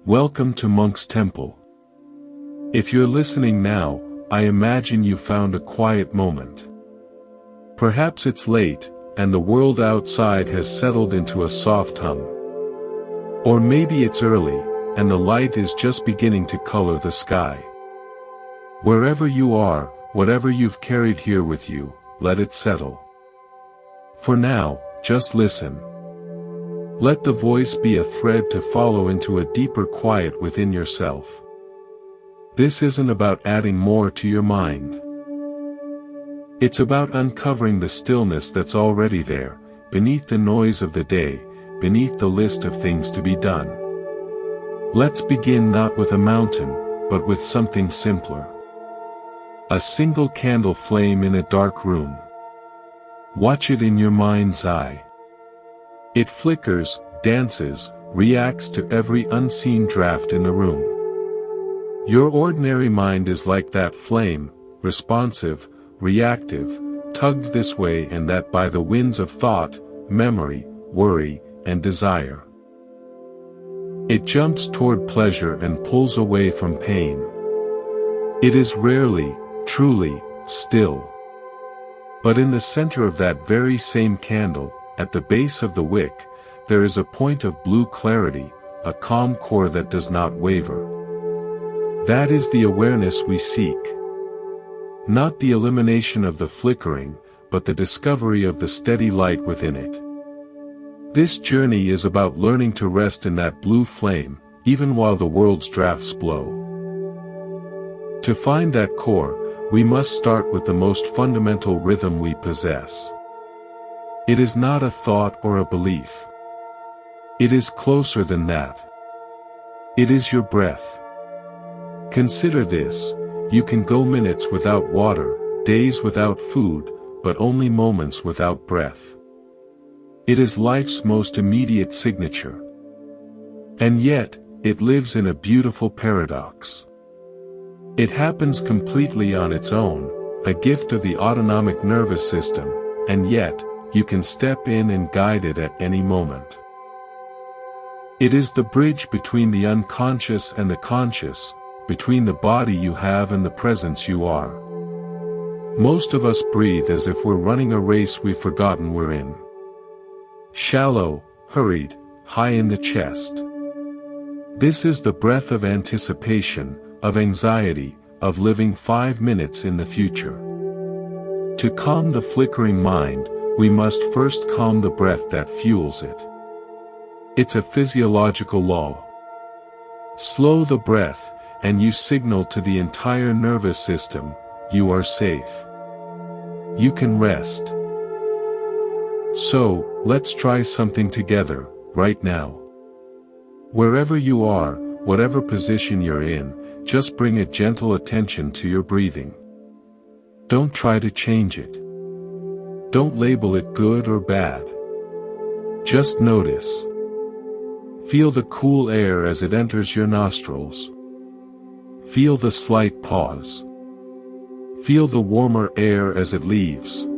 Welcome to Monk's Temple. If you're listening now, I imagine you found a quiet moment. Perhaps it's late, and the world outside has settled into a soft hum. Or maybe it's early, and the light is just beginning to color the sky. Wherever you are, whatever you've carried here with you, let it settle. For now, just listen. Let the voice be a thread to follow into a deeper quiet within yourself. This isn't about adding more to your mind. It's about uncovering the stillness that's already there, beneath the noise of the day, beneath the list of things to be done. Let's begin not with a mountain, but with something simpler. A single candle flame in a dark room. Watch it in your mind's eye. It flickers, dances, reacts to every unseen draft in the room. Your ordinary mind is like that flame, responsive, reactive, tugged this way and that by the winds of thought, memory, worry, and desire. It jumps toward pleasure and pulls away from pain. It is rarely, truly, still. But in the center of that very same candle, at the base of the wick, there is a point of blue clarity, a calm core that does not waver. That is the awareness we seek. Not the elimination of the flickering, but the discovery of the steady light within it. This journey is about learning to rest in that blue flame, even while the world's drafts blow. To find that core, we must start with the most fundamental rhythm we possess. It is not a thought or a belief. It is closer than that. It is your breath. Consider this: you can go minutes without water, days without food, but only moments without breath. It is life's most immediate signature. And yet, it lives in a beautiful paradox. It happens completely on its own, a gift of the autonomic nervous system, and yet, you can step in and guide it at any moment. It is the bridge between the unconscious and the conscious, between the body you have and the presence you are. Most of us breathe as if we're running a race we've forgotten we're in. Shallow, hurried, high in the chest. This is the breath of anticipation, of anxiety, of living 5 minutes in the future. To calm the flickering mind, we must first calm the breath that fuels it. It's a physiological law. Slow the breath, and you signal to the entire nervous system, you are safe. You can rest. So, let's try something together, right now. Wherever you are, whatever position you're in, just bring a gentle attention to your breathing. Don't try to change it. Don't label it good or bad. Just notice. Feel the cool air as it enters your nostrils. Feel the slight pause. Feel the warmer air as it leaves.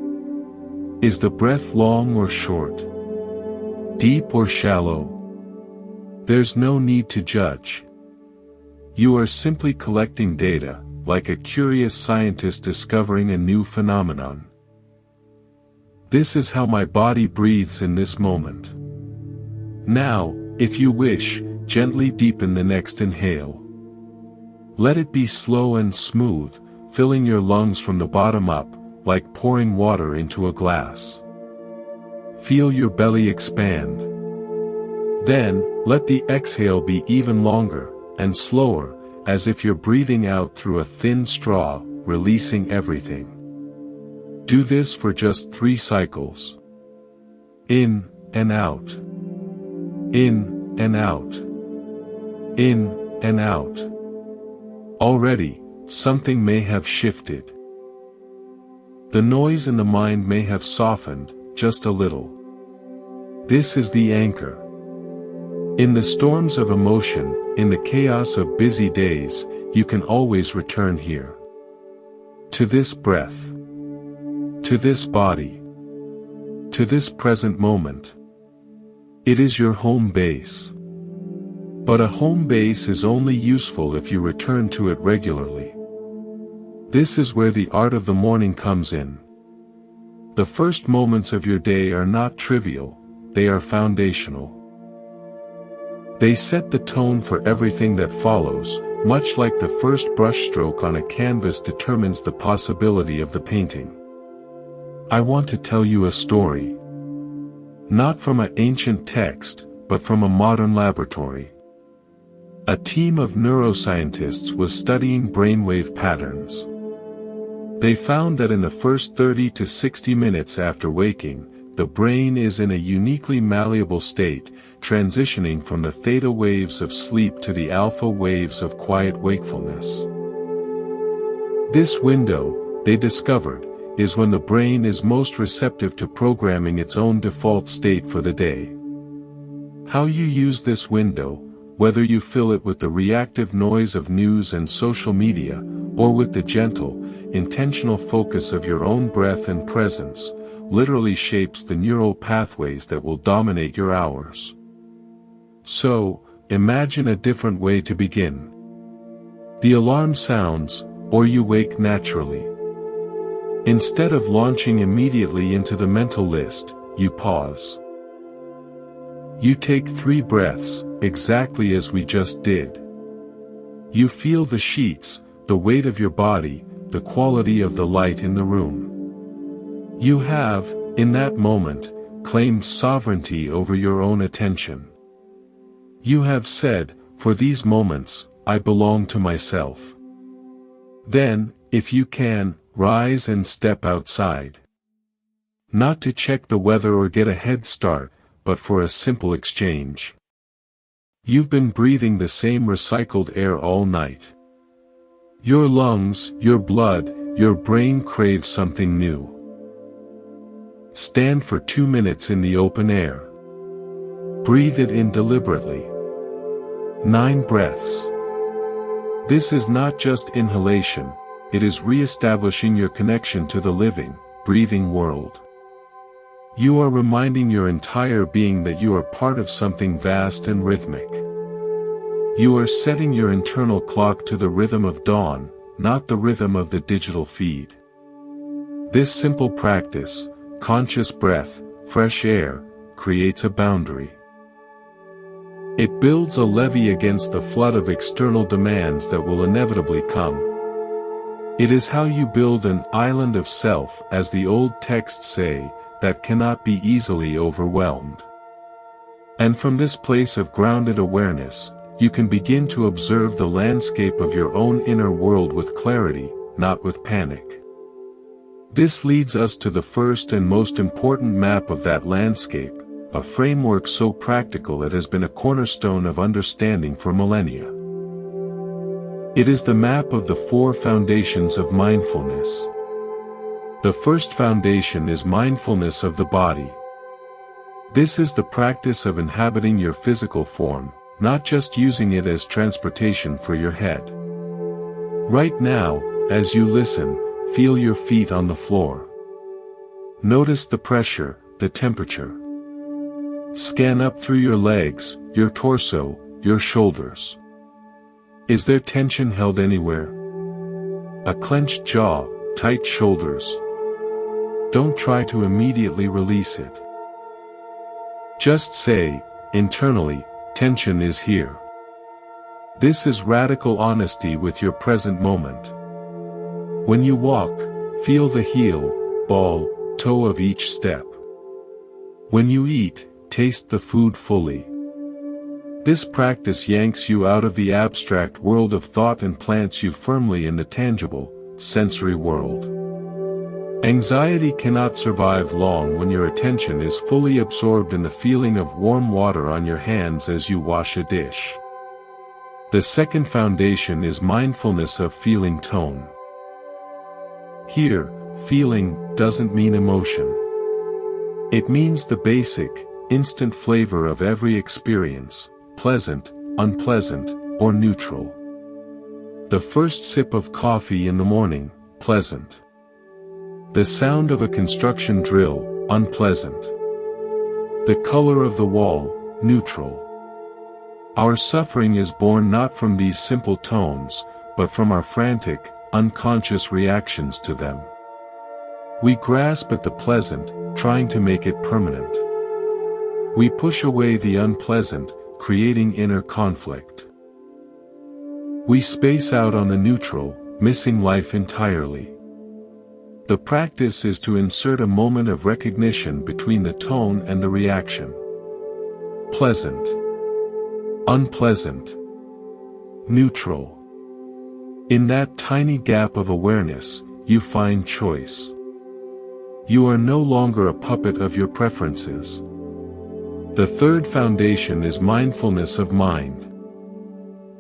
Is the breath long or short? Deep or shallow? There's no need to judge. You are simply collecting data, like a curious scientist discovering a new phenomenon. This is how my body breathes in this moment. Now, if you wish, gently deepen the next inhale. Let it be slow and smooth, filling your lungs from the bottom up, like pouring water into a glass. Feel your belly expand. Then, let the exhale be even longer, and slower, as if you're breathing out through a thin straw, releasing everything. Do this for just 3 cycles. In and out. In and out. In and out. Already, something may have shifted. The noise in the mind may have softened, just a little. This is the anchor. In the storms of emotion, in the chaos of busy days, you can always return here. To this breath. To this body. To this present moment. It is your home base. But a home base is only useful if you return to it regularly. This is where the art of the morning comes in. The first moments of your day are not trivial, they are foundational. They set the tone for everything that follows, much like the first brushstroke on a canvas determines the possibility of the painting. I want to tell you a story. Not from an ancient text, but from a modern laboratory. A team of neuroscientists was studying brainwave patterns. They found that in the first 30 to 60 minutes after waking, the brain is in a uniquely malleable state, transitioning from the theta waves of sleep to the alpha waves of quiet wakefulness. This window, they discovered, is when the brain is most receptive to programming its own default state for the day. How you use this window, whether you fill it with the reactive noise of news and social media, or with the gentle, intentional focus of your own breath and presence, literally shapes the neural pathways that will dominate your hours. So, imagine a different way to begin. The alarm sounds, or you wake naturally. Instead of launching immediately into the mental list, you pause. You take 3 breaths, exactly as we just did. You feel the sheets, the weight of your body, the quality of the light in the room. You have, in that moment, claimed sovereignty over your own attention. You have said, for these moments, I belong to myself. Then, if you can, rise and step outside. Not to check the weather or get a head start, but for a simple exchange. You've been breathing the same recycled air all night. Your lungs, your blood, your brain crave something new. Stand for 2 minutes in the open air. Breathe it in deliberately. 9 breaths. This is not just inhalation, it is re-establishing your connection to the living, breathing world. You are reminding your entire being that you are part of something vast and rhythmic. You are setting your internal clock to the rhythm of dawn, not the rhythm of the digital feed. This simple practice, conscious breath, fresh air, creates a boundary. It builds a levee against the flood of external demands that will inevitably come. It is how you build an island of self, as the old texts say, that cannot be easily overwhelmed. And from this place of grounded awareness, you can begin to observe the landscape of your own inner world with clarity, not with panic. This leads us to the first and most important map of that landscape, a framework so practical it has been a cornerstone of understanding for millennia. It is the map of the 4 foundations of mindfulness. The first foundation is mindfulness of the body. This is the practice of inhabiting your physical form, not just using it as transportation for your head. Right now, as you listen, feel your feet on the floor. Notice the pressure, the temperature. Scan up through your legs, your torso, your shoulders. Is there tension held anywhere? A clenched jaw, tight shoulders. Don't try to immediately release it. Just say, internally, tension is here. This is radical honesty with your present moment. When you walk, feel the heel, ball, toe of each step. When you eat, taste the food fully. This practice yanks you out of the abstract world of thought and plants you firmly in the tangible, sensory world. Anxiety cannot survive long when your attention is fully absorbed in the feeling of warm water on your hands as you wash a dish. The second foundation is mindfulness of feeling tone. Here, feeling doesn't mean emotion. It means the basic, instant flavor of every experience, pleasant, unpleasant, or neutral. The first sip of coffee in the morning, pleasant. The sound of a construction drill, unpleasant. The color of the wall, neutral. Our suffering is born not from these simple tones, but from our frantic, unconscious reactions to them. We grasp at the pleasant, trying to make it permanent. We push away the unpleasant, creating inner conflict. We space out on the neutral, missing life entirely. The practice is to insert a moment of recognition between the tone and the reaction. Pleasant. Unpleasant. Neutral. In that tiny gap of awareness, you find choice. You are no longer a puppet of your preferences. The third foundation is mindfulness of mind.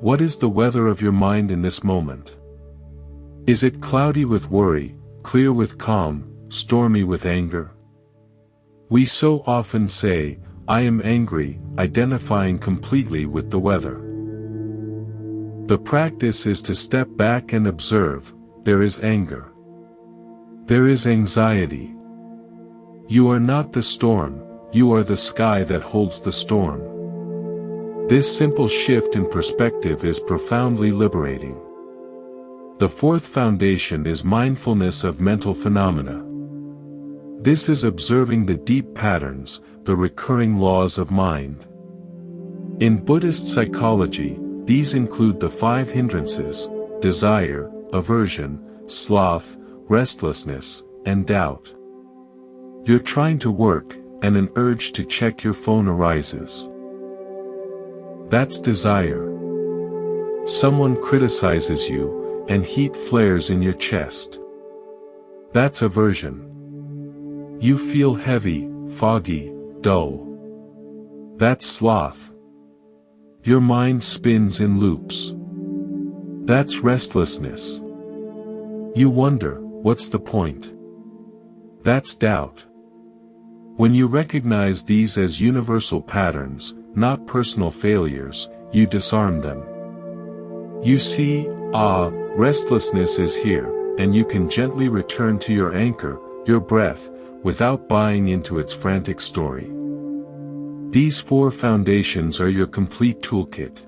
What is the weather of your mind in this moment? Is it cloudy with worry, clear with calm, stormy with anger? We so often say, "I am angry," identifying completely with the weather. The practice is to step back and observe, there is anger. There is anxiety. You are not the storm, you are the sky that holds the storm. This simple shift in perspective is profoundly liberating. The fourth foundation is mindfulness of mental phenomena. This is observing the deep patterns, the recurring laws of mind. In Buddhist psychology, these include the 5 hindrances: desire, aversion, sloth, restlessness, and doubt. You're trying to work, and an urge to check your phone arises. That's desire. Someone criticizes you, and heat flares in your chest. That's aversion. You feel heavy, foggy, dull. That's sloth. Your mind spins in loops. That's restlessness. You wonder, what's the point? That's doubt. When you recognize these as universal patterns, not personal failures, you disarm them. You see, restlessness is here, and you can gently return to your anchor, your breath, without buying into its frantic story. These 4 foundations are your complete toolkit.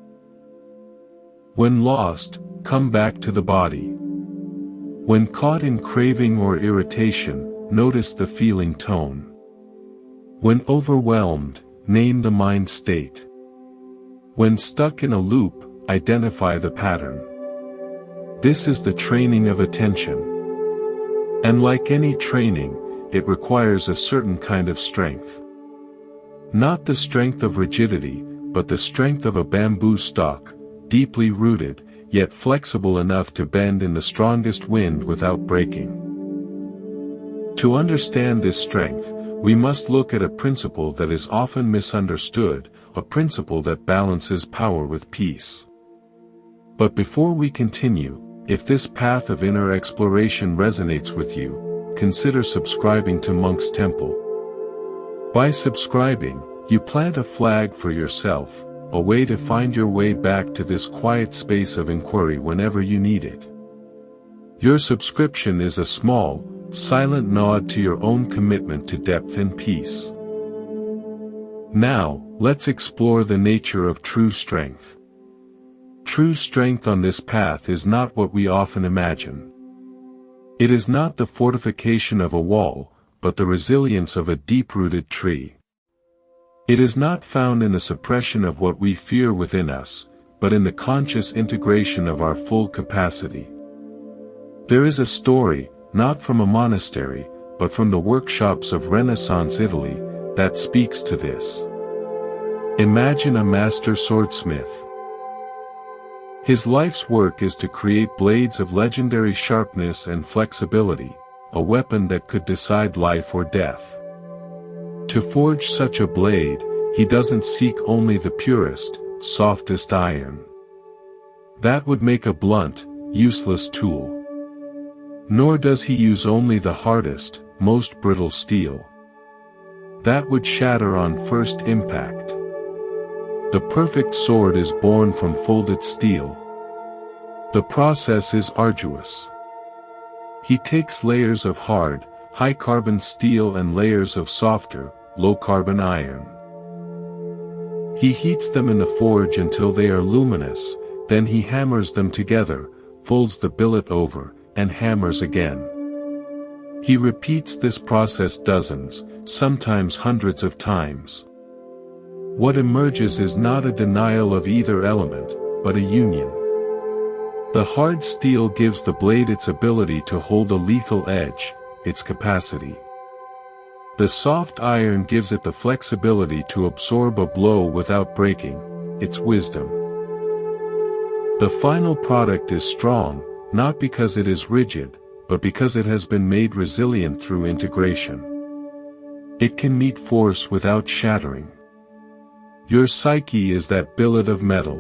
When lost, come back to the body. When caught in craving or irritation, notice the feeling tone. When overwhelmed, name the mind state. When stuck in a loop, identify the pattern. This is the training of attention. And like any training, it requires a certain kind of strength. Not the strength of rigidity, but the strength of a bamboo stalk, deeply rooted, yet flexible enough to bend in the strongest wind without breaking. To understand this strength, we must look at a principle that is often misunderstood, a principle that balances power with peace. But before we continue, if this path of inner exploration resonates with you, consider subscribing to Monk's Temple. By subscribing, you plant a flag for yourself, a way to find your way back to this quiet space of inquiry whenever you need it. Your subscription is a small, silent nod to your own commitment to depth and peace. Now, let's explore the nature of true strength. True strength on this path is not what we often imagine. It is not the fortification of a wall, but the resilience of a deep-rooted tree. It is not found in the suppression of what we fear within us, but in the conscious integration of our full capacity. There is a story, not from a monastery, but from the workshops of Renaissance Italy, that speaks to this. Imagine a master swordsmith. His life's work is to create blades of legendary sharpness and flexibility, a weapon that could decide life or death. To forge such a blade, he doesn't seek only the purest, softest iron. That would make a blunt, useless tool. Nor does he use only the hardest, most brittle steel. That would shatter on first impact. The perfect sword is born from folded steel. The process is arduous. He takes layers of hard, high-carbon steel and layers of softer, low-carbon iron. He heats them in the forge until they are luminous, then he hammers them together, folds the billet over, and hammers again. He repeats this process dozens, sometimes hundreds of times. What emerges is not a denial of either element, but a union. The hard steel gives the blade its ability to hold a lethal edge, its capacity. The soft iron gives it the flexibility to absorb a blow without breaking, its wisdom. The final product is strong, not because it is rigid, but because it has been made resilient through integration. It can meet force without shattering. Your psyche is that billet of metal.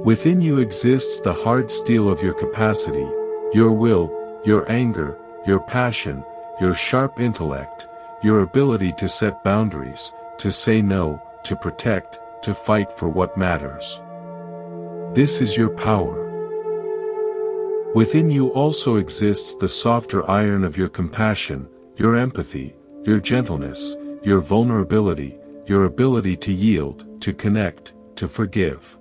Within you exists the hard steel of your capacity, your will, your anger, your passion, your sharp intellect, your ability to set boundaries, to say no, to protect, to fight for what matters. This is your power. Within you also exists the softer iron of your compassion, your empathy, your gentleness, your vulnerability, your ability to yield, to connect, to forgive.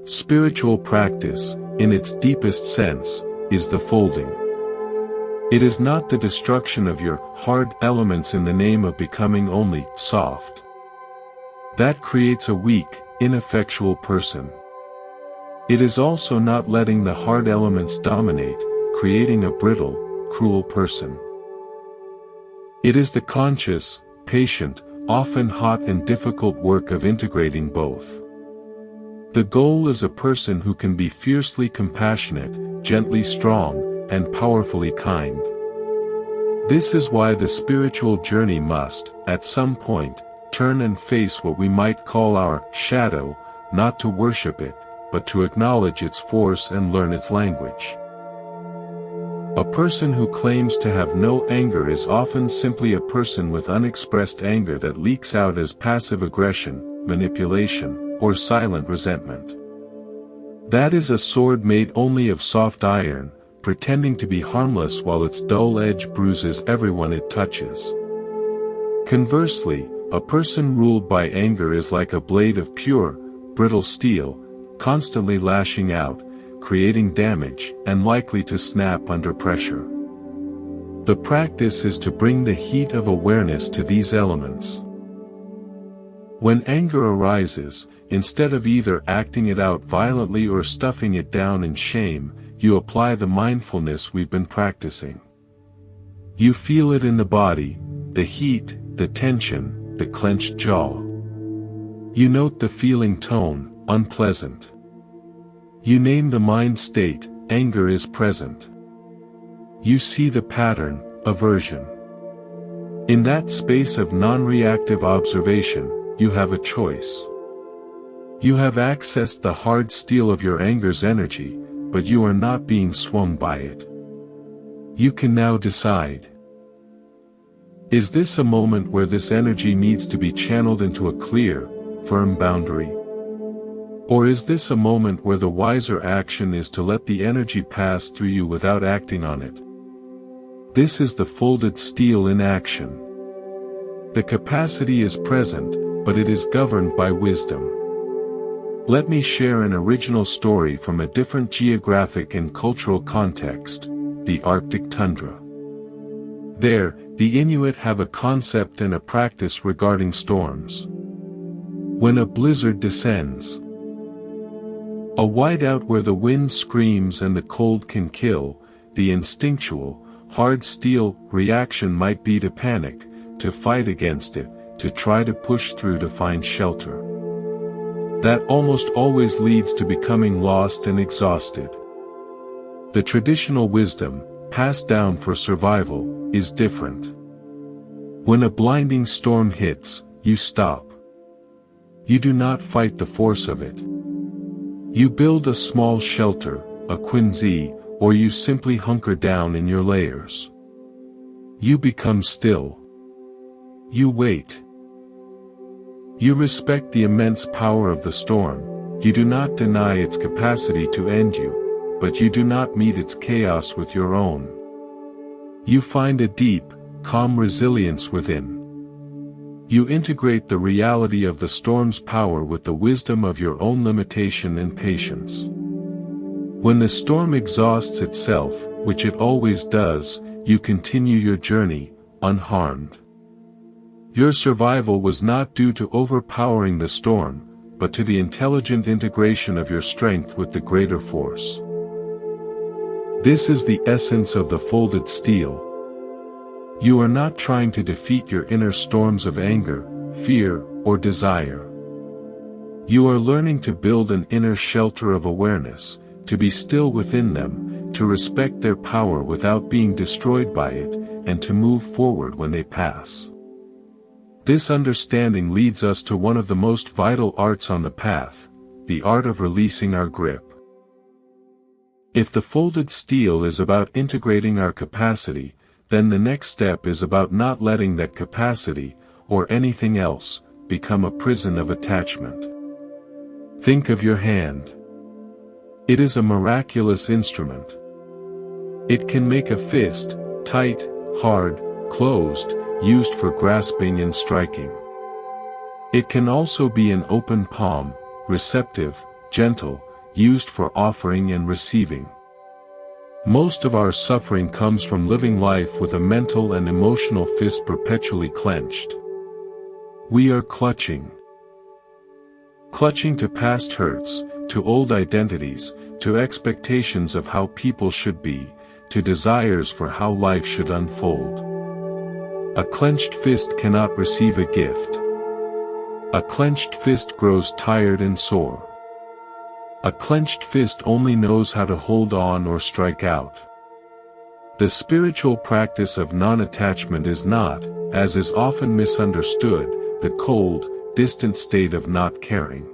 Spiritual practice, in its deepest sense, is the folding. It is not the destruction of your hard elements in the name of becoming only soft. That creates a weak, ineffectual person. It is also not letting the hard elements dominate, creating a brittle, cruel person. It is the conscious, patient, often hot and difficult work of integrating both. The goal is a person who can be fiercely compassionate, gently strong, and powerfully kind. This is why the spiritual journey must, at some point, turn and face what we might call our shadow, not to worship it, but to acknowledge its force and learn its language. A person who claims to have no anger is often simply a person with unexpressed anger that leaks out as passive aggression, manipulation, or silent resentment. That is a sword made only of soft iron, pretending to be harmless while its dull edge bruises everyone it touches. Conversely, a person ruled by anger is like a blade of pure, brittle steel, constantly lashing out, creating damage, and likely to snap under pressure. The practice is to bring the heat of awareness to these elements. When anger arises, instead of either acting it out violently or stuffing it down in shame, you apply the mindfulness we've been practicing. You feel it in the body, the heat, the tension, the clenched jaw. You note the feeling tone, unpleasant. You name the mind state, anger is present. You see the pattern, aversion. In that space of non-reactive observation, you have a choice. You have accessed the hard steel of your anger's energy, but you are not being swung by it. You can now decide. Is this a moment where this energy needs to be channeled into a clear, firm boundary? Or is this a moment where the wiser action is to let the energy pass through you without acting on it? This is the folded steel in action. The capacity is present, but it is governed by wisdom. Let me share an original story from a different geographic and cultural context, the Arctic tundra. There, the Inuit have a concept and a practice regarding storms. When a blizzard descends, a whiteout where the wind screams and the cold can kill, the instinctual, hard steel reaction might be to panic, to fight against it, to try to push through to find shelter. That almost always leads to becoming lost and exhausted. The traditional wisdom, passed down for survival, is different. When a blinding storm hits, you stop. You do not fight the force of it. You build a small shelter, a quinsy, or you simply hunker down in your layers. You become still. You wait. You respect the immense power of the storm, you do not deny its capacity to end you, but you do not meet its chaos with your own. You find a deep, calm resilience within. You integrate the reality of the storm's power with the wisdom of your own limitation and patience. When the storm exhausts itself, which it always does, you continue your journey, unharmed. Your survival was not due to overpowering the storm, but to the intelligent integration of your strength with the greater force. This is the essence of the folded steel. You are not trying to defeat your inner storms of anger, fear, or desire. You are learning to build an inner shelter of awareness, to be still within them, to respect their power without being destroyed by it, and to move forward when they pass. This understanding leads us to one of the most vital arts on the path, the art of releasing our grip. If the folded steel is about integrating our capacity, then the next step is about not letting that capacity, or anything else, become a prison of attachment. Think of your hand. It is a miraculous instrument. It can make a fist, tight, hard, closed, used for grasping and striking. It can also be an open palm, receptive, gentle, used for offering and receiving. Most of our suffering comes from living life with a mental and emotional fist perpetually clenched. We are clutching. Clutching to past hurts, to old identities, to expectations of how people should be, to desires for how life should unfold. A clenched fist cannot receive a gift. A clenched fist grows tired and sore. A clenched fist only knows how to hold on or strike out. The spiritual practice of non-attachment is not, as is often misunderstood, the cold, distant state of not caring.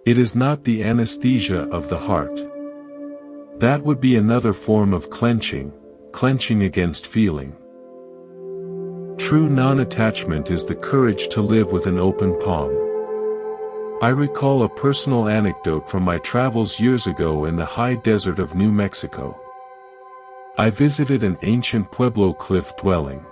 It is not the anesthesia of the heart. That would be another form of clenching, clenching against feeling. True non-attachment is the courage to live with an open palm. I recall a personal anecdote from my travels years ago in the high desert of New Mexico. I visited an ancient Pueblo cliff dwelling.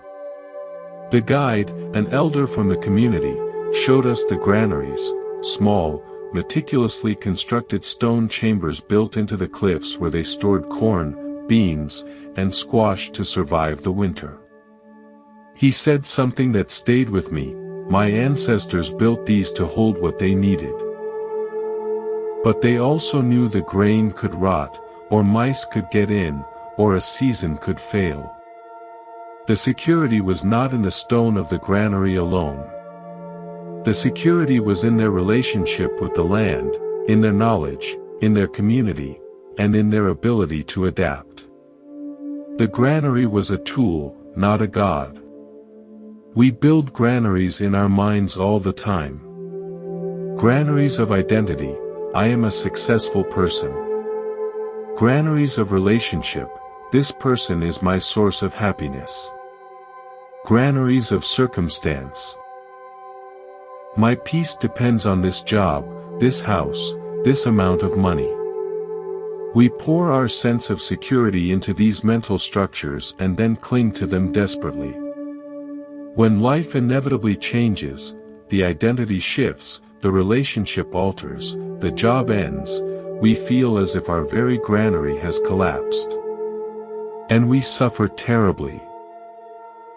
The guide, an elder from the community, showed us the granaries, small, meticulously constructed stone chambers built into the cliffs where they stored corn, beans, and squash to survive the winter. He said something that stayed with me: my ancestors built these to hold what they needed. But they also knew the grain could rot, or mice could get in, or a season could fail. The security was not in the stone of the granary alone. The security was in their relationship with the land, in their knowledge, in their community, and in their ability to adapt. The granary was a tool, not a god. We build granaries in our minds all the time. Granaries of identity: I am a successful person. Granaries of relationship: this person is my source of happiness. Granaries of circumstance: my peace depends on this job, this house, this amount of money. We pour our sense of security into these mental structures and then cling to them desperately. When life inevitably changes, the identity shifts, the relationship alters, the job ends, we feel as if our very granary has collapsed. And we suffer terribly.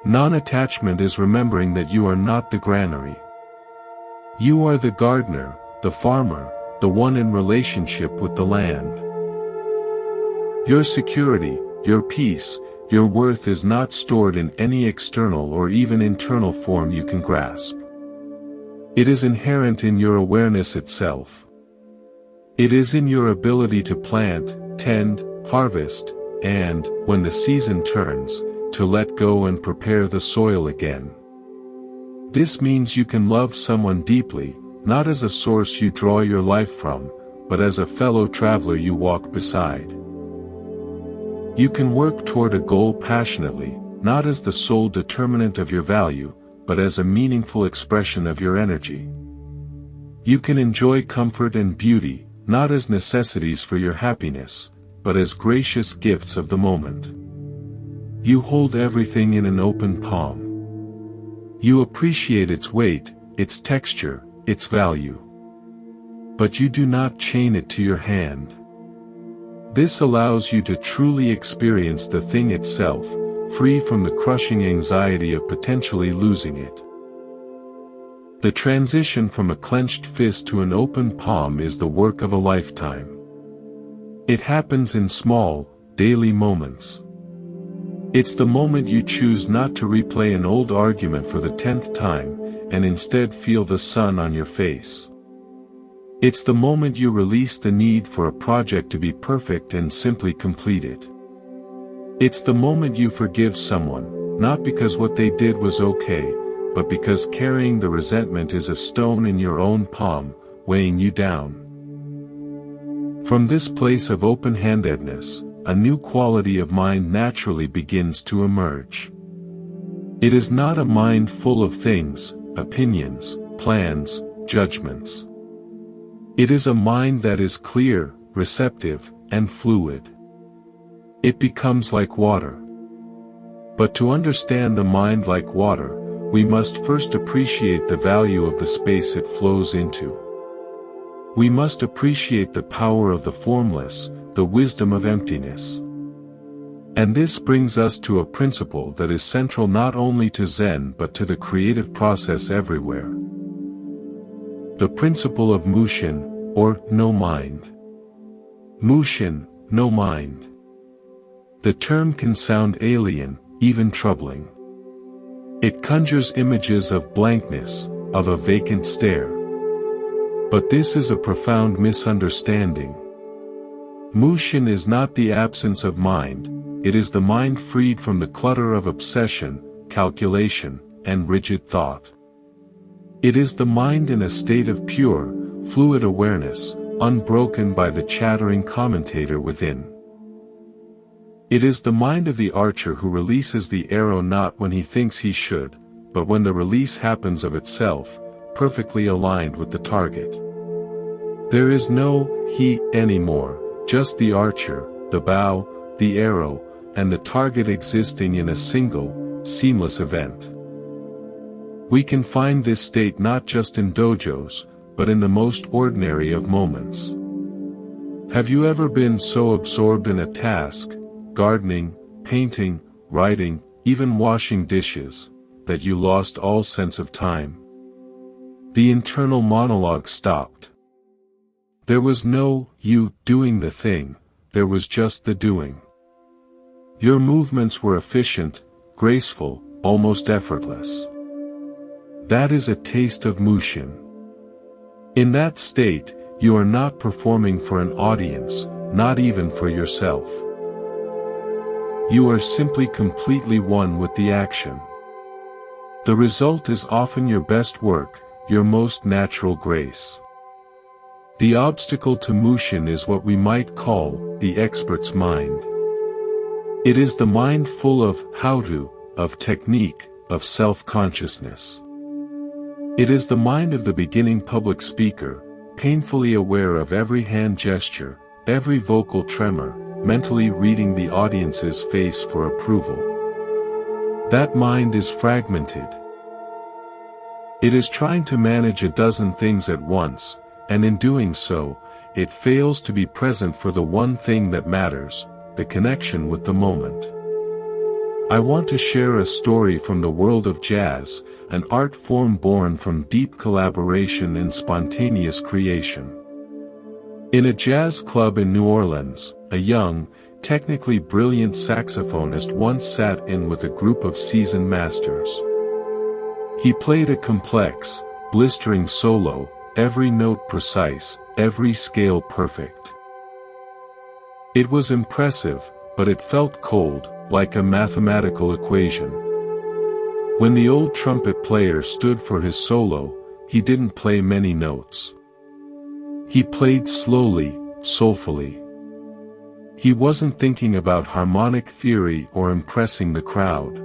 Non-attachment is remembering that you are not the granary. You are the gardener, the farmer, the one in relationship with the land. Your security, your peace, your worth is not stored in any external or even internal form you can grasp. It is inherent in your awareness itself. It is in your ability to plant, tend, harvest, and, when the season turns, to let go and prepare the soil again. This means you can love someone deeply, not as a source you draw your life from, but as a fellow traveler you walk beside. You can work toward a goal passionately, not as the sole determinant of your value, but as a meaningful expression of your energy. You can enjoy comfort and beauty, not as necessities for your happiness, but as gracious gifts of the moment. You hold everything in an open palm. You appreciate its weight, its texture, its value. But you do not chain it to your hand. This allows you to truly experience the thing itself, free from the crushing anxiety of potentially losing it. The transition from a clenched fist to an open palm is the work of a lifetime. It happens in small, daily moments. It's the moment you choose not to replay an old argument for the 10th time, and instead feel the sun on your face. It's the moment you release the need for a project to be perfect and simply complete it. It's the moment you forgive someone, not because what they did was okay, but because carrying the resentment is a stone in your own palm, weighing you down. From this place of open-handedness, a new quality of mind naturally begins to emerge. It is not a mind full of things, opinions, plans, judgments. It is a mind that is clear, receptive, and fluid. It becomes like water. But to understand the mind like water, we must first appreciate the value of the space it flows into. We must appreciate the power of the formless, the wisdom of emptiness. And this brings us to a principle that is central not only to Zen but to the creative process everywhere. The principle of Mushin, or no mind. Mushin, no mind. The term can sound alien, even troubling. It conjures images of blankness, of a vacant stare. But this is a profound misunderstanding. Mushin is not the absence of mind, it is the mind freed from the clutter of obsession, calculation, and rigid thought. It is the mind in a state of pure, fluid awareness, unbroken by the chattering commentator within. It is the mind of the archer who releases the arrow not when he thinks he should, but when the release happens of itself, perfectly aligned with the target. There is no he anymore, just the archer, the bow, the arrow, and the target existing in a single, seamless event. We can find this state not just in dojos, but in the most ordinary of moments. Have you ever been so absorbed in a task, gardening, painting, writing, even washing dishes, that you lost all sense of time? The internal monologue stopped. There was no you doing the thing, there was just the doing. Your movements were efficient, graceful, almost effortless. That is a taste of Mushin. In that state, you are not performing for an audience, not even for yourself. You are simply completely one with the action. The result is often your best work, your most natural grace. The obstacle to Mushin is what we might call the expert's mind. It is the mind full of how-to, of technique, of self-consciousness. It is the mind of the beginning public speaker, painfully aware of every hand gesture, every vocal tremor, mentally reading the audience's face for approval. That mind is fragmented. It is trying to manage a dozen things at once, and in doing so, it fails to be present for the one thing that matters, the connection with the moment. I want to share a story from the world of jazz, an art form born from deep collaboration and spontaneous creation. In a jazz club in New Orleans, a young, technically brilliant saxophonist once sat in with a group of seasoned masters. He played a complex, blistering solo, every note precise, every scale perfect. It was impressive, but it felt cold, like a mathematical equation. When the old trumpet player stood for his solo, he didn't play many notes. He played slowly, soulfully. He wasn't thinking about harmonic theory or impressing the crowd.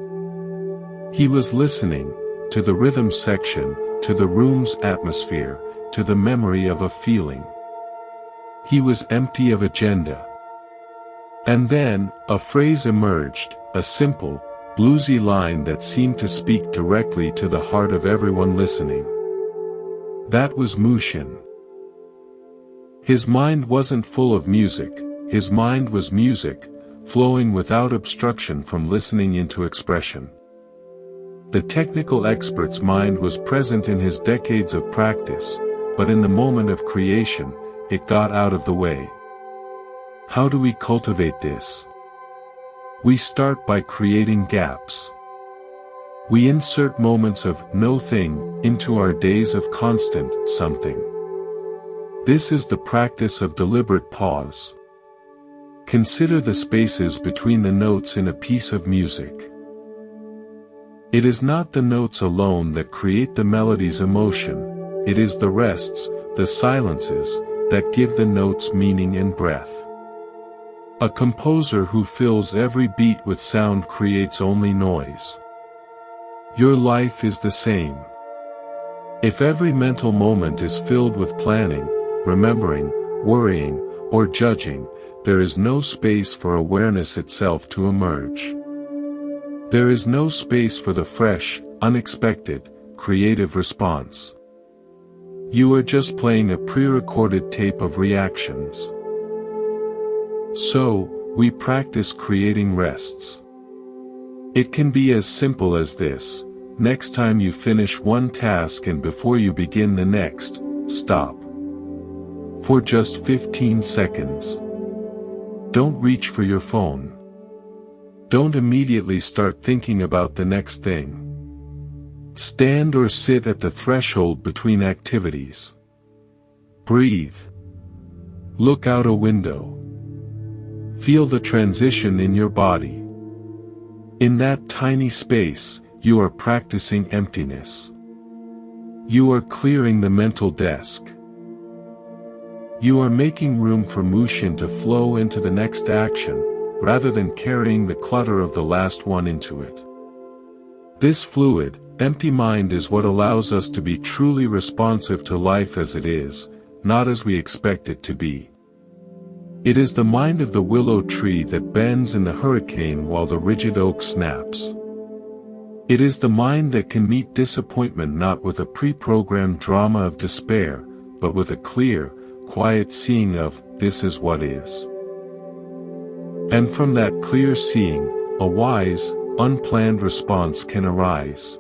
He was listening, to the rhythm section, to the room's atmosphere, to the memory of a feeling. He was empty of agenda. And then, a phrase emerged, a simple, bluesy line that seemed to speak directly to the heart of everyone listening. That was Mushin. His mind wasn't full of music, his mind was music, flowing without obstruction from listening into expression. The technical expert's mind was present in his decades of practice, but in the moment of creation, it got out of the way. How do we cultivate this? We start by creating gaps. We insert moments of no-thing into our days of constant something. This is the practice of deliberate pause. Consider the spaces between the notes in a piece of music. It is not the notes alone that create the melody's emotion, it is the rests, the silences, that give the notes meaning and breath. A composer who fills every beat with sound creates only noise. Your life is the same. If every mental moment is filled with planning, remembering, worrying, or judging, there is no space for awareness itself to emerge. There is no space for the fresh, unexpected, creative response. You are just playing a pre-recorded tape of reactions. So, we practice creating rests. It can be as simple as this: next time you finish one task and before you begin the next, stop. For just 15 seconds. Don't reach for your phone. Don't immediately start thinking about the next thing. Stand or sit at the threshold between activities. Breathe. Look out a window. Feel the transition in your body. In that tiny space, you are practicing emptiness. You are clearing the mental desk. You are making room for Mushin to flow into the next action, rather than carrying the clutter of the last one into it. This fluid, empty mind is what allows us to be truly responsive to life as it is, not as we expect it to be. It is the mind of the willow tree that bends in the hurricane while the rigid oak snaps. It is the mind that can meet disappointment not with a pre-programmed drama of despair, but with a clear, quiet seeing of, this is what is. And from that clear seeing, a wise, unplanned response can arise.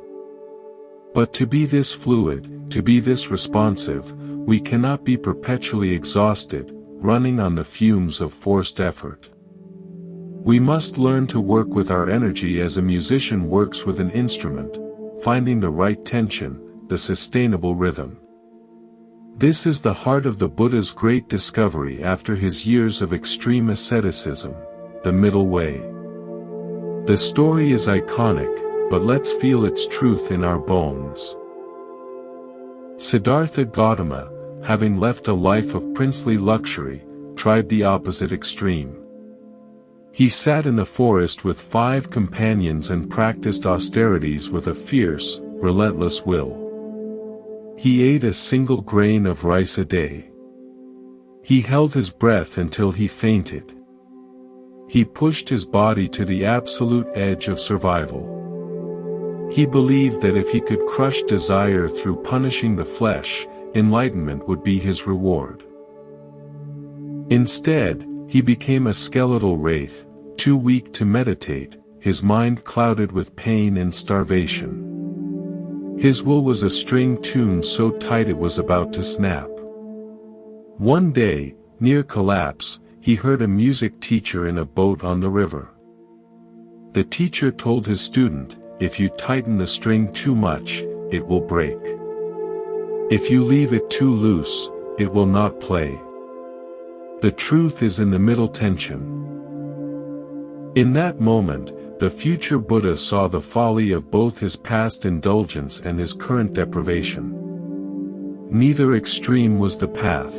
But to be this fluid, to be this responsive, we cannot be perpetually exhausted, running on the fumes of forced effort. We must learn to work with our energy as a musician works with an instrument, finding the right tension, the sustainable rhythm. This is the heart of the Buddha's great discovery after his years of extreme asceticism, the middle way. The story is iconic, but let's feel its truth in our bones. Siddhartha Gautama, having left a life of princely luxury, tried the opposite extreme. He sat in the forest with 5 companions and practiced austerities with a fierce, relentless will. He ate a single grain of rice a day. He held his breath until he fainted. He pushed his body to the absolute edge of survival. He believed that if he could crush desire through punishing the flesh, enlightenment would be his reward. Instead, he became a skeletal wraith, too weak to meditate, his mind clouded with pain and starvation. His will was a string tuned so tight it was about to snap. One day, near collapse, he heard a music teacher in a boat on the river. The teacher told his student, if you tighten the string too much, it will break. If you leave it too loose, it will not play. The truth is in the middle tension. In that moment, the future Buddha saw the folly of both his past indulgence and his current deprivation. Neither extreme was the path.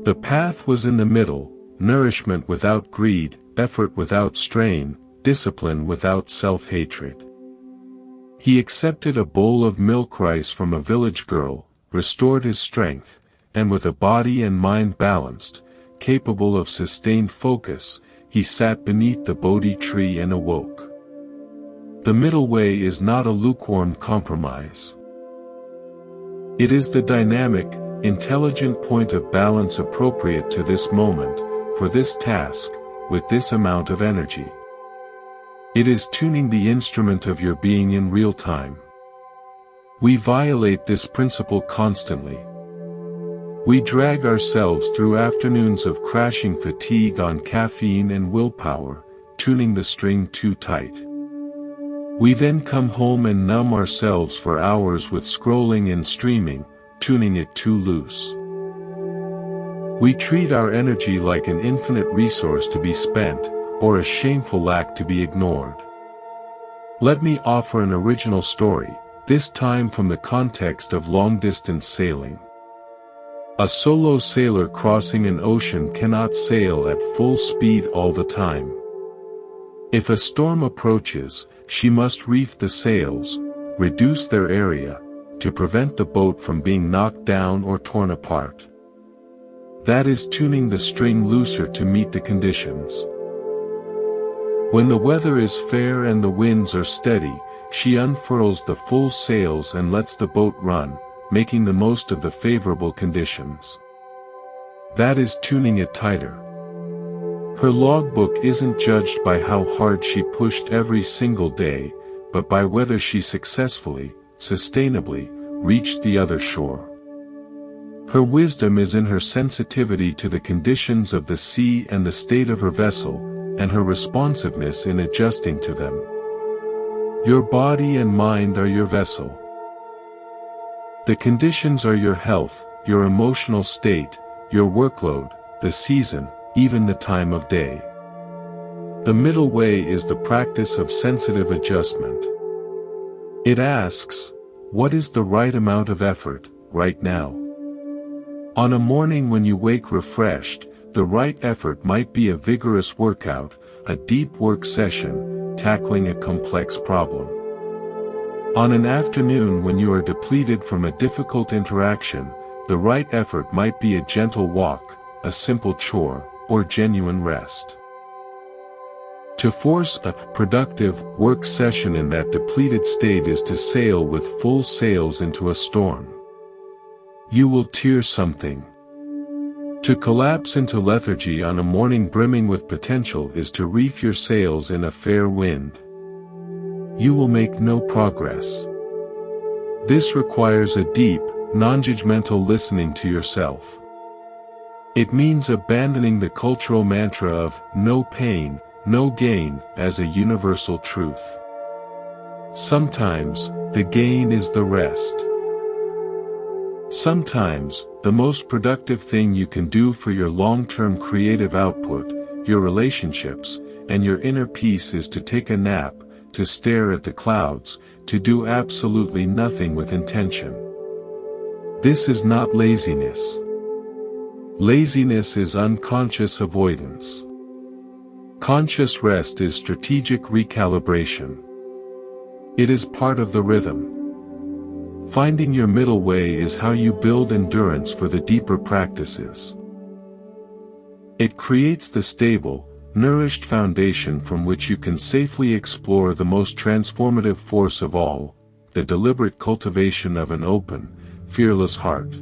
The path was in the middle, nourishment without greed, effort without strain, discipline without self-hatred. He accepted a bowl of milk rice from a village girl, restored his strength, and with a body and mind balanced, capable of sustained focus, he sat beneath the Bodhi tree and awoke. The middle way is not a lukewarm compromise. It is the dynamic, intelligent point of balance appropriate to this moment, for this task, with this amount of energy. It is tuning the instrument of your being in real time. We violate this principle constantly. We drag ourselves through afternoons of crashing fatigue on caffeine and willpower, tuning the string too tight. We then come home and numb ourselves for hours with scrolling and streaming, tuning it too loose. We treat our energy like an infinite resource to be spent, or a shameful lack to be ignored. Let me offer an original story, this time from the context of long-distance sailing. A solo sailor crossing an ocean cannot sail at full speed all the time. If a storm approaches, she must reef the sails, reduce their area, to prevent the boat from being knocked down or torn apart. That is tuning the string looser to meet the conditions. When the weather is fair and the winds are steady, she unfurls the full sails and lets the boat run, making the most of the favorable conditions. That is tuning it tighter. Her logbook isn't judged by how hard she pushed every single day, but by whether she successfully, sustainably, reached the other shore. Her wisdom is in her sensitivity to the conditions of the sea and the state of her vessel, and her responsiveness in adjusting to them. Your body and mind are your vessel. The conditions are your health, your emotional state, your workload, the season, even the time of day. The middle way is the practice of sensitive adjustment. It asks, what is the right amount of effort, right now? On a morning when you wake refreshed, the right effort might be a vigorous workout, a deep work session, tackling a complex problem. On an afternoon when you are depleted from a difficult interaction, the right effort might be a gentle walk, a simple chore, or genuine rest. To force a productive work session in that depleted state is to sail with full sails into a storm. You will tear something. To collapse into lethargy on a morning brimming with potential is to reef your sails in a fair wind. You will make no progress. This requires a deep, non-judgmental listening to yourself. It means abandoning the cultural mantra of no pain, no gain as a universal truth. Sometimes, the gain is the rest. Sometimes, the most productive thing you can do for your long-term creative output, your relationships, and your inner peace is to take a nap, to stare at the clouds, to do absolutely nothing with intention. This is not laziness. Laziness is unconscious avoidance. Conscious rest is strategic recalibration. It is part of the rhythm. Finding your middle way is how you build endurance for the deeper practices. It creates the stable, nourished foundation from which you can safely explore the most transformative force of all, the deliberate cultivation of an open, fearless heart.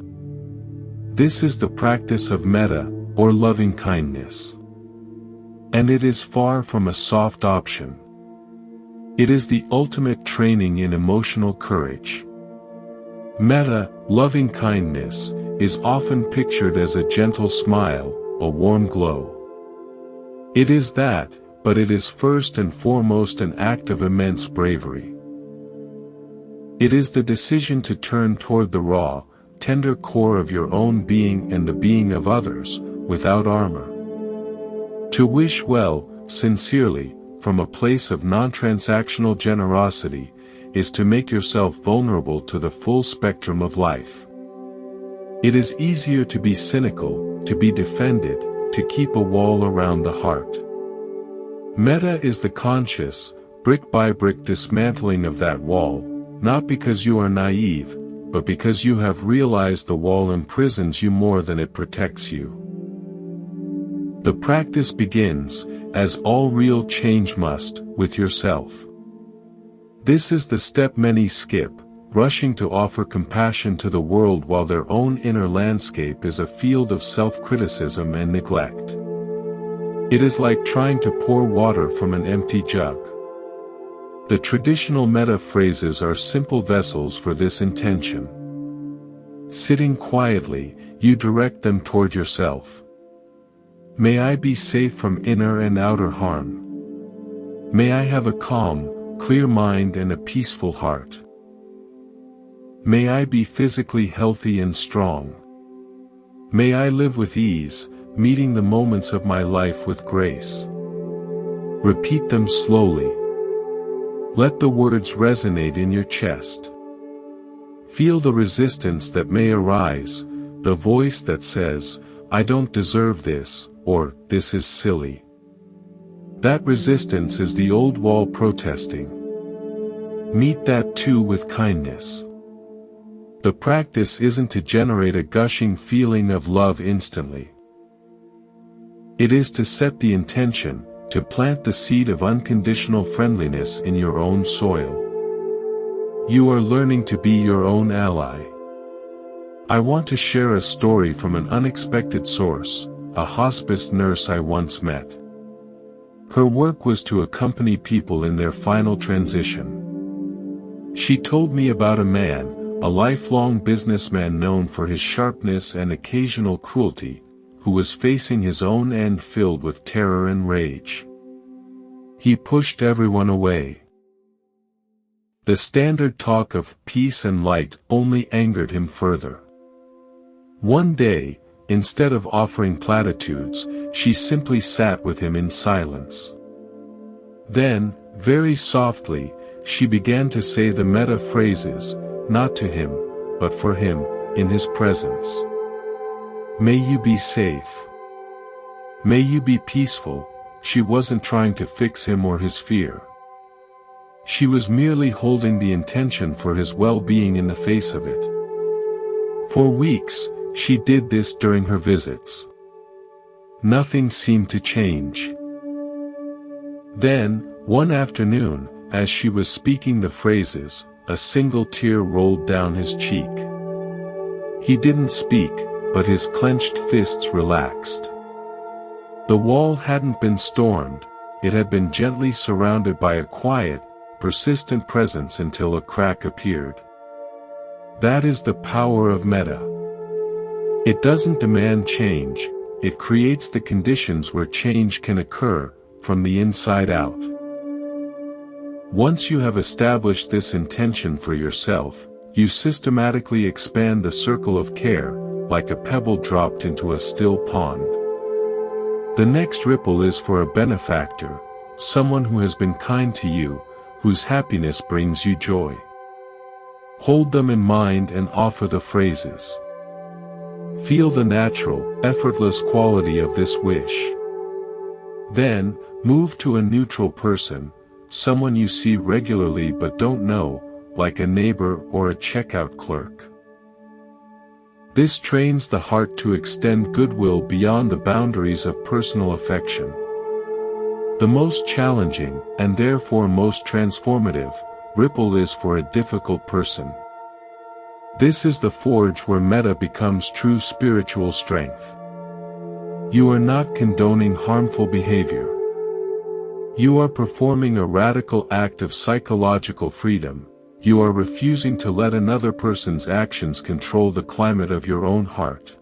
This is the practice of metta, or loving kindness. And it is far from a soft option. It is the ultimate training in emotional courage. Metta, loving kindness, is often pictured as a gentle smile, a warm glow. It is that, but it is first and foremost an act of immense bravery. It is the decision to turn toward the raw, tender core of your own being and the being of others, without armor. To wish well, sincerely, from a place of non-transactional generosity, is to make yourself vulnerable to the full spectrum of life. It is easier to be cynical, to be defended, to keep a wall around the heart. Metta is the conscious, brick-by-brick dismantling of that wall, not because you are naive, but because you have realized the wall imprisons you more than it protects you. The practice begins, as all real change must, with yourself. This is the step many skip, rushing to offer compassion to the world while their own inner landscape is a field of self-criticism and neglect. It is like trying to pour water from an empty jug. The traditional metta phrases are simple vessels for this intention. Sitting quietly, you direct them toward yourself. May I be safe from inner and outer harm. May I have a calm, clear mind and a peaceful heart. May I be physically healthy and strong. May I live with ease, meeting the moments of my life with grace. Repeat them slowly. Let the words resonate in your chest. Feel the resistance that may arise, the voice that says, "I don't deserve this," or "This is silly." That resistance is the old wall protesting. Meet that too with kindness. The practice isn't to generate a gushing feeling of love instantly. It is to set the intention, to plant the seed of unconditional friendliness in your own soil. You are learning to be your own ally. I want to share a story from an unexpected source, a hospice nurse I once met. Her work was to accompany people in their final transition. She told me about a man, a lifelong businessman known for his sharpness and occasional cruelty, who was facing his own end filled with terror and rage. He pushed everyone away. The standard talk of peace and light only angered him further. One day, instead of offering platitudes, she simply sat with him in silence. Then, very softly, she began to say the metta phrases, not to him, but for him, in his presence. May you be safe. May you be peaceful. She wasn't trying to fix him or his fear. She was merely holding the intention for his well-being in the face of it. For weeks, she did this during her visits. Nothing seemed to change. Then, one afternoon, as she was speaking the phrases, a single tear rolled down his cheek. He didn't speak, but his clenched fists relaxed. The wall hadn't been stormed, it had been gently surrounded by a quiet, persistent presence until a crack appeared. That is the power of metta. It doesn't demand change, it creates the conditions where change can occur, from the inside out. Once you have established this intention for yourself, you systematically expand the circle of care, like a pebble dropped into a still pond. The next ripple is for a benefactor, someone who has been kind to you, whose happiness brings you joy. Hold them in mind and offer the phrases. Feel the natural, effortless quality of this wish. Then, move to a neutral person, someone you see regularly but don't know, like a neighbor or a checkout clerk. This trains the heart to extend goodwill beyond the boundaries of personal affection. The most challenging, and therefore most transformative, ripple is for a difficult person. This is the forge where metta becomes true spiritual strength. You are not condoning harmful behavior. You are performing a radical act of psychological freedom. You are refusing to let another person's actions control the climate of your own heart.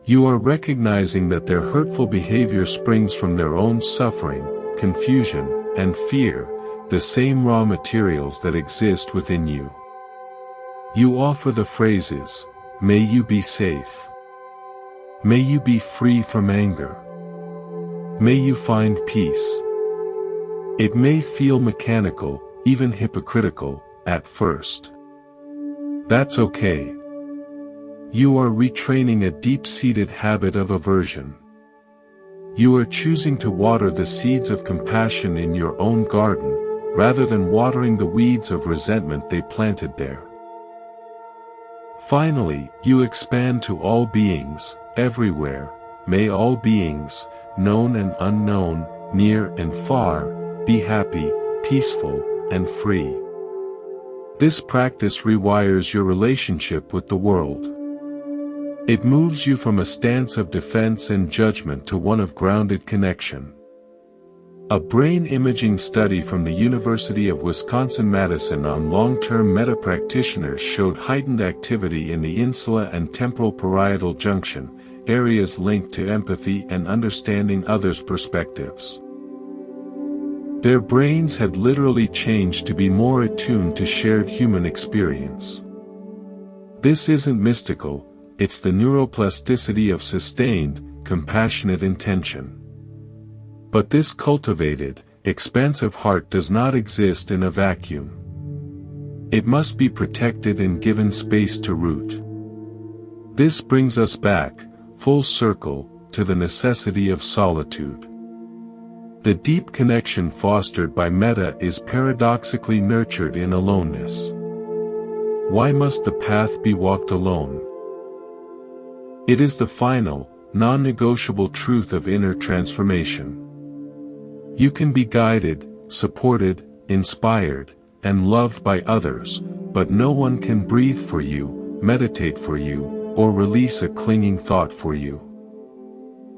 You are recognizing that their hurtful behavior springs from their own suffering, confusion, and fear, the same raw materials that exist within you. You offer the phrases, may you be safe. May you be free from anger. May you find peace. It may feel mechanical, even hypocritical, at first. That's okay. You are retraining a deep-seated habit of aversion. You are choosing to water the seeds of compassion in your own garden, rather than watering the weeds of resentment they planted there. Finally, you expand to all beings, everywhere. May all beings, known and unknown, near and far, be happy, peaceful, and free. This practice rewires your relationship with the world. It moves you from a stance of defense and judgment to one of grounded connection. A brain imaging study from the University of Wisconsin-Madison on long-term meta-practitioners showed heightened activity in the insula and temporal parietal junction, areas linked to empathy and understanding others' perspectives. Their brains had literally changed to be more attuned to shared human experience. This isn't mystical, it's the neuroplasticity of sustained, compassionate intention. But this cultivated, expansive heart does not exist in a vacuum. It must be protected and given space to root. This brings us back, full circle, to the necessity of solitude. The deep connection fostered by metta is paradoxically nurtured in aloneness. Why must the path be walked alone? It is the final, non-negotiable truth of inner transformation. You can be guided, supported, inspired, and loved by others, but no one can breathe for you, meditate for you, or release a clinging thought for you.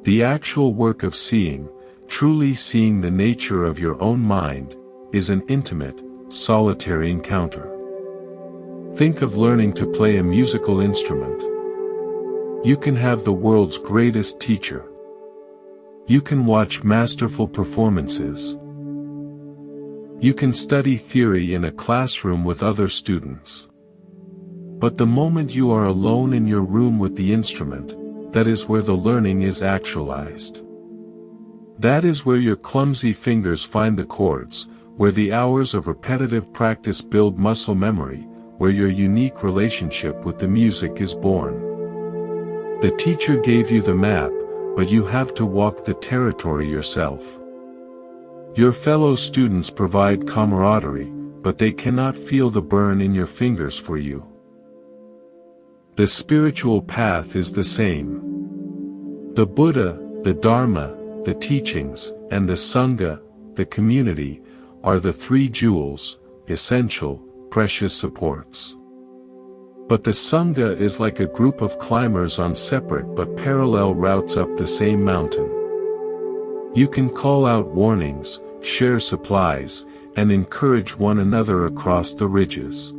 The actual work of seeing, truly seeing the nature of your own mind, is an intimate, solitary encounter. Think of learning to play a musical instrument. You can have the world's greatest teacher. You can watch masterful performances. You can study theory in a classroom with other students. But the moment you are alone in your room with the instrument, that is where the learning is actualized. That is where your clumsy fingers find the chords, where the hours of repetitive practice build muscle memory, where your unique relationship with the music is born. The teacher gave you the map, but you have to walk the territory yourself. Your fellow students provide camaraderie, but they cannot feel the burn in your fingers for you. The spiritual path is the same. The Buddha, the Dharma, the teachings, and the Sangha, the community, are the three jewels, essential, precious supports. But the Sangha is like a group of climbers on separate but parallel routes up the same mountain. You can call out warnings, share supplies, and encourage one another across the ridges.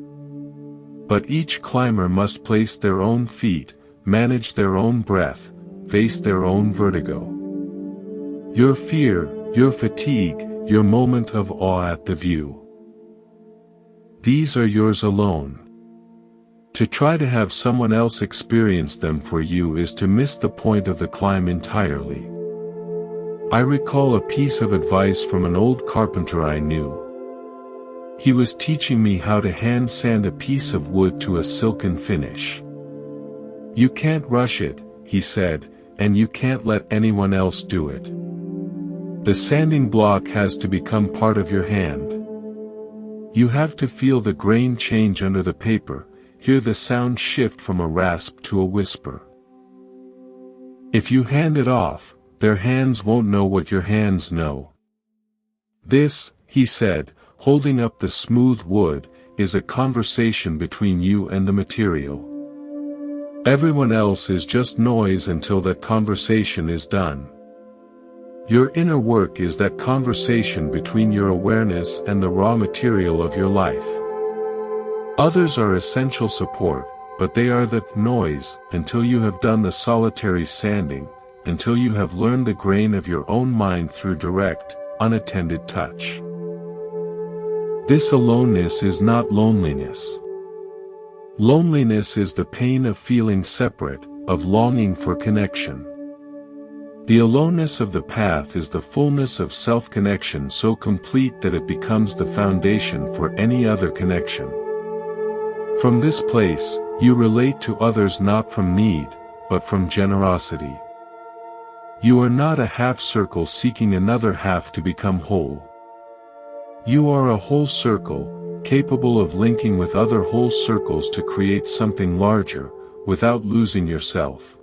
But each climber must place their own feet, manage their own breath, face their own vertigo. Your fear, your fatigue, your moment of awe at the view. These are yours alone. To try to have someone else experience them for you is to miss the point of the climb entirely. I recall a piece of advice from an old carpenter I knew. He was teaching me how to hand sand a piece of wood to a silken finish. You can't rush it, he said, and you can't let anyone else do it. The sanding block has to become part of your hand. You have to feel the grain change under the paper, hear the sound shift from a rasp to a whisper. If you hand it off, their hands won't know what your hands know. This, he said, holding up the smooth wood, is a conversation between you and the material. Everyone else is just noise until that conversation is done. Your inner work is that conversation between your awareness and the raw material of your life. Others are essential support, but they are the noise until you have done the solitary sanding, until you have learned the grain of your own mind through direct, unattended touch. This aloneness is not loneliness. Loneliness is the pain of feeling separate, of longing for connection. The aloneness of the path is the fullness of self-connection so complete that it becomes the foundation for any other connection. From this place, you relate to others not from need, but from generosity. You are not a half circle seeking another half to become whole. You are a whole circle, capable of linking with other whole circles to create something larger, without losing yourself.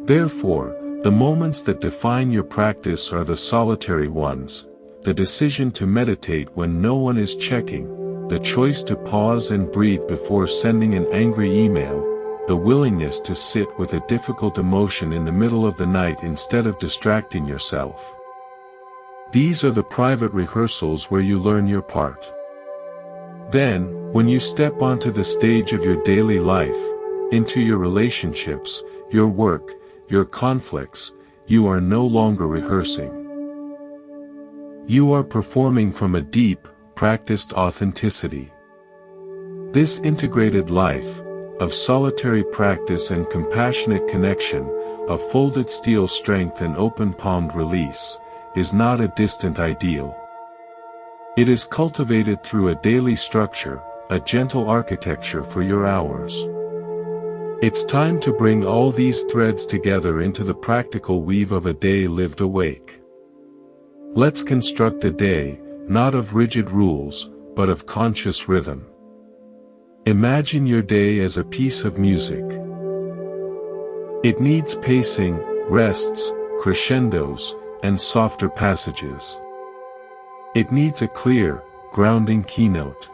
Therefore, the moments that define your practice are the solitary ones, the decision to meditate when no one is checking, the choice to pause and breathe before sending an angry email, the willingness to sit with a difficult emotion in the middle of the night instead of distracting yourself. These are the private rehearsals where you learn your part. Then, when you step onto the stage of your daily life, into your relationships, your work, your conflicts, you are no longer rehearsing. You are performing from a deep, practiced authenticity. This integrated life, of solitary practice and compassionate connection, of folded steel strength and open-palmed release, is not a distant ideal. It is cultivated through a daily structure, a gentle architecture for your hours. It's time to bring all these threads together into the practical weave of a day lived awake. Let's construct a day, not of rigid rules, but of conscious rhythm. Imagine your day as a piece of music. It needs pacing, rests, crescendos, and softer passages. It needs a clear, grounding keynote.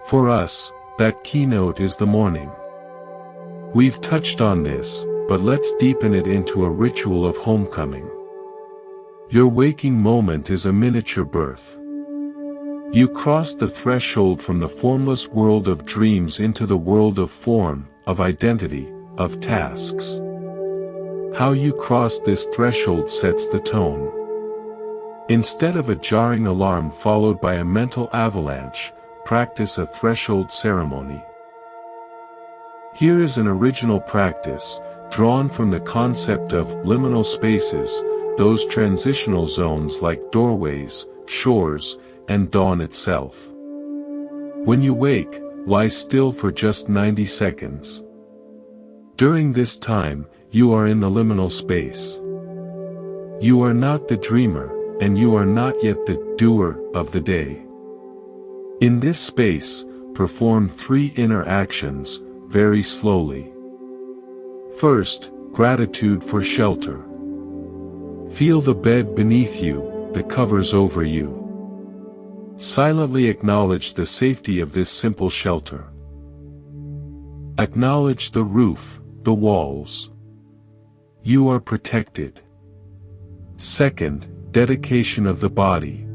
For us, that keynote is the morning. We've touched on this, but let's deepen it into a ritual of homecoming. Your waking moment is a miniature birth. You cross the threshold from the formless world of dreams into the world of form, of identity, of tasks. How you cross this threshold sets the tone. Instead of a jarring alarm followed by a mental avalanche, practice a threshold ceremony. Here is an original practice, drawn from the concept of liminal spaces, those transitional zones like doorways, shores, and dawn itself. When you wake, lie still for just 90 seconds. During this time, you are in the liminal space. You are not the dreamer, and you are not yet the doer of the day. In this space, perform 3 inner actions, very slowly. First, gratitude for shelter. Feel the bed beneath you, the covers over you. Silently acknowledge the safety of this simple shelter. Acknowledge the roof, the walls. You are protected. Second, dedication of the body.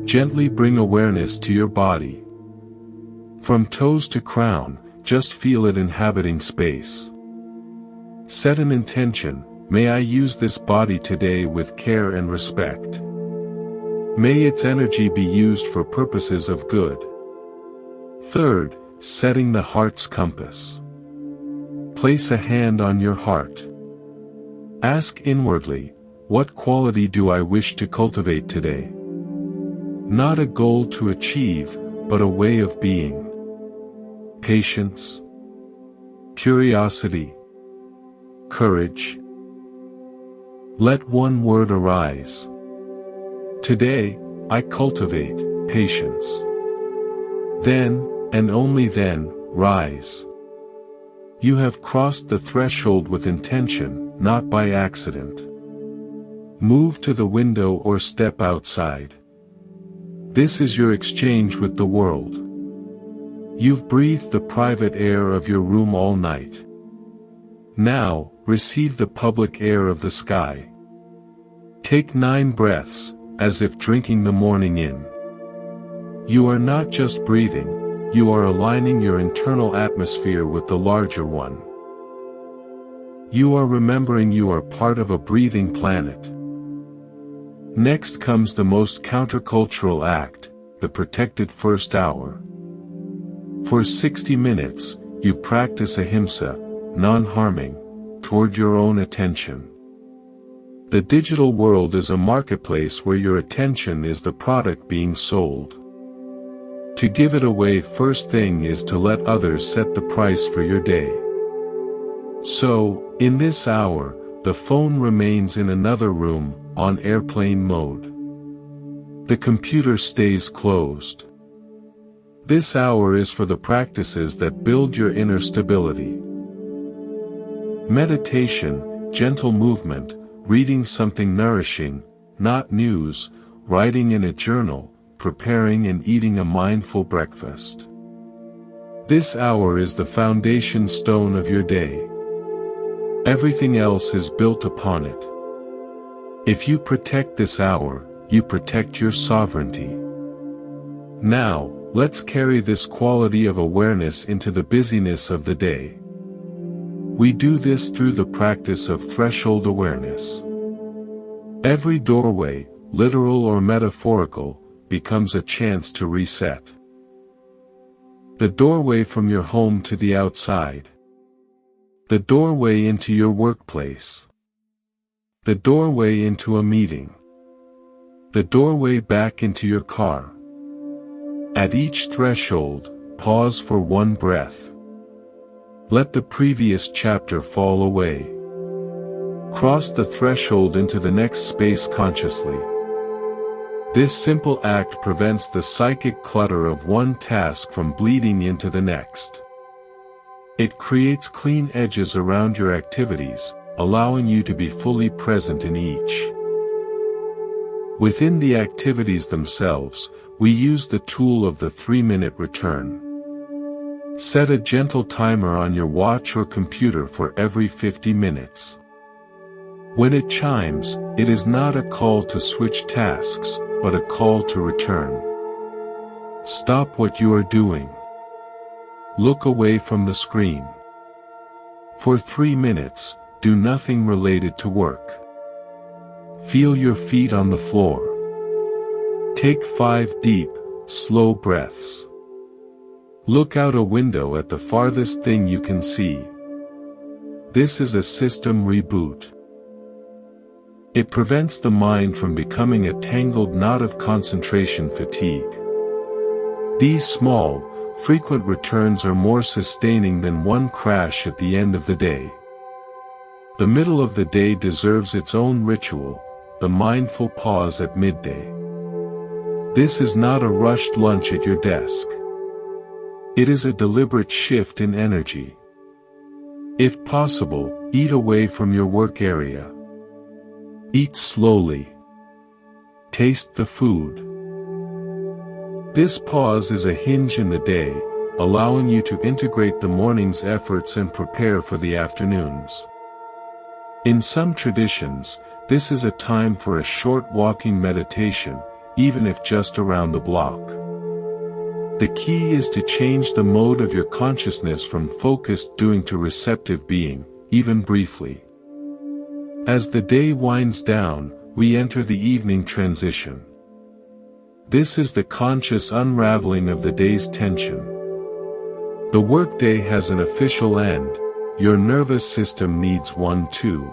Gently bring awareness to your body. From toes to crown, just feel it inhabiting space. Set an intention, may I use this body today with care and respect. May its energy be used for purposes of good. Third, setting the heart's compass. Place a hand on your heart. Ask inwardly, what quality do I wish to cultivate today? Not a goal to achieve, but a way of being. Patience, curiosity, courage. Let one word arise. Today, I cultivate patience. Then, and only then, rise. You have crossed the threshold with intention, not by accident. Move to the window or step outside. This is your exchange with the world. You've breathed the private air of your room all night. Now, receive the public air of the sky. Take 9 breaths, as if drinking the morning in. You are not just breathing, you are aligning your internal atmosphere with the larger one. You are remembering you are part of a breathing planet. Next comes the most countercultural act, the protected first hour. For 60 minutes, you practice ahimsa, non-harming, toward your own attention. The digital world is a marketplace where your attention is the product being sold. To give it away first thing is to let others set the price for your day. So, in this hour, the phone remains in another room, on airplane mode. The computer stays closed. This hour is for the practices that build your inner stability. Meditation, gentle movement, reading something nourishing, not news, writing in a journal, preparing and eating a mindful breakfast. This hour is the foundation stone of your day. Everything else is built upon it. If you protect this hour, you protect your sovereignty. Now, let's carry this quality of awareness into the busyness of the day. We do this through the practice of threshold awareness. Every doorway, literal or metaphorical, becomes a chance to reset. The doorway from your home to the outside. The doorway into your workplace. The doorway into a meeting. The doorway back into your car. At each threshold, pause for one breath. Let the previous chapter fall away. Cross the threshold into the next space consciously. This simple act prevents the psychic clutter of one task from bleeding into the next. It creates clean edges around your activities, allowing you to be fully present in each. Within the activities themselves, we use the tool of the 3-minute return. Set a gentle timer on your watch or computer for every 50 minutes. When it chimes, it is not a call to switch tasks, but a call to return. Stop what you are doing. Look away from the screen. For 3 minutes, do nothing related to work. Feel your feet on the floor. Take 5 deep, slow breaths. Look out a window at the farthest thing you can see. This is a system reboot. It prevents the mind from becoming a tangled knot of concentration fatigue. These small, frequent returns are more sustaining than one crash at the end of the day. The middle of the day deserves its own ritual, the mindful pause at midday. This is not a rushed lunch at your desk. It is a deliberate shift in energy. If possible, eat away from your work area. Eat slowly. Taste the food. This pause is a hinge in the day, allowing you to integrate the morning's efforts and prepare for the afternoon's. In some traditions, this is a time for a short walking meditation, even if just around the block. The key is to change the mode of your consciousness from focused doing to receptive being, even briefly. As the day winds down, we enter the evening transition. This is the conscious unraveling of the day's tension. The workday has an official end, your nervous system needs one too.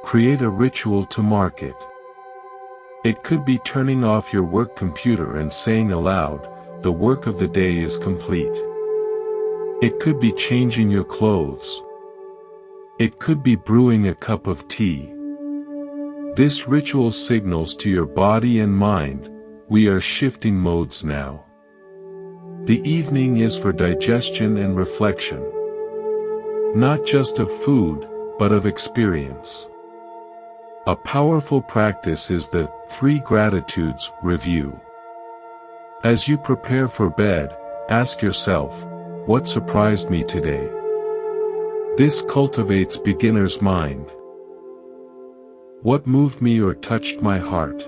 Create a ritual to mark it. It could be turning off your work computer and saying aloud, "The work of the day is complete." It could be changing your clothes. It could be brewing a cup of tea. This ritual signals to your body and mind, we are shifting modes now. The evening is for digestion and reflection. Not just of food, but of experience. A powerful practice is the 3 gratitudes review. As you prepare for bed, ask yourself, what surprised me today? This cultivates beginner's mind. What moved me or touched my heart?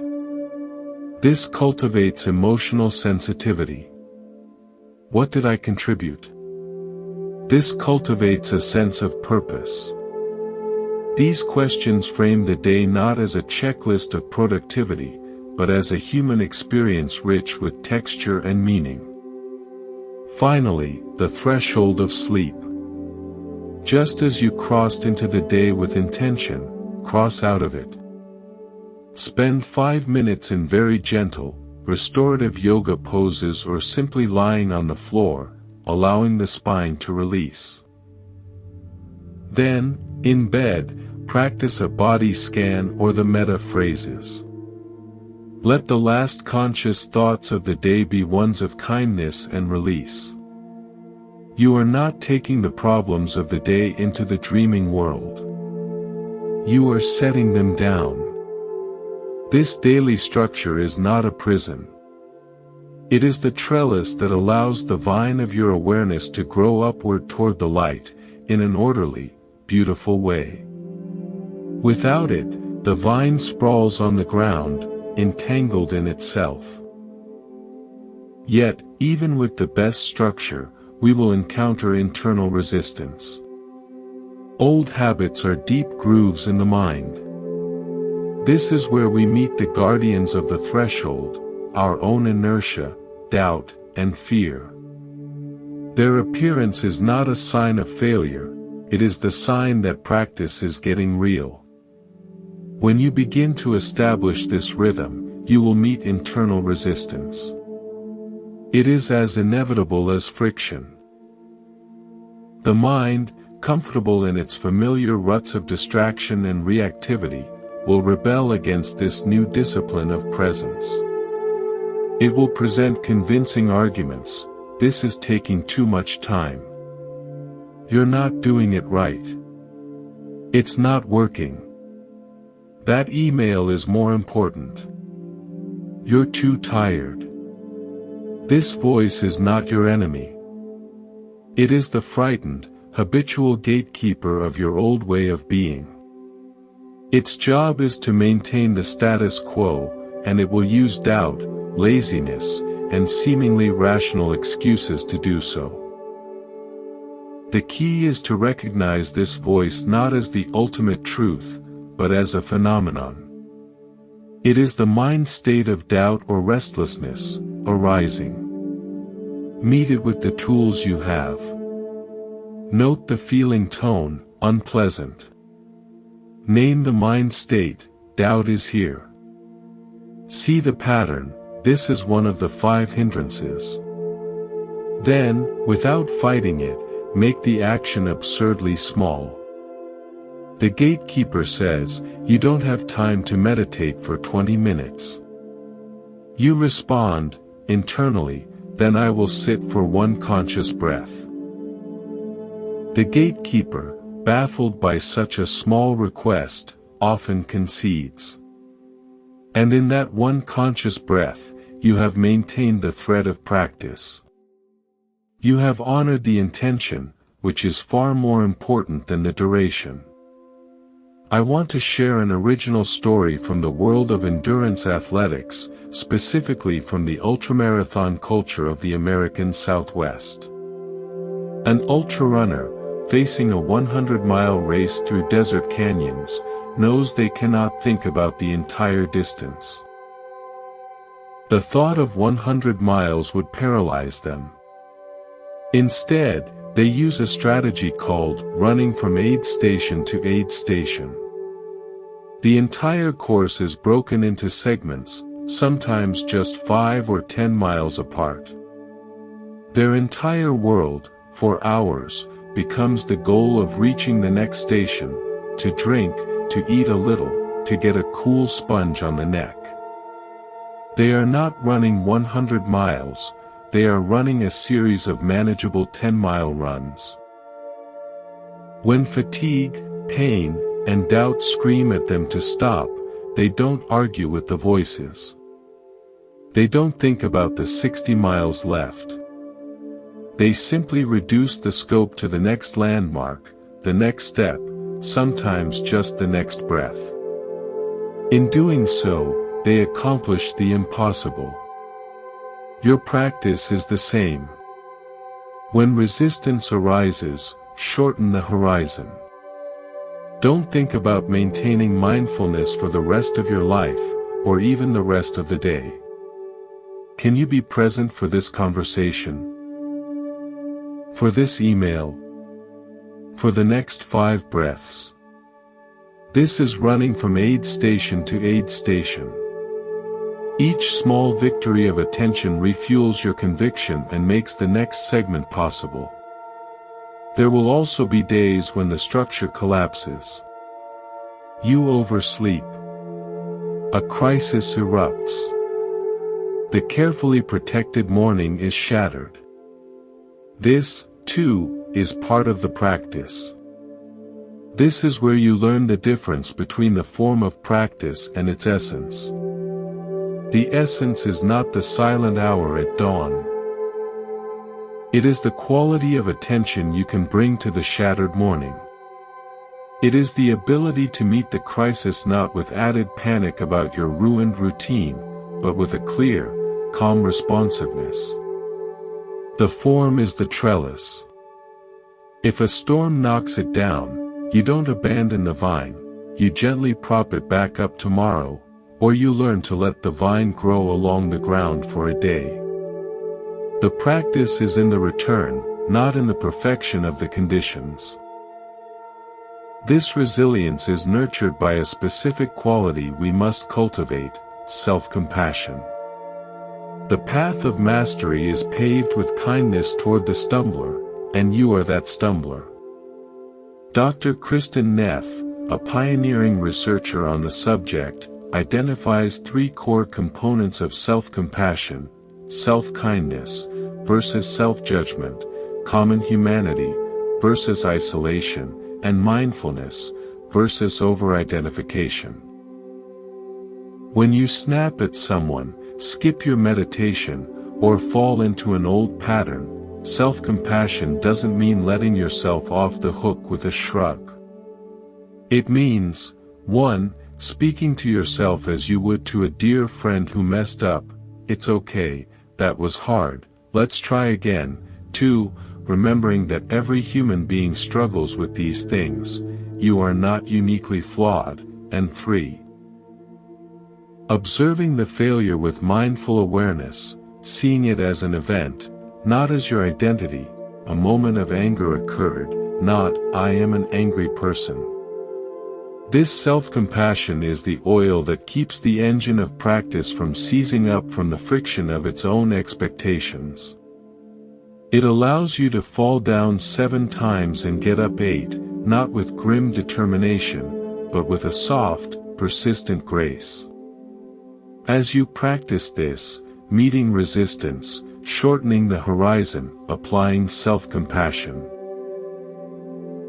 This cultivates emotional sensitivity. What did I contribute? This cultivates a sense of purpose. These questions frame the day not as a checklist of productivity, but as a human experience rich with texture and meaning. Finally, the threshold of sleep. Just as you crossed into the day with intention, cross out of it. Spend 5 minutes in very gentle, restorative yoga poses or simply lying on the floor, allowing the spine to release. Then, in bed, practice a body scan or the metta phrases. Let the last conscious thoughts of the day be ones of kindness and release. You are not taking the problems of the day into the dreaming world. You are setting them down. This daily structure is not a prison. It is the trellis that allows the vine of your awareness to grow upward toward the light, in an orderly, beautiful way. Without it, the vine sprawls on the ground, entangled in itself. Yet, even with the best structure, we will encounter internal resistance. Old habits are deep grooves in the mind. This is where we meet the guardians of the threshold, our own inertia, doubt, and fear. Their appearance is not a sign of failure, it is the sign that practice is getting real. When you begin to establish this rhythm, you will meet internal resistance. It is as inevitable as friction. The mind, comfortable in its familiar ruts of distraction and reactivity, will rebel against this new discipline of presence. It will present convincing arguments: this is taking too much time. You're not doing it right. It's not working. That email is more important. You're too tired. This voice is not your enemy. It is the frightened, habitual gatekeeper of your old way of being. Its job is to maintain the status quo, and it will use doubt, laziness, and seemingly rational excuses to do so. The key is to recognize this voice not as the ultimate truth, but as a phenomenon. It is the mind state of doubt or restlessness, arising. Meet it with the tools you have. Note the feeling tone, unpleasant. Name the mind state, doubt is here. See the pattern, this is one of the 5 hindrances. Then, without fighting it, make the action absurdly small. The gatekeeper says, you don't have time to meditate for 20 minutes. You respond, internally, then I will sit for 1 conscious breath. The gatekeeper, baffled by such a small request, often concedes. And in that 1 conscious breath, you have maintained the thread of practice. You have honored the intention, which is far more important than the duration. I want to share an original story from the world of endurance athletics, specifically from the ultramarathon culture of the American Southwest. An ultrarunner, facing a 100-mile race through desert canyons, knows they cannot think about the entire distance. The thought of 100 miles would paralyze them. Instead, they use a strategy called running from aid station to aid station. The entire course is broken into segments, sometimes just 5 or 10 miles apart. Their entire world, for hours, becomes the goal of reaching the next station, to drink, to eat a little, to get a cool sponge on the neck. They are not running 100 miles, they are running a series of manageable 10-mile runs. When fatigue, pain, and doubt scream at them to stop, they don't argue with the voices. They don't think about the 60 miles left. They simply reduce the scope to the next landmark, the next step, sometimes just the next breath. In doing so, they accomplish the impossible. Your practice is the same. When resistance arises, shorten the horizon. Don't think about maintaining mindfulness for the rest of your life, or even the rest of the day. Can you be present for this conversation? For this email? For the next 5 breaths? This is running from aid station to aid station. Each small victory of attention refuels your conviction and makes the next segment possible. There will also be days when the structure collapses. You oversleep. A crisis erupts. The carefully protected morning is shattered. This, too, is part of the practice. This is where you learn the difference between the form of practice and its essence. The essence is not the silent hour at dawn. It is the quality of attention you can bring to the shattered morning. It is the ability to meet the crisis not with added panic about your ruined routine, but with a clear, calm responsiveness. The form is the trellis. If a storm knocks it down, you don't abandon the vine, you gently prop it back up tomorrow, or you learn to let the vine grow along the ground for a day. The practice is in the return, not in the perfection of the conditions. This resilience is nurtured by a specific quality we must cultivate: self-compassion. The path of mastery is paved with kindness toward the stumbler, and you are that stumbler. Dr. Kristin Neff, a pioneering researcher on the subject, identifies three core components of self-compassion: self-kindness versus self-judgment, common humanity versus isolation, and mindfulness versus over-identification. When you snap at someone, skip your meditation, or fall into an old pattern, self-compassion doesn't mean letting yourself off the hook with a shrug. It means, 1. Speaking to yourself as you would to a dear friend who messed up: "It's okay, that was hard, let's try again." 2. Remembering that every human being struggles with these things, you are not uniquely flawed. And 3. Observing the failure with mindful awareness, seeing it as an event, not as your identity. A moment of anger occurred, not "I am an angry person." This self-compassion is the oil that keeps the engine of practice from seizing up from the friction of its own expectations. It allows you to fall down 7 times and get up 8, not with grim determination, but with a soft, persistent grace. As you practice this, meeting resistance, shortening the horizon, applying self-compassion,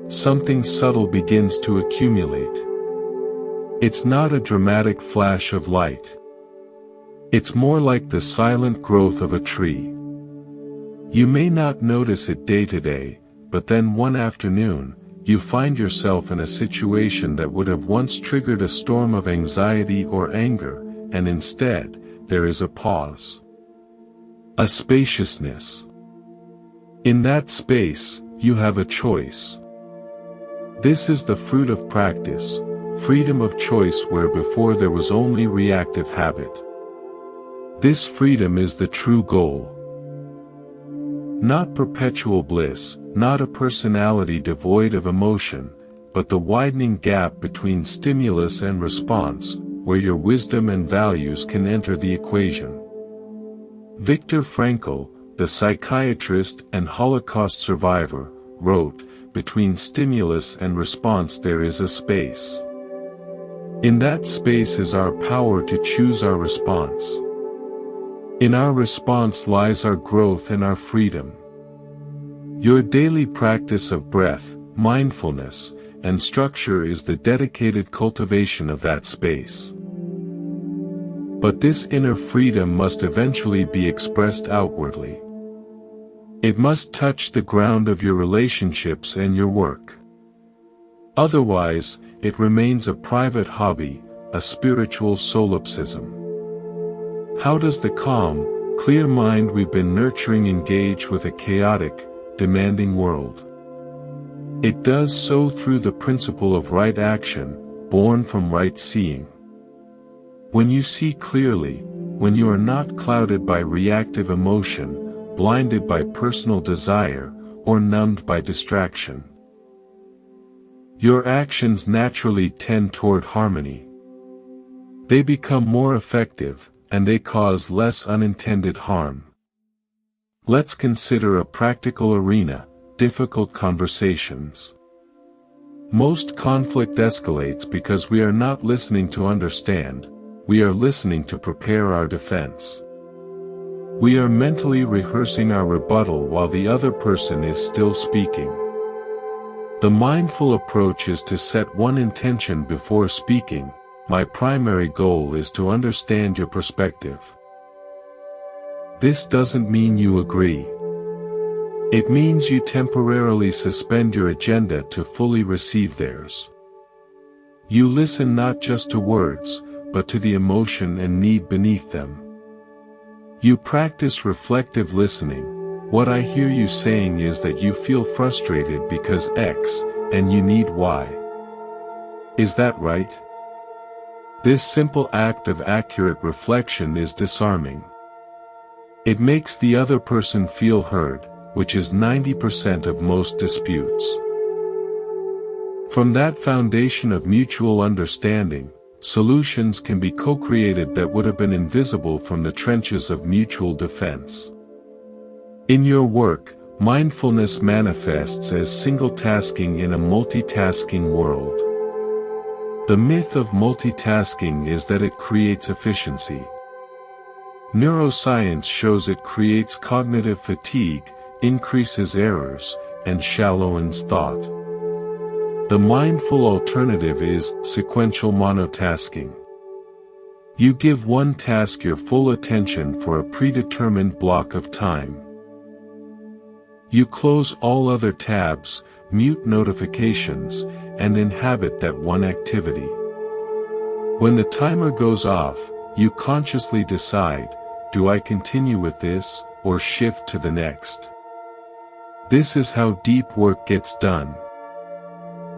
something subtle begins to accumulate. It's not a dramatic flash of light. It's more like the silent growth of a tree. You may not notice it day to day, but then one afternoon, you find yourself in a situation that would have once triggered a storm of anxiety or anger, and instead, there is a pause. A spaciousness. In that space, you have a choice. This is the fruit of practice, freedom of choice where before there was only reactive habit. This freedom is the true goal. Not perpetual bliss, not a personality devoid of emotion, but the widening gap between stimulus and response, where your wisdom and values can enter the equation. Viktor Frankl, the psychiatrist and Holocaust survivor, wrote, "Between stimulus and response there is a space. In that space is our power to choose our response. In our response lies our growth and our freedom." Your daily practice of breath, mindfulness, and structure is the dedicated cultivation of that space. But this inner freedom must eventually be expressed outwardly. It must touch the ground of your relationships and your work. Otherwise, it remains a private hobby, a spiritual solipsism. How does the calm, clear mind we've been nurturing engage with a chaotic, demanding world? It does so through the principle of right action, born from right seeing. When you see clearly, when you are not clouded by reactive emotion, blinded by personal desire, or numbed by distraction, your actions naturally tend toward harmony. They become more effective, and they cause less unintended harm. Let's consider a practical arena: difficult conversations. Most conflict escalates because we are not listening to understand, we are listening to prepare our defense. We are mentally rehearsing our rebuttal while the other person is still speaking. The mindful approach is to set one intention before speaking: my primary goal is to understand your perspective. This doesn't mean you agree. It means you temporarily suspend your agenda to fully receive theirs. You listen not just to words, but to the emotion and need beneath them. You practice reflective listening. What I hear you saying is that you feel frustrated because X, and you need Y. Is that right? This simple act of accurate reflection is disarming. It makes the other person feel heard, which is 90% of most disputes. From that foundation of mutual understanding, solutions can be co-created that would have been invisible from the trenches of mutual defense. In your work, mindfulness manifests as single-tasking in a multitasking world. The myth of multitasking is that it creates efficiency. Neuroscience shows it creates cognitive fatigue, increases errors, and shallows thought. The mindful alternative is sequential monotasking. You give one task your full attention for a predetermined block of time. You close all other tabs, mute notifications, and inhabit that one activity. When the timer goes off, you consciously decide, do I continue with this, or shift to the next? This is how deep work gets done.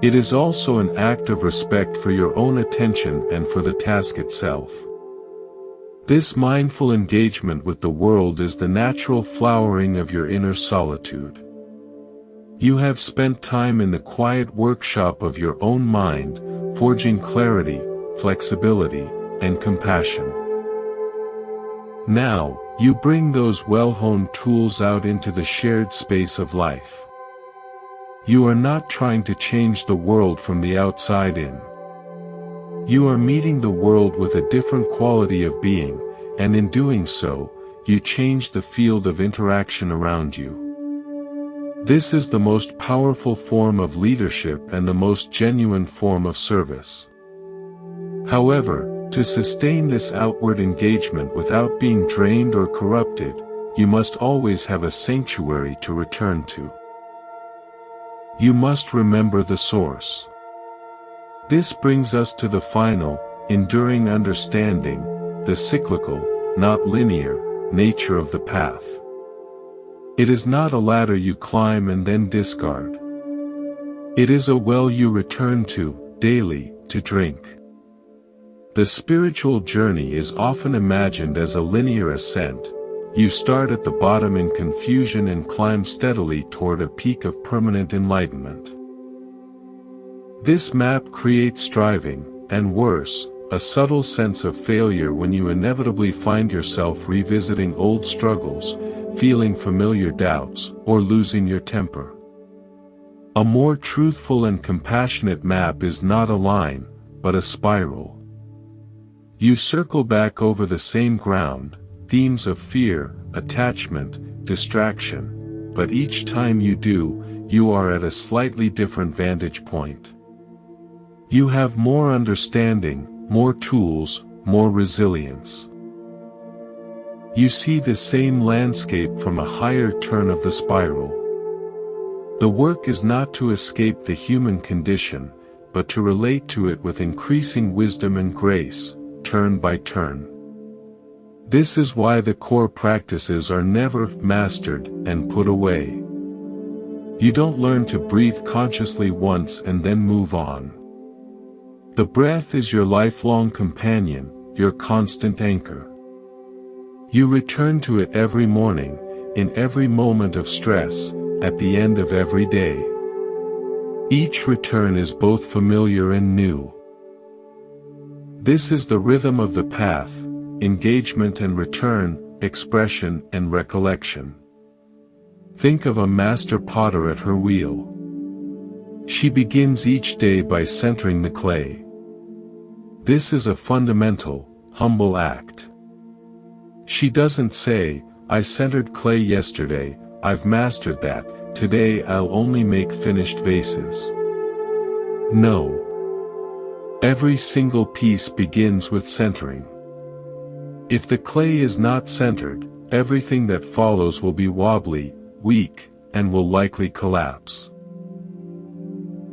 It is also an act of respect for your own attention and for the task itself. This mindful engagement with the world is the natural flowering of your inner solitude. You have spent time in the quiet workshop of your own mind, forging clarity, flexibility, and compassion. Now, you bring those well-honed tools out into the shared space of life. You are not trying to change the world from the outside in. You are meeting the world with a different quality of being, and in doing so, you change the field of interaction around you. This is the most powerful form of leadership and the most genuine form of service. However, to sustain this outward engagement without being drained or corrupted, you must always have a sanctuary to return to. You must remember the source. This brings us to the final, enduring understanding, the cyclical, not linear, nature of the path. It is not a ladder you climb and then discard. It is a well you return to, daily, to drink. The spiritual journey is often imagined as a linear ascent. You start at the bottom in confusion and climb steadily toward a peak of permanent enlightenment. This map creates striving, and worse, a subtle sense of failure when you inevitably find yourself revisiting old struggles, feeling familiar doubts, or losing your temper. A more truthful and compassionate map is not a line, but a spiral. You circle back over the same ground, themes of fear, attachment, distraction, but each time you do, you are at a slightly different vantage point. You have more understanding, more tools, more resilience. You see the same landscape from a higher turn of the spiral. The work is not to escape the human condition, but to relate to it with increasing wisdom and grace, turn by turn. This is why the core practices are never mastered and put away. You don't learn to breathe consciously once and then move on. The breath is your lifelong companion, your constant anchor. You return to it every morning, in every moment of stress, at the end of every day. Each return is both familiar and new. This is the rhythm of the path, engagement and return, expression and recollection. Think of a master potter at her wheel. She begins each day by centering the clay. This is a fundamental, humble act. She doesn't say, I centered clay yesterday, I've mastered that, today I'll only make finished vases. No. Every single piece begins with centering. If the clay is not centered, everything that follows will be wobbly, weak, and will likely collapse.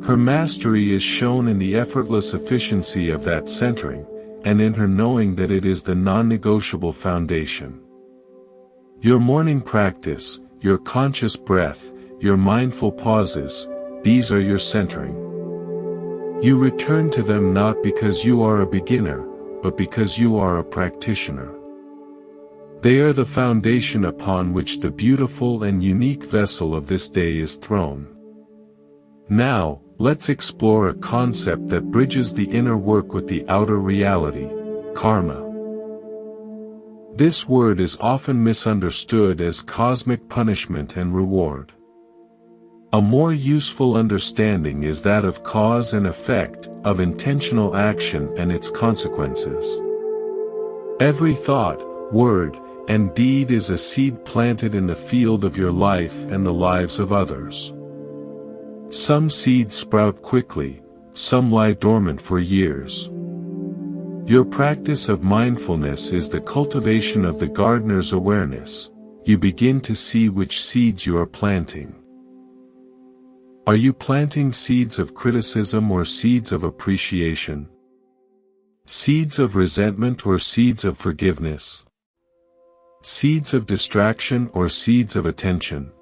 Her mastery is shown in the effortless efficiency of that centering, and in her knowing that it is the non-negotiable foundation. Your morning practice, your conscious breath, your mindful pauses, these are your centering. You return to them not because you are a beginner, but because you are a practitioner. They are the foundation upon which the beautiful and unique vessel of this day is thrown. Now, let's explore a concept that bridges the inner work with the outer reality, karma. This word is often misunderstood as cosmic punishment and reward. A more useful understanding is that of cause and effect, of intentional action and its consequences. Every thought, word, and deed is a seed planted in the field of your life and the lives of others. Some seeds sprout quickly, some lie dormant for years. Your practice of mindfulness is the cultivation of the gardener's awareness. You begin to see which seeds you are planting. Are you planting seeds of criticism or seeds of appreciation? Seeds of resentment or seeds of forgiveness? Seeds of distraction or seeds of attention?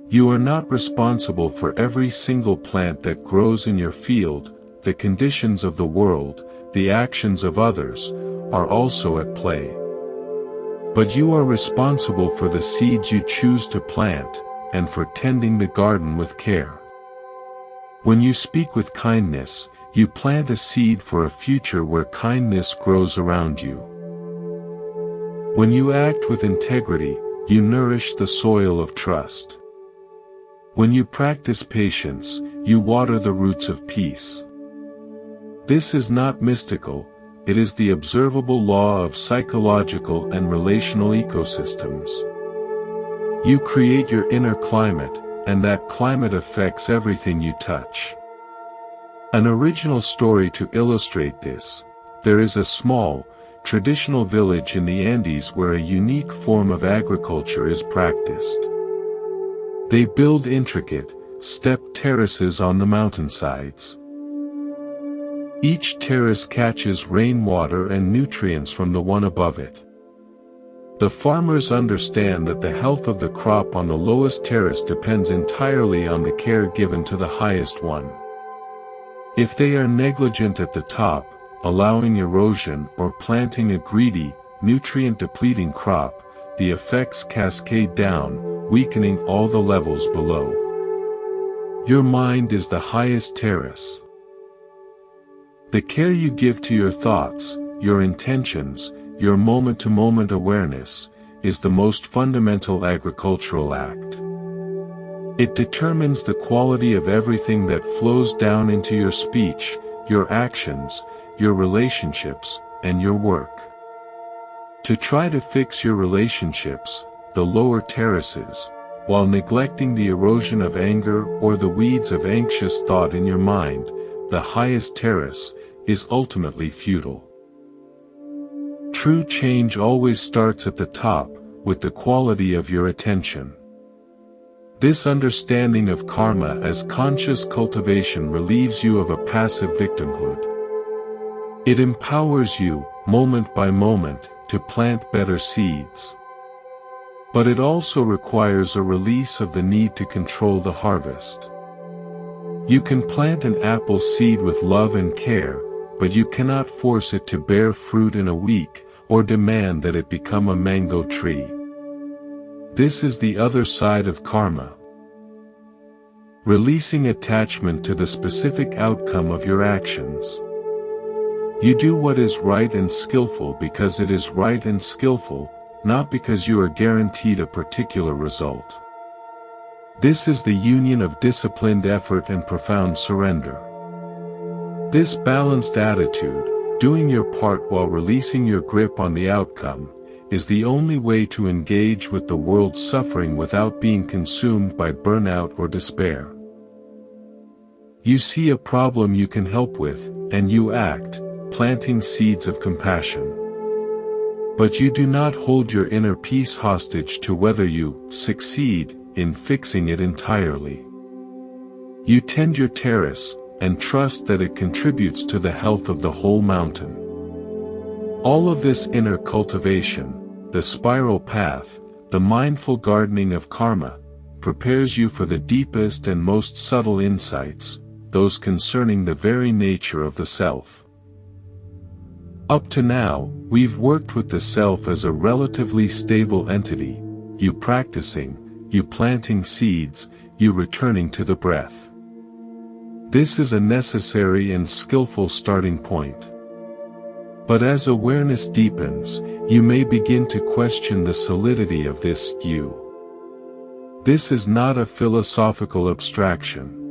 You are not responsible for every single plant that grows in your field. The conditions of the world, the actions of others, are also at play. But you are responsible for the seeds you choose to plant, and for tending the garden with care. When you speak with kindness, you plant a seed for a future where kindness grows around you. When you act with integrity, you nourish the soil of trust. When you practice patience, you water the roots of peace. This is not mystical, it is the observable law of psychological and relational ecosystems. You create your inner climate, and that climate affects everything you touch. An original story to illustrate this: there is a small, traditional village in the Andes where a unique form of agriculture is practiced. They build intricate, stepped terraces on the mountainsides. Each terrace catches rainwater and nutrients from the one above it. The farmers understand that the health of the crop on the lowest terrace depends entirely on the care given to the highest one. If they are negligent at the top, allowing erosion or planting a greedy, nutrient-depleting crop, the effects cascade down, weakening all the levels below. Your mind is the highest terrace. The care you give to your thoughts, your intentions, your moment-to-moment awareness, is the most fundamental agricultural act. It determines the quality of everything that flows down into your speech, your actions, your relationships, and your work. To try to fix your relationships, the lower terraces, while neglecting the erosion of anger or the weeds of anxious thought in your mind, the highest terrace, is ultimately futile. True change always starts at the top, with the quality of your attention. This understanding of karma as conscious cultivation relieves you of a passive victimhood. It empowers you, moment by moment, to plant better seeds. But it also requires a release of the need to control the harvest. You can plant an apple seed with love and care, but you cannot force it to bear fruit in a week, or demand that it become a mango tree. This is the other side of karma. Releasing attachment to the specific outcome of your actions. You do what is right and skillful because it is right and skillful, not because you are guaranteed a particular result. This is the union of disciplined effort and profound surrender. This balanced attitude, doing your part while releasing your grip on the outcome, is the only way to engage with the world's suffering without being consumed by burnout or despair. You see a problem you can help with, and you act, planting seeds of compassion. But you do not hold your inner peace hostage to whether you succeed in fixing it entirely. You tend your terrace, and trust that it contributes to the health of the whole mountain. All of this inner cultivation, the spiral path, the mindful gardening of karma, prepares you for the deepest and most subtle insights, those concerning the very nature of the self. Up to now, we've worked with the self as a relatively stable entity, you practicing, you planting seeds, you returning to the breath. This is a necessary and skillful starting point. But as awareness deepens, you may begin to question the solidity of this you. This is not a philosophical abstraction.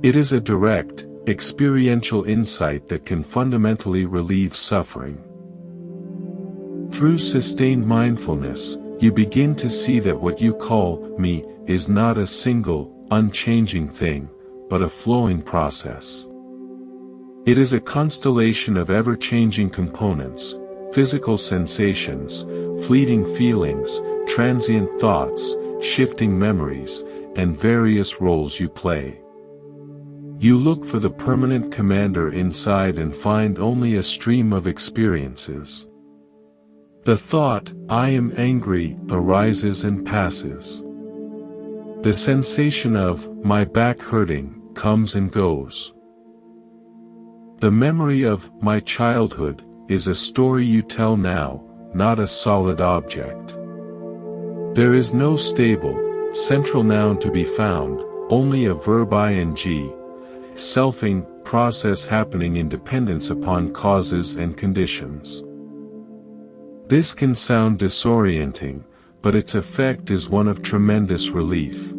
It is a direct, experiential insight that can fundamentally relieve suffering. Through sustained mindfulness, you begin to see that what you call me is not a single, unchanging thing, but a flowing process. It is a constellation of ever-changing components, physical sensations, fleeting feelings, transient thoughts, shifting memories, and various roles you play. You look for the permanent commander inside and find only a stream of experiences. The thought, "I am angry," arises and passes. The sensation of, "my back hurting," comes and goes. The memory of, "my childhood," is a story you tell now, not a solid object. There is no stable, central noun to be found, only a verb ing, selfing, process happening in dependence upon causes and conditions. This can sound disorienting, but its effect is one of tremendous relief.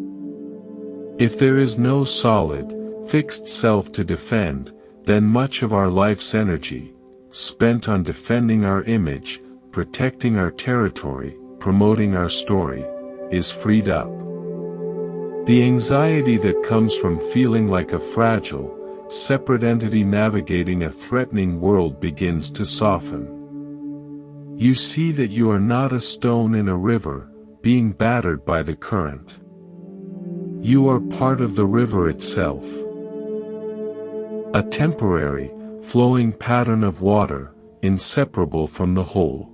If there is no solid, fixed self to defend, then much of our life's energy, spent on defending our image, protecting our territory, promoting our story, is freed up. The anxiety that comes from feeling like a fragile, separate entity navigating a threatening world begins to soften. You see that you are not a stone in a river, being battered by the current. You are part of the river itself. A temporary, flowing pattern of water, inseparable from the whole.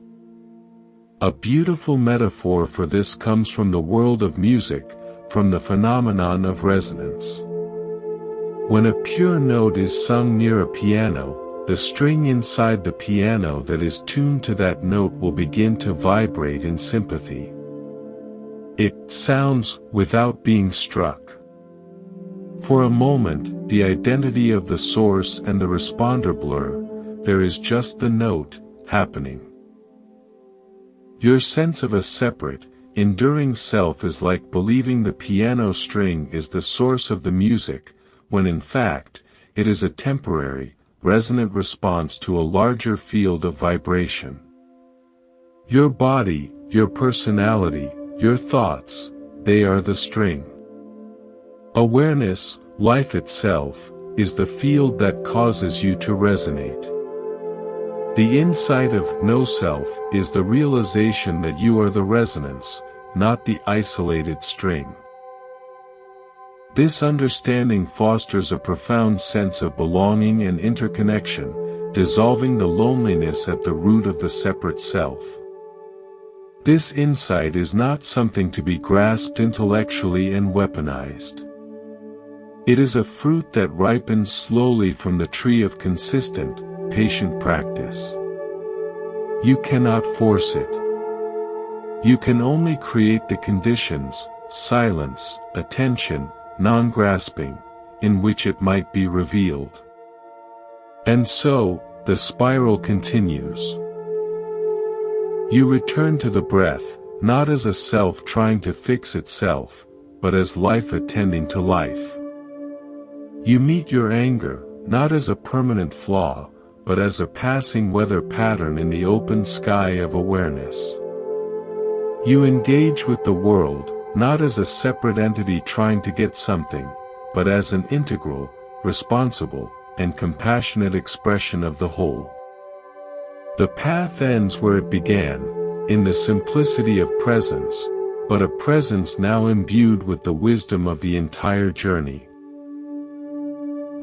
A beautiful metaphor for this comes from the world of music, from the phenomenon of resonance. When a pure note is sung near a piano, the string inside the piano that is tuned to that note will begin to vibrate in sympathy. It sounds without being struck. For a moment, the identity of the source and the responder blur, there is just the note, happening. Your sense of a separate, enduring self is like believing the piano string is the source of the music, when in fact, it is a temporary, resonant response to a larger field of vibration. Your body, your personality, your thoughts, they are the string. Awareness, life itself, is the field that causes you to resonate. The insight of no self is the realization that you are the resonance, not the isolated string. This understanding fosters a profound sense of belonging and interconnection, dissolving the loneliness at the root of the separate self. This insight is not something to be grasped intellectually and weaponized. It is a fruit that ripens slowly from the tree of consistent, patient practice. You cannot force it. You can only create the conditions, silence, attention, non-grasping, in which it might be revealed. And so, the spiral continues. You return to the breath, not as a self trying to fix itself, but as life attending to life. You meet your anger, not as a permanent flaw, but as a passing weather pattern in the open sky of awareness. You engage with the world, not as a separate entity trying to get something, but as an integral, responsible, and compassionate expression of the whole. The path ends where it began, in the simplicity of presence, but a presence now imbued with the wisdom of the entire journey.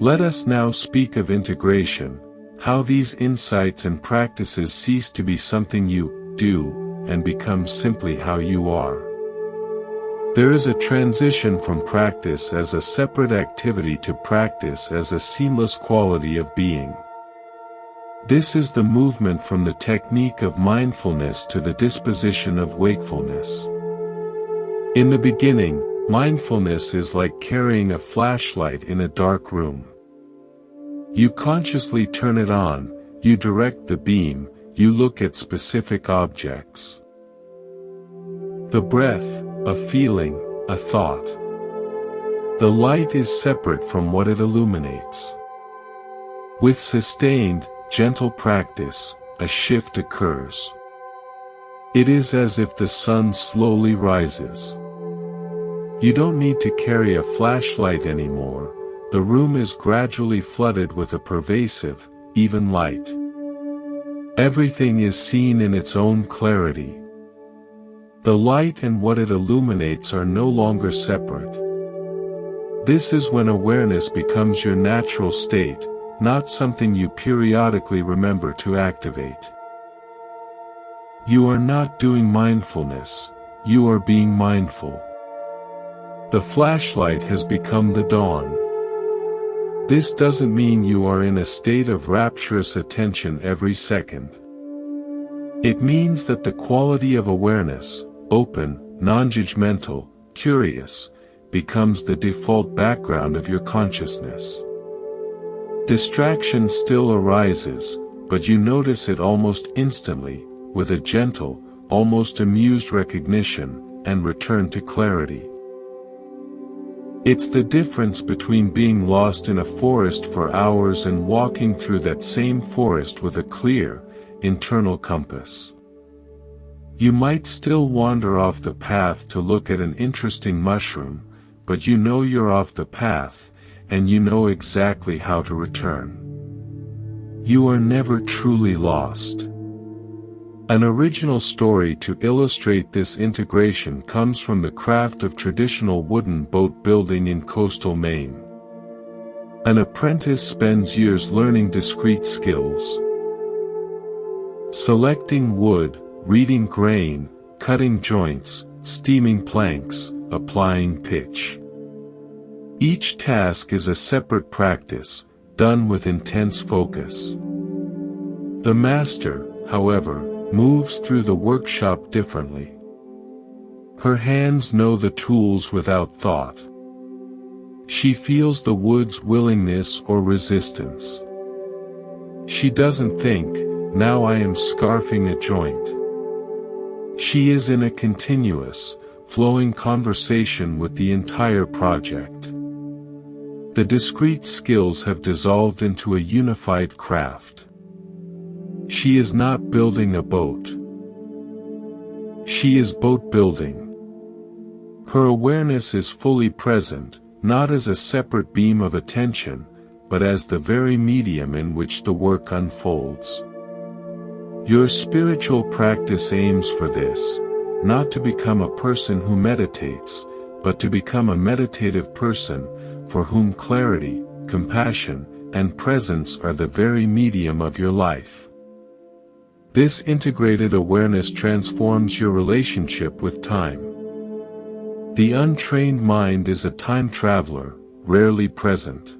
Let us now speak of integration, how these insights and practices cease to be something you do, and become simply how you are. There is a transition from practice as a separate activity to practice as a seamless quality of being. This is the movement from the technique of mindfulness to the disposition of wakefulness. In the beginning, mindfulness is like carrying a flashlight in a dark room. You consciously turn it on, you direct the beam, you look at specific objects. The breath, a feeling, a thought. The light is separate from what it illuminates. With sustained, gentle practice, a shift occurs. It is as if the sun slowly rises. You don't need to carry a flashlight anymore, the room is gradually flooded with a pervasive, even light. Everything is seen in its own clarity. The light and what it illuminates are no longer separate. This is when awareness becomes your natural state, not something you periodically remember to activate. You are not doing mindfulness, you are being mindful. The flashlight has become the dawn. This doesn't mean you are in a state of rapturous attention every second. It means that the quality of awareness, open, non-judgmental, curious, becomes the default background of your consciousness. Distraction still arises, but you notice it almost instantly, with a gentle, almost amused recognition, and return to clarity. It's the difference between being lost in a forest for hours and walking through that same forest with a clear, internal compass. You might still wander off the path to look at an interesting mushroom, but you know you're off the path, and you know exactly how to return. You are never truly lost. An original story to illustrate this integration comes from the craft of traditional wooden boat building in coastal Maine. An apprentice spends years learning discrete skills. Selecting wood, reading grain, cutting joints, steaming planks, applying pitch. Each task is a separate practice, done with intense focus. The master, however, moves through the workshop differently. Her hands know the tools without thought. She feels the wood's willingness or resistance. She doesn't think, now I am scarfing a joint. She is in a continuous, flowing conversation with the entire project. The discrete skills have dissolved into a unified craft. She is not building a boat. She is boat building. Her awareness is fully present, not as a separate beam of attention, but as the very medium in which the work unfolds. Your spiritual practice aims for this, not to become a person who meditates, but to become a meditative person, for whom clarity, compassion, and presence are the very medium of your life. This integrated awareness transforms your relationship with time. The untrained mind is a time traveler, rarely present.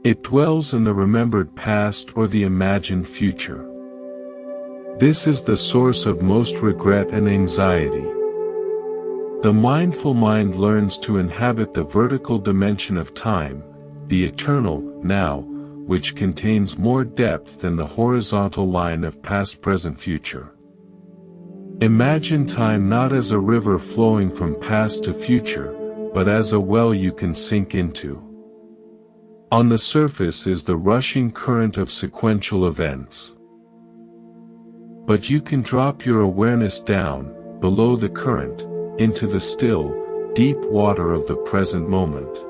It dwells in the remembered past or the imagined future. This is the source of most regret and anxiety. The mindful mind learns to inhabit the vertical dimension of time, the eternal now, which contains more depth than the horizontal line of past, present, future. Imagine time not as a river flowing from past to future, but as a well you can sink into. On the surface is the rushing current of sequential events. But you can drop your awareness down, below the current, into the still, deep water of the present moment.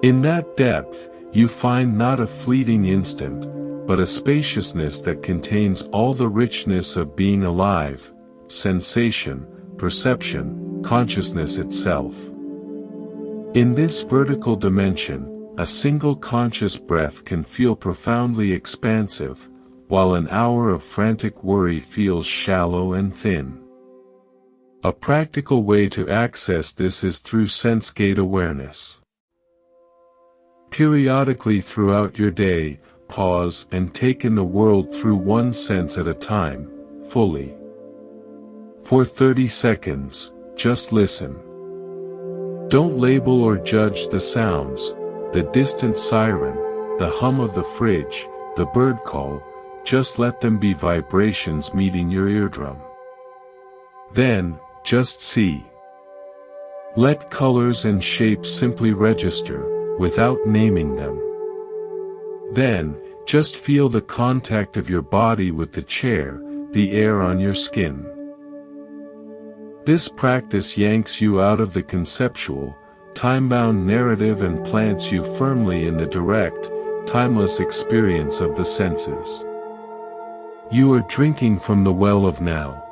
In that depth, you find not a fleeting instant, but a spaciousness that contains all the richness of being alive, sensation, perception, consciousness itself. In this vertical dimension, a single conscious breath can feel profoundly expansive, while an hour of frantic worry feels shallow and thin. A practical way to access this is through sense-gate awareness. Periodically throughout your day, pause and take in the world through one sense at a time, fully. For 30 seconds, just listen. Don't label or judge the sounds, the distant siren, the hum of the fridge, the bird call, just let them be vibrations meeting your eardrum. Then, just see. Let colors and shapes simply register, without naming them. Then, just feel the contact of your body with the chair, the air on your skin. This practice yanks you out of the conceptual, time-bound narrative and plants you firmly in the direct, timeless experience of the senses. You are drinking from the well of now.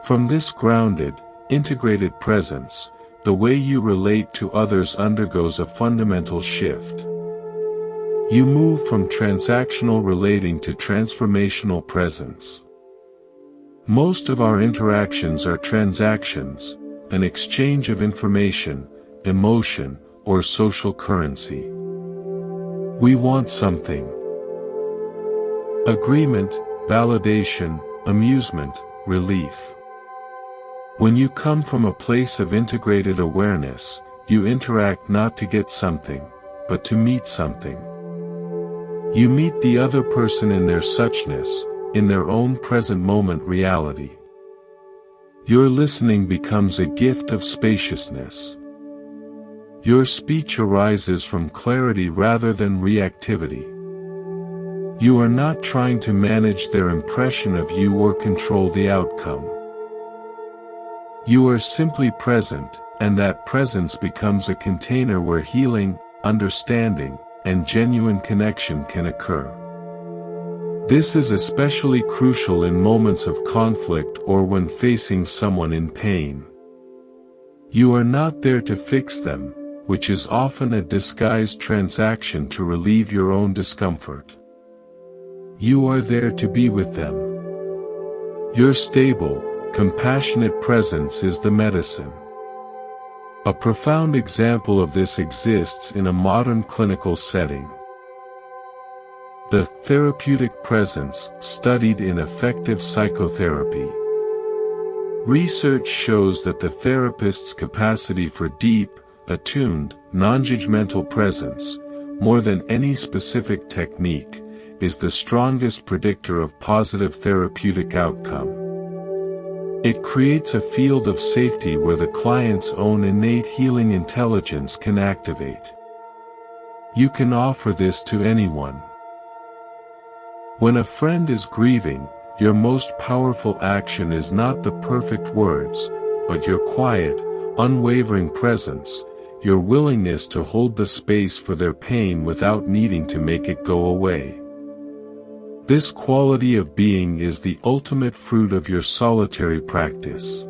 From this grounded, integrated presence, the way you relate to others undergoes a fundamental shift. You move from transactional relating to transformational presence. Most of our interactions are transactions, an exchange of information, emotion, or social currency. We want something. Agreement, validation, amusement, relief. When you come from a place of integrated awareness, you interact not to get something, but to meet something. You meet the other person in their suchness, in their own present moment reality. Your listening becomes a gift of spaciousness. Your speech arises from clarity rather than reactivity. You are not trying to manage their impression of you or control the outcome. You are simply present, and that presence becomes a container where healing, understanding, and genuine connection can occur. This is especially crucial in moments of conflict or when facing someone in pain. You are not there to fix them, which is often a disguised transaction to relieve your own discomfort. You are there to be with them. Your stable, compassionate presence is the medicine. A profound example of this exists in a modern clinical setting. The therapeutic presence studied in effective psychotherapy. Research shows that the therapist's capacity for deep, attuned, non-judgmental presence, more than any specific technique, is the strongest predictor of positive therapeutic outcome. It creates a field of safety where the client's own innate healing intelligence can activate. You can offer this to anyone. When a friend is grieving, your most powerful action is not the perfect words, but your quiet, unwavering presence, your willingness to hold the space for their pain without needing to make it go away. This quality of being is the ultimate fruit of your solitary practice.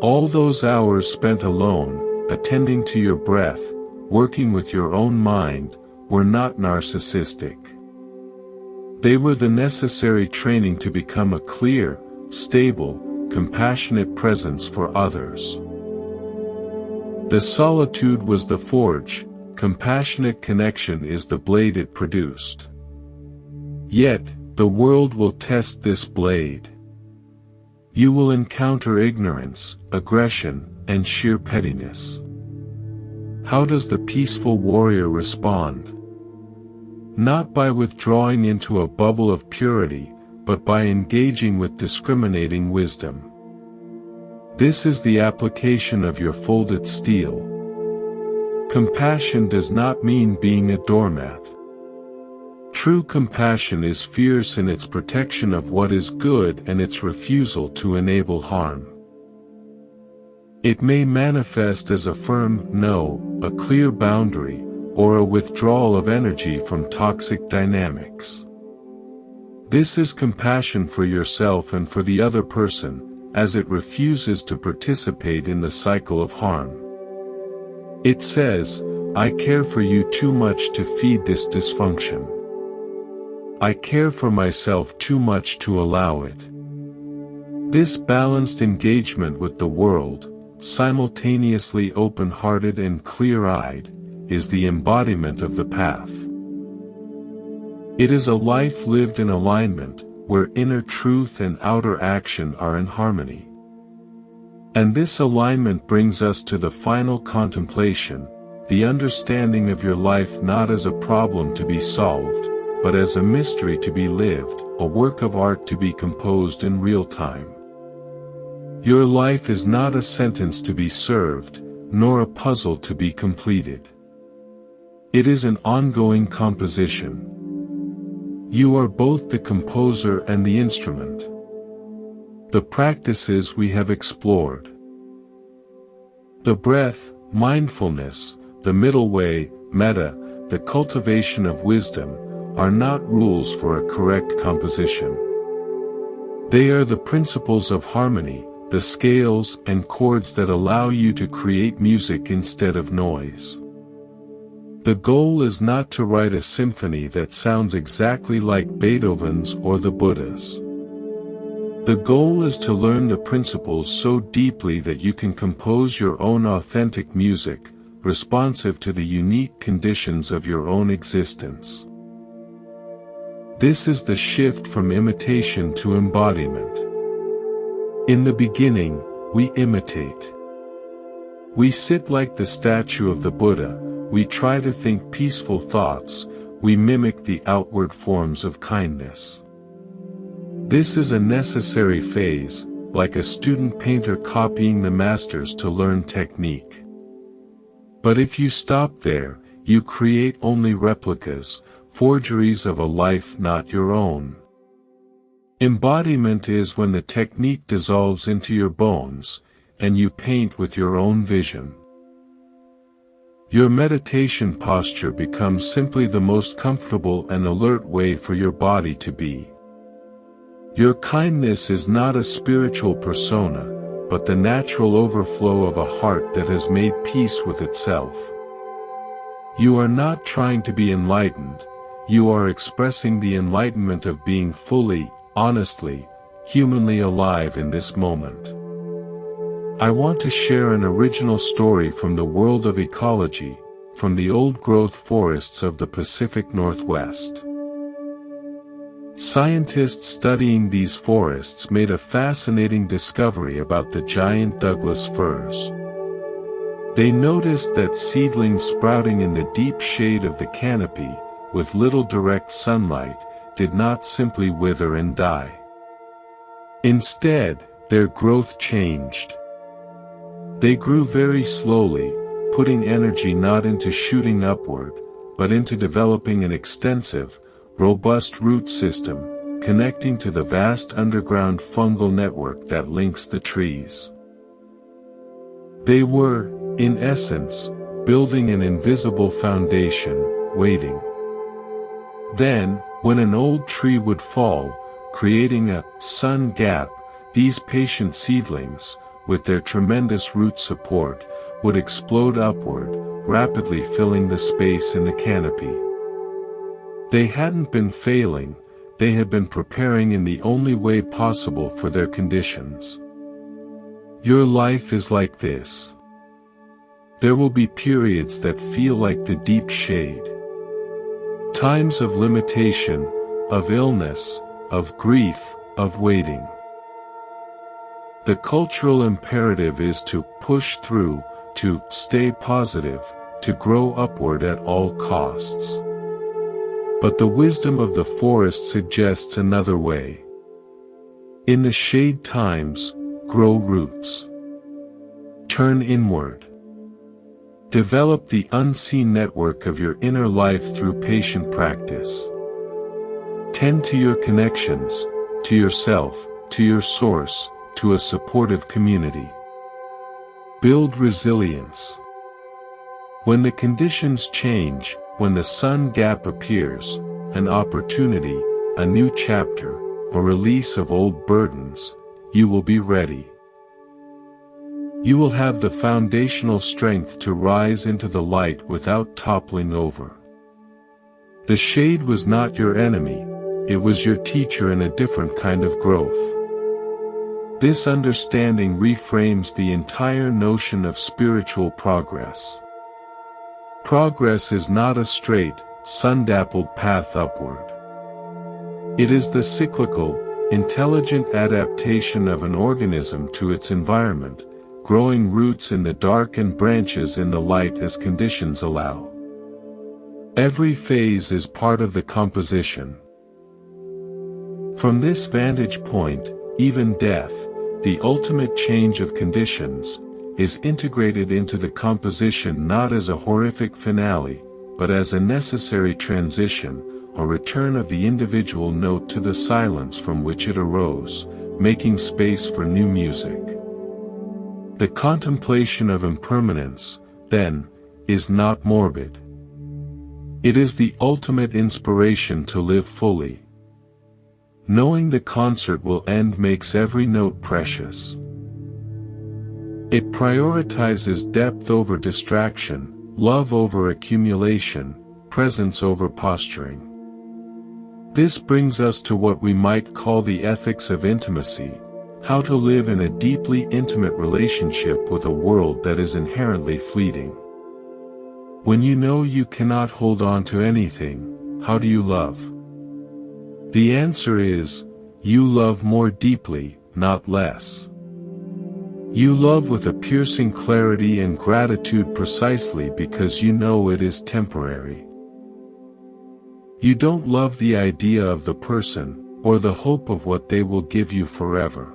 All those hours spent alone, attending to your breath, working with your own mind, were not narcissistic. They were the necessary training to become a clear, stable, compassionate presence for others. The solitude was the forge, compassionate connection is the blade it produced. Yet, the world will test this blade. You will encounter ignorance, aggression, and sheer pettiness. How does the peaceful warrior respond? Not by withdrawing into a bubble of purity, but by engaging with discriminating wisdom. This is the application of your folded steel. Compassion does not mean being a doormat. True compassion is fierce in its protection of what is good and its refusal to enable harm. It may manifest as a firm no, a clear boundary, or a withdrawal of energy from toxic dynamics. This is compassion for yourself and for the other person, as it refuses to participate in the cycle of harm. It says, I care for you too much to feed this dysfunction. I care for myself too much to allow it. This balanced engagement with the world, simultaneously open-hearted and clear-eyed, is the embodiment of the path. It is a life lived in alignment, where inner truth and outer action are in harmony. And this alignment brings us to the final contemplation, the understanding of your life not as a problem to be solved, but as a mystery to be lived, a work of art to be composed in real time. Your life is not a sentence to be served, nor a puzzle to be completed. It is an ongoing composition. You are both the composer and the instrument. The practices we have explored. The breath, mindfulness, the middle way, metta, the cultivation of wisdom, are not rules for a correct composition. They are the principles of harmony, the scales and chords that allow you to create music instead of noise. The goal is not to write a symphony that sounds exactly like Beethoven's or the Buddha's. The goal is to learn the principles so deeply that you can compose your own authentic music, responsive to the unique conditions of your own existence. This is the shift from imitation to embodiment. In the beginning, we imitate. We sit like the statue of the Buddha, we try to think peaceful thoughts, we mimic the outward forms of kindness. This is a necessary phase, like a student painter copying the masters to learn technique. But if you stop there, you create only replicas, forgeries of a life not your own. Embodiment is when the technique dissolves into your bones, and you paint with your own vision. Your meditation posture becomes simply the most comfortable and alert way for your body to be. Your kindness is not a spiritual persona, but the natural overflow of a heart that has made peace with itself. You are not trying to be enlightened, you are expressing the enlightenment of being fully, honestly, humanly alive in this moment. I want to share an original story from the world of ecology, from the old-growth forests of the Pacific Northwest. Scientists studying these forests made a fascinating discovery about the giant Douglas firs. They noticed that seedlings sprouting in the deep shade of the canopy, with little direct sunlight, did not simply wither and die. Instead, their growth changed. They grew very slowly, putting energy not into shooting upward, but into developing an extensive, robust root system, connecting to the vast underground fungal network that links the trees. They were, in essence, building an invisible foundation, waiting. Then, when an old tree would fall, creating a sun gap, these patient seedlings, with their tremendous root support, would explode upward, rapidly filling the space in the canopy. They hadn't been failing, they had been preparing in the only way possible for their conditions. Your life is like this. There will be periods that feel like the deep shade. Times of limitation, of illness, of grief, of waiting. The cultural imperative is to push through, to stay positive, to grow upward at all costs. But the wisdom of the forest suggests another way. In the shade times, grow roots. Turn inward. Develop the unseen network of your inner life through patient practice. Tend to your connections, to yourself, to your source, to a supportive community. Build resilience. When the conditions change, when the sun gap appears, an opportunity, a new chapter, or release of old burdens, you will be ready. You will have the foundational strength to rise into the light without toppling over. The shade was not your enemy, it was your teacher in a different kind of growth. This understanding reframes the entire notion of spiritual progress. Progress is not a straight, sun-dappled path upward. It is the cyclical, intelligent adaptation of an organism to its environment, growing roots in the dark and branches in the light as conditions allow. Every phase is part of the composition. From this vantage point, even death, the ultimate change of conditions, is integrated into the composition not as a horrific finale, but as a necessary transition, a return of the individual note to the silence from which it arose, making space for new music. The contemplation of impermanence, then, is not morbid. It is the ultimate inspiration to live fully. Knowing the concert will end makes every note precious. It prioritizes depth over distraction, love over accumulation, presence over posturing. This brings us to what we might call the ethics of intimacy, how to live in a deeply intimate relationship with a world that is inherently fleeting. When you know you cannot hold on to anything, how do you love? The answer is, you love more deeply, not less. You love with a piercing clarity and gratitude precisely because you know it is temporary. You don't love the idea of the person, or the hope of what they will give you forever.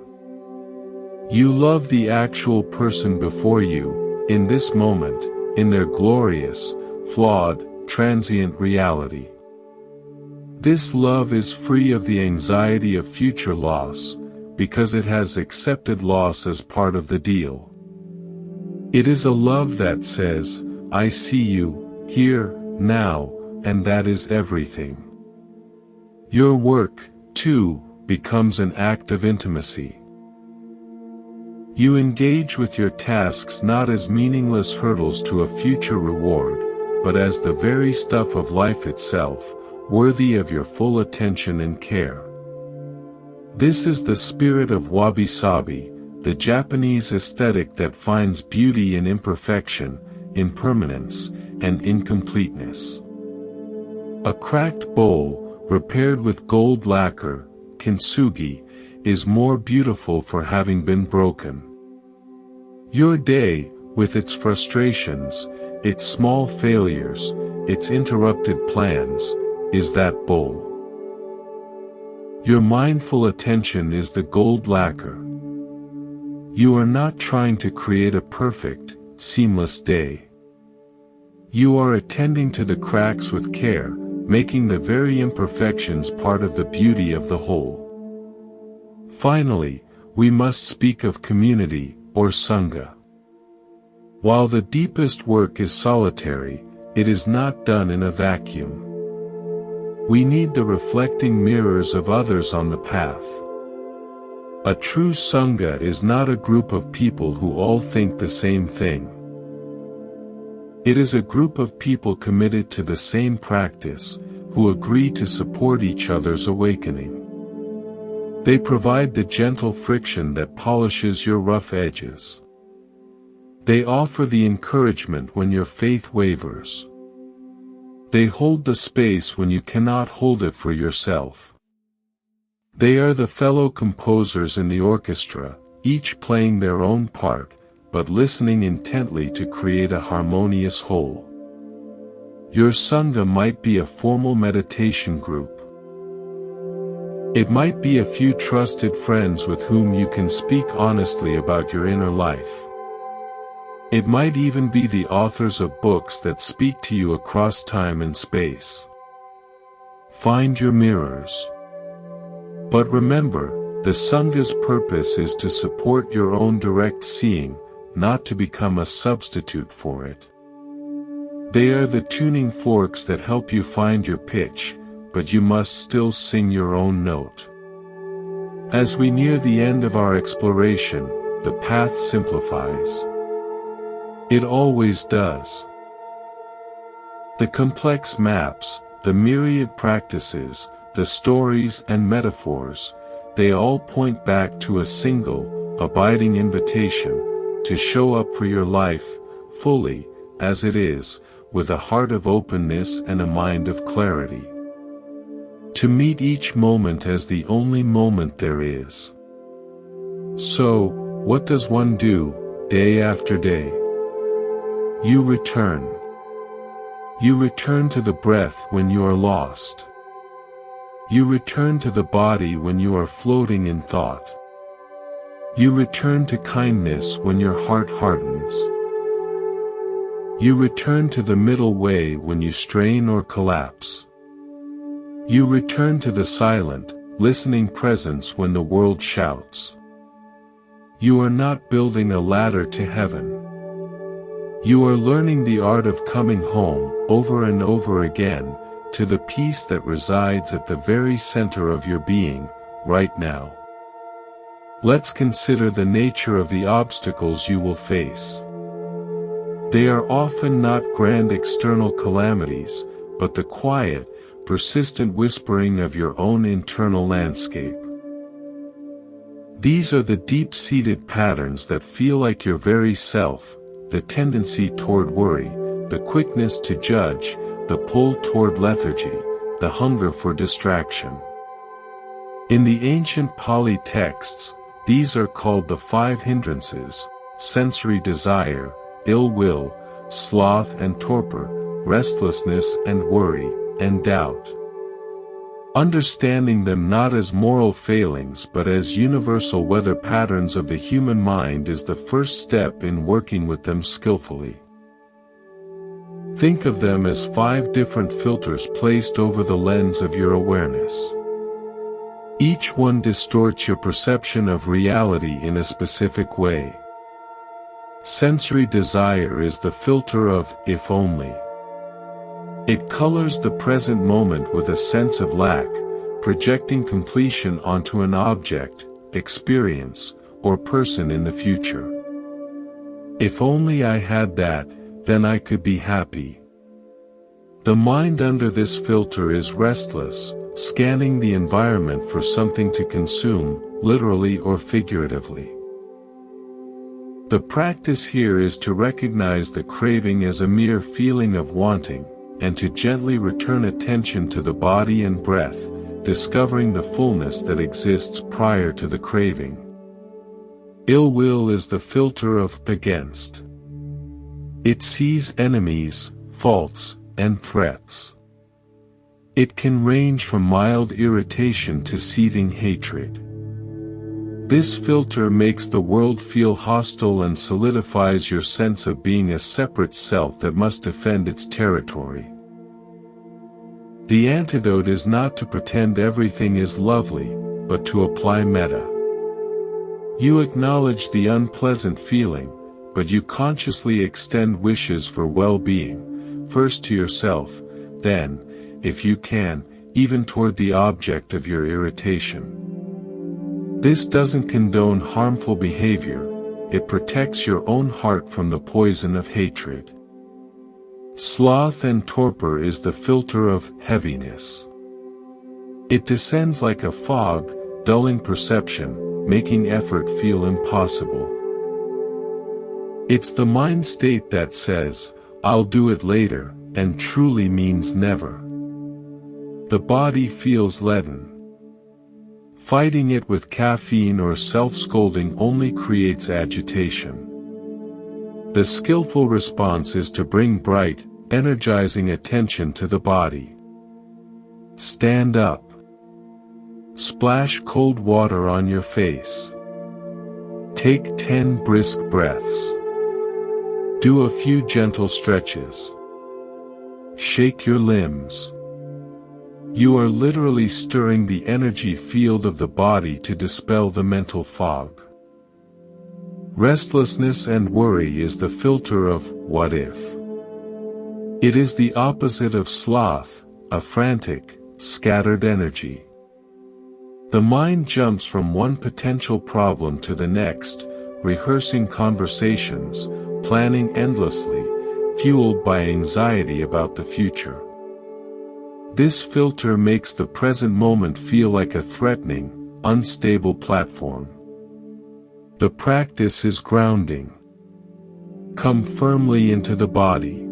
You love the actual person before you, in this moment, in their glorious, flawed, transient reality. This love is free of the anxiety of future loss, because it has accepted loss as part of the deal. It is a love that says, I see you, here, now, and that is everything. Your work, too, becomes an act of intimacy. You engage with your tasks not as meaningless hurdles to a future reward, but as the very stuff of life itself, worthy of your full attention and care. This is the spirit of wabi-sabi, the Japanese aesthetic that finds beauty in imperfection, impermanence, and incompleteness. A cracked bowl, repaired with gold lacquer, kintsugi, is more beautiful for having been broken. Your day, with its frustrations, its small failures, its interrupted plans, is that bowl. Your mindful attention is the gold lacquer. You are not trying to create a perfect, seamless day. You are attending to the cracks with care, making the very imperfections part of the beauty of the whole. Finally, we must speak of community, or sangha. While the deepest work is solitary, it is not done in a vacuum. We need the reflecting mirrors of others on the path. A true sangha is not a group of people who all think the same thing. It is a group of people committed to the same practice, who agree to support each other's awakening. They provide the gentle friction that polishes your rough edges. They offer the encouragement when your faith wavers. They hold the space when you cannot hold it for yourself. They are the fellow composers in the orchestra, each playing their own part, but listening intently to create a harmonious whole. Your sangha might be a formal meditation group. It might be a few trusted friends with whom you can speak honestly about your inner life. It might even be the authors of books that speak to you across time and space. Find your mirrors. But remember, the sangha's purpose is to support your own direct seeing, not to become a substitute for it. They are the tuning forks that help you find your pitch, but you must still sing your own note. As we near the end of our exploration, the path simplifies. It always does. The complex maps, the myriad practices, the stories and metaphors, they all point back to a single, abiding invitation, to show up for your life, fully, as it is, with a heart of openness and a mind of clarity. To meet each moment as the only moment there is. So, what does one do, day after day? You return. You return to the breath when you are lost. You return to the body when you are floating in thought. You return to kindness when your heart hardens. You return to the middle way when you strain or collapse. You return to the silent, listening presence when the world shouts. You are not building a ladder to heaven. You are learning the art of coming home, over and over again, to the peace that resides at the very center of your being, right now. Let's consider the nature of the obstacles you will face. They are often not grand external calamities, but the quiet, persistent whispering of your own internal landscape. These are the deep-seated patterns that feel like your very self, the tendency toward worry, the quickness to judge, the pull toward lethargy, the hunger for distraction. In the ancient Pali texts, these are called the 5 hindrances: sensory desire, ill will, sloth and torpor, restlessness and worry, and doubt. Understanding them not as moral failings but as universal weather patterns of the human mind is the first step in working with them skillfully. Think of them as 5 different filters placed over the lens of your awareness. Each one distorts your perception of reality in a specific way. Sensory desire is the filter of if only. It colors the present moment with a sense of lack, projecting completion onto an object, experience, or person in the future. If only I had that, then I could be happy. The mind under this filter is restless, scanning the environment for something to consume, literally or figuratively. The practice here is to recognize the craving as a mere feeling of wanting, and to gently return attention to the body and breath, discovering the fullness that exists prior to the craving. Ill will is the filter of against. It sees enemies, faults, and threats. It can range from mild irritation to seething hatred. This filter makes the world feel hostile and solidifies your sense of being a separate self that must defend its territory. The antidote is not to pretend everything is lovely, but to apply metta. You acknowledge the unpleasant feeling, but you consciously extend wishes for well-being, first to yourself, then, if you can, even toward the object of your irritation. This doesn't condone harmful behavior, it protects your own heart from the poison of hatred. Sloth and torpor is the filter of heaviness. It descends like a fog, dulling perception, making effort feel impossible. It's the mind state that says, "I'll do it later," and truly means never. The body feels leaden. Fighting it with caffeine or self-scolding only creates agitation. The skillful response is to bring bright, energizing attention to the body. Stand up. Splash cold water on your face. Take 10 brisk breaths. Do a few gentle stretches. Shake your limbs. You are literally stirring the energy field of the body to dispel the mental fog. Restlessness and worry is the filter of what if. It is the opposite of sloth, a frantic, scattered energy. The mind jumps from one potential problem to the next, rehearsing conversations, planning endlessly, fueled by anxiety about the future. This filter makes the present moment feel like a threatening, unstable platform. The practice is grounding. Come firmly into the body.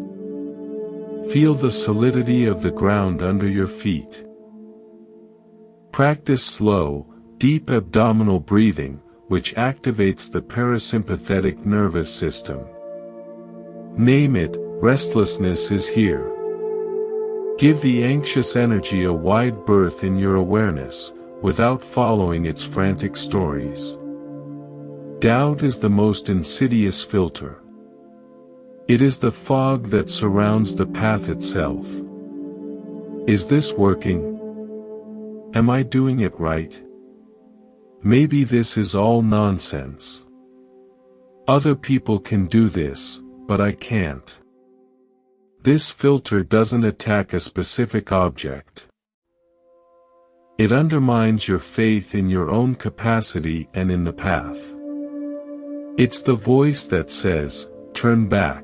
Feel the solidity of the ground under your feet. Practice slow, deep abdominal breathing, which activates the parasympathetic nervous system. Name it, restlessness is here. Give the anxious energy a wide berth in your awareness, without following its frantic stories. Doubt is the most insidious filter. It is the fog that surrounds the path itself. Is this working? Am I doing it right? Maybe this is all nonsense. Other people can do this, but I can't. This filter doesn't attack a specific object. It undermines your faith in your own capacity and in the path. It's the voice that says, turn back.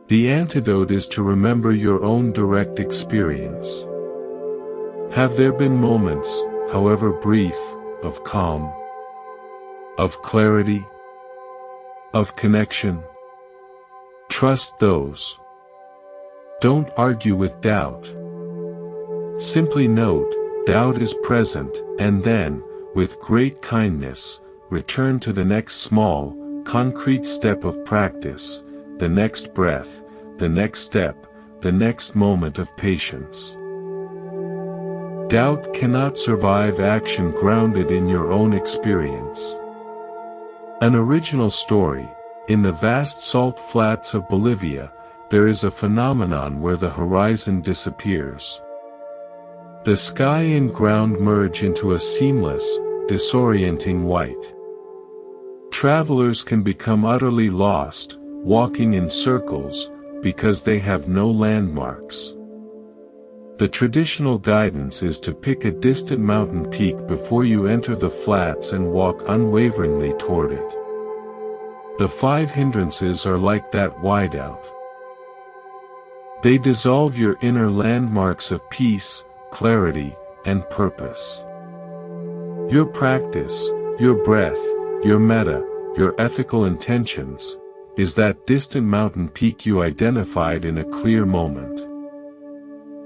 The antidote is to remember your own direct experience. Have there been moments, however brief, of calm, of clarity, of connection? Trust those. Don't argue with doubt. Simply note, doubt is present, and then, with great kindness, return to the next small, concrete step of practice, the next breath, the next step, the next moment of patience. Doubt cannot survive action grounded in your own experience. An original story. In the vast salt flats of Bolivia, there is a phenomenon where the horizon disappears. The sky and ground merge into a seamless, disorienting white. Travelers can become utterly lost, walking in circles, because they have no landmarks. The traditional guidance is to pick a distant mountain peak before you enter the flats and walk unwaveringly toward it. The 5 hindrances are like that whiteout. They dissolve your inner landmarks of peace, clarity, and purpose. Your practice, your breath, your metta, your ethical intentions, is that distant mountain peak you identified in a clear moment.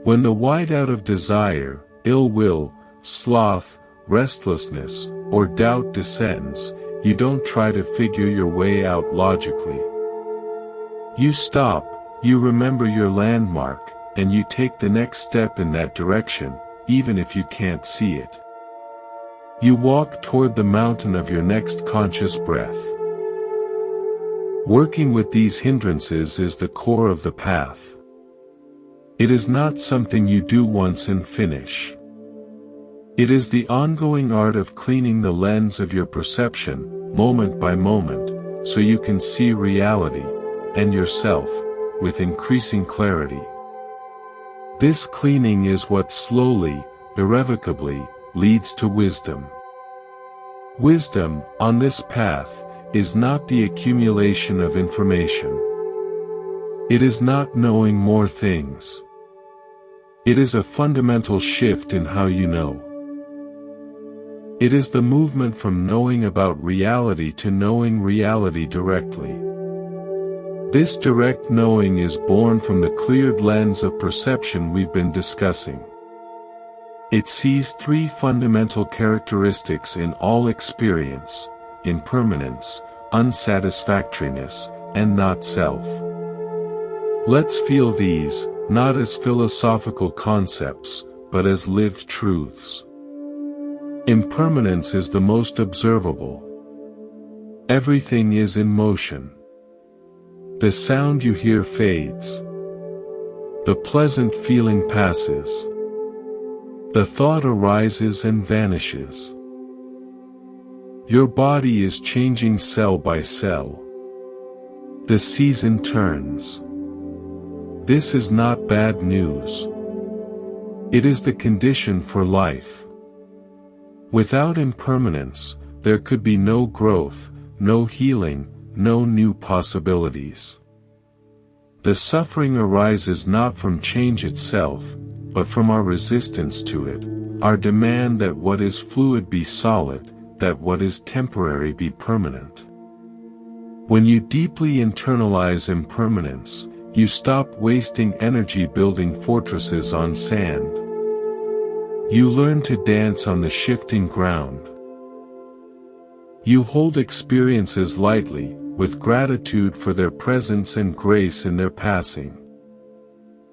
When the whiteout of desire, ill will, sloth, restlessness, or doubt descends, you don't try to figure your way out logically. You stop, you remember your landmark, and you take the next step in that direction, even if you can't see it. You walk toward the mountain of your next conscious breath. Working with these hindrances is the core of the path. It is not something you do once and finish. It is the ongoing art of cleaning the lens of your perception, moment by moment, so you can see reality, and yourself, with increasing clarity. This cleaning is what slowly, irrevocably, leads to wisdom. Wisdom, on this path, is not the accumulation of information. It is not knowing more things. It is a fundamental shift in how you know. It is the movement from knowing about reality to knowing reality directly. This direct knowing is born from the cleared lens of perception we've been discussing. It sees 3 fundamental characteristics in all experience: impermanence, unsatisfactoriness, and not self. Let's feel these, not as philosophical concepts, but as lived truths. Impermanence is the most observable. Everything is in motion. The sound you hear fades. The pleasant feeling passes. The thought arises and vanishes. Your body is changing cell by cell. The season turns. This is not bad news. It is the condition for life. Without impermanence, there could be no growth, no healing, no new possibilities. The suffering arises not from change itself, but from our resistance to it, our demand that what is fluid be solid, that what is temporary be permanent. When you deeply internalize impermanence, you stop wasting energy building fortresses on sand. You learn to dance on the shifting ground. You hold experiences lightly, with gratitude for their presence and grace in their passing.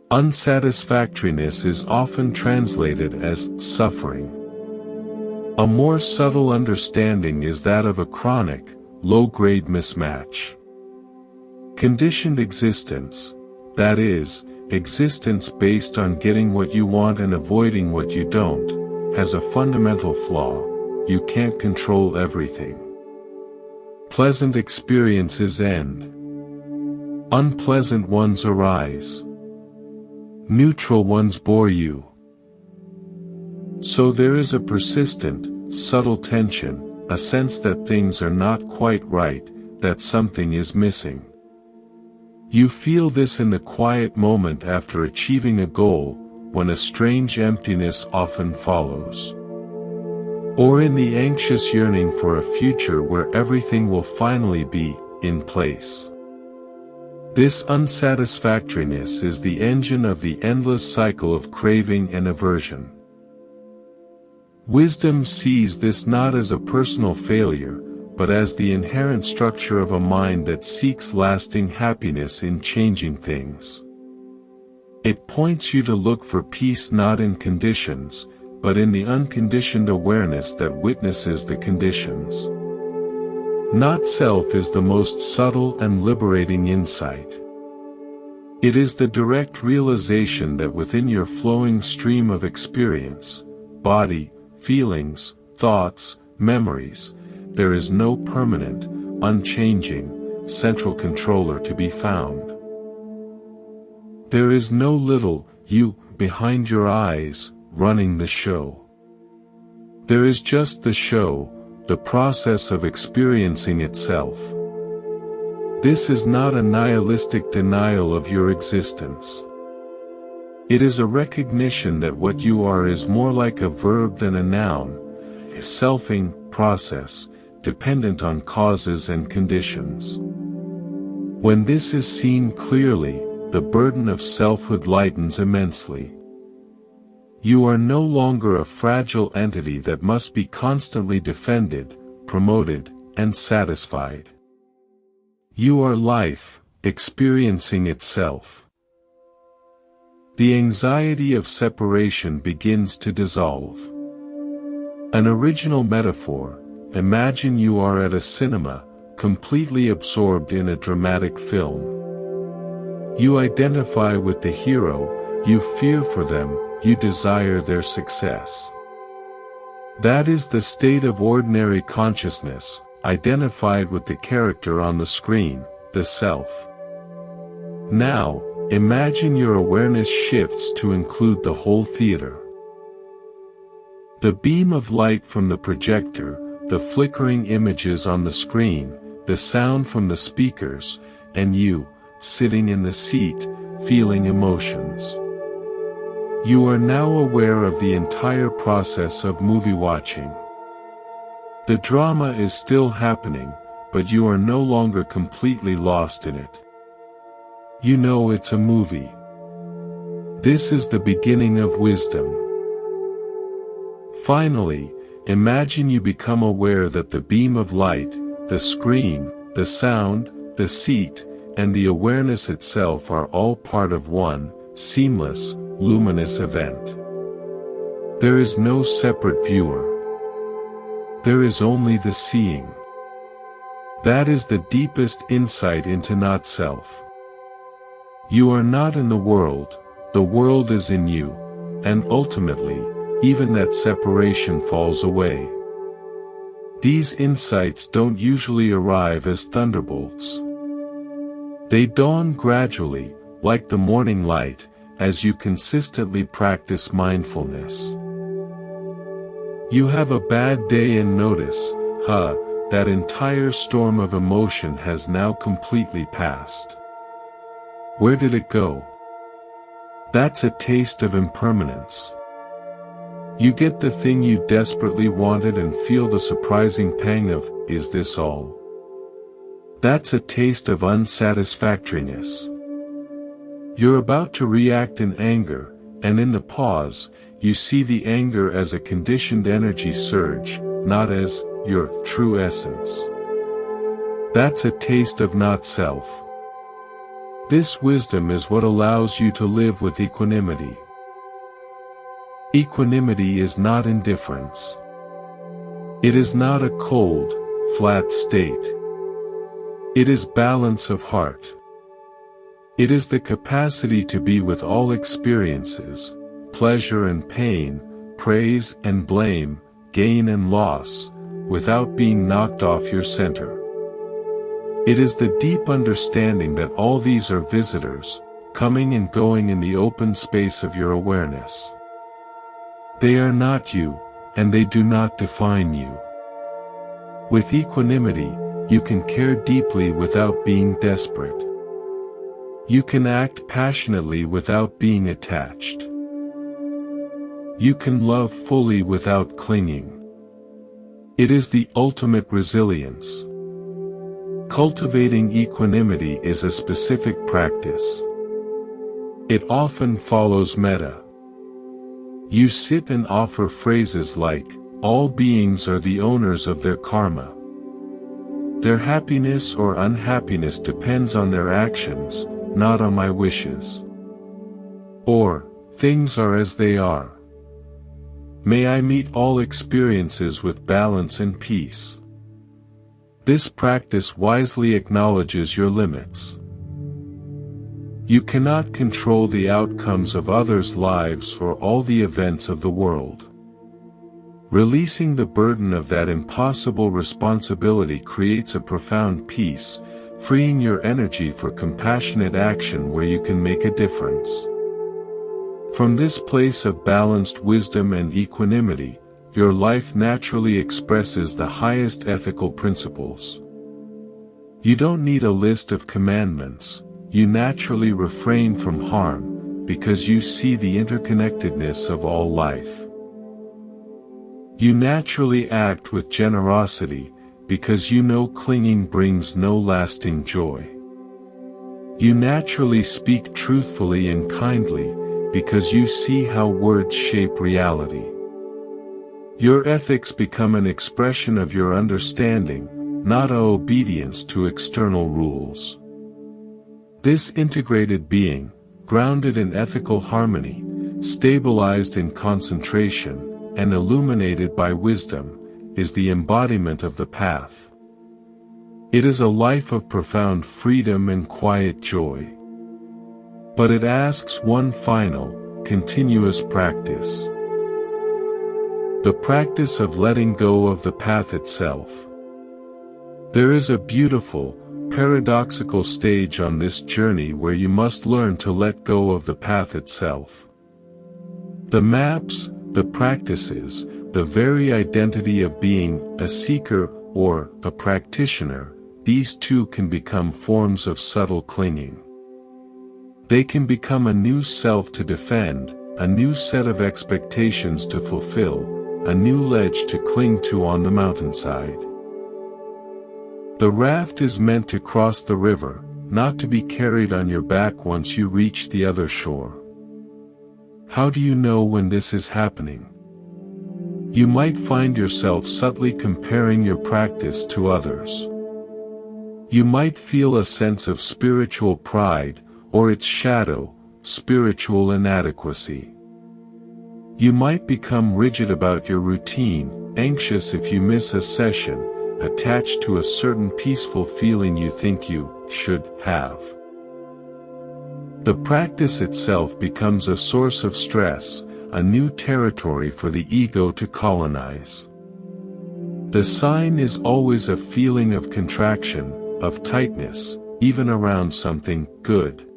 Unsatisfactoriness is often translated as suffering. A more subtle understanding is that of a chronic, low-grade mismatch. Conditioned existence, that is, existence based on getting what you want and avoiding what you don't, has a fundamental flaw: you can't control everything. Pleasant experiences end. Unpleasant ones arise. Neutral ones bore you. So there is a persistent, subtle tension, a sense that things are not quite right, that something is missing. You feel this in the quiet moment after achieving a goal, when a strange emptiness often follows. Or in the anxious yearning for a future where everything will finally be in place. This unsatisfactoriness is the engine of the endless cycle of craving and aversion. Wisdom sees this not as a personal failure, but as the inherent structure of a mind that seeks lasting happiness in changing things. It points you to look for peace not in conditions, but in the unconditioned awareness that witnesses the conditions. Not self is the most subtle and liberating insight. It is the direct realization that within your flowing stream of experience, body, feelings, thoughts, memories, there is no permanent, unchanging, central controller to be found. There is no little you behind your eyes, running the show. There is just the show, the process of experiencing itself. This is not a nihilistic denial of your existence. It is a recognition that what you are is more like a verb than a noun, a selfing process, dependent on causes and conditions. When this is seen clearly, the burden of selfhood lightens immensely. You are no longer a fragile entity that must be constantly defended, promoted, and satisfied. You are life, experiencing itself. The anxiety of separation begins to dissolve. An original metaphor: imagine you are at a cinema, completely absorbed in a dramatic film. You identify with the hero, you fear for them, you desire their success. That is the state of ordinary consciousness, identified with the character on the screen, the self. Now, imagine your awareness shifts to include the whole theater. The beam of light from the projector, the flickering images on the screen, the sound from the speakers, and you, sitting in the seat, feeling emotions. You are now aware of the entire process of movie watching. The drama is still happening, but you are no longer completely lost in it. You know it's a movie. This is the beginning of wisdom. Finally, imagine you become aware that the beam of light, the screen, the sound, the seat, and the awareness itself are all part of one, seamless, luminous event. There is no separate viewer. There is only the seeing. That is the deepest insight into not-self. You are not in the world is in you, and ultimately, even that separation falls away. These insights don't usually arrive as thunderbolts. They dawn gradually, like the morning light, as you consistently practice mindfulness. You have a bad day and notice, that entire storm of emotion has now completely passed. Where did it go? That's a taste of impermanence. You get the thing you desperately wanted and feel the surprising pang of, is this all? That's a taste of unsatisfactoriness. You're about to react in anger, and in the pause, you see the anger as a conditioned energy surge, not as your true essence. That's a taste of not self. This wisdom is what allows you to live with equanimity. Equanimity is not indifference. It is not a cold, flat state. It is balance of heart. It is the capacity to be with all experiences, pleasure and pain, praise and blame, gain and loss, without being knocked off your center. It is the deep understanding that all these are visitors, coming and going in the open space of your awareness. They are not you, and they do not define you. With equanimity, you can care deeply without being desperate. You can act passionately without being attached. You can love fully without clinging. It is the ultimate resilience. Cultivating equanimity is a specific practice. It often follows metta. You sit and offer phrases like, all beings are the owners of their karma. Their happiness or unhappiness depends on their actions, not on my wishes. Or, things are as they are. May I meet all experiences with balance and peace. This practice wisely acknowledges your limits. You cannot control the outcomes of others' lives or all the events of the world. Releasing the burden of that impossible responsibility creates a profound peace, freeing your energy for compassionate action where you can make a difference. From this place of balanced wisdom and equanimity, your life naturally expresses the highest ethical principles. You don't need a list of commandments. You naturally refrain from harm, because you see the interconnectedness of all life. You naturally act with generosity, because you know clinging brings no lasting joy. You naturally speak truthfully and kindly, because you see how words shape reality. Your ethics become an expression of your understanding, not an obedience to external rules. This integrated being, grounded in ethical harmony, stabilized in concentration, and illuminated by wisdom, is the embodiment of the path. It is a life of profound freedom and quiet joy. But it asks one final, continuous practice. The practice of letting go of the path itself. There is a beautiful, paradoxical stage on this journey where you must learn to let go of the path itself. The maps, the practices, the very identity of being a seeker or a practitioner, these too can become forms of subtle clinging. They can become a new self to defend, a new set of expectations to fulfill, a new ledge to cling to on the mountainside. The raft is meant to cross the river, not to be carried on your back once you reach the other shore. How do you know when this is happening? You might find yourself subtly comparing your practice to others. You might feel a sense of spiritual pride, or its shadow, spiritual inadequacy. You might become rigid about your routine, anxious if you miss a session, attached to a certain peaceful feeling you think you should have. The practice itself becomes a source of stress, a new territory for the ego to colonize. The sign is always a feeling of contraction, of tightness, even around something good.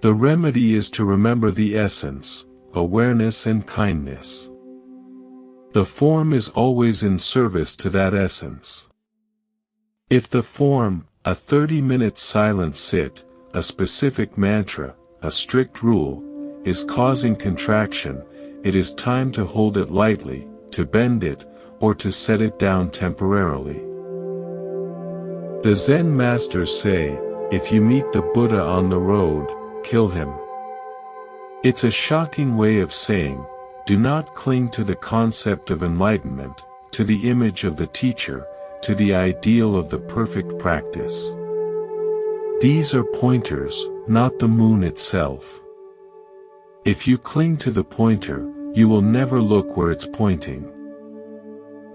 The remedy is to remember the essence, awareness and kindness. The form is always in service to that essence. If the form, a 30-minute silent sit, a specific mantra, a strict rule, is causing contraction, it is time to hold it lightly, to bend it, or to set it down temporarily. The Zen masters say, if you meet the Buddha on the road, kill him. It's a shocking way of saying, do not cling to the concept of enlightenment, to the image of the teacher, to the ideal of the perfect practice. These are pointers, not the moon itself. If you cling to the pointer, you will never look where it's pointing.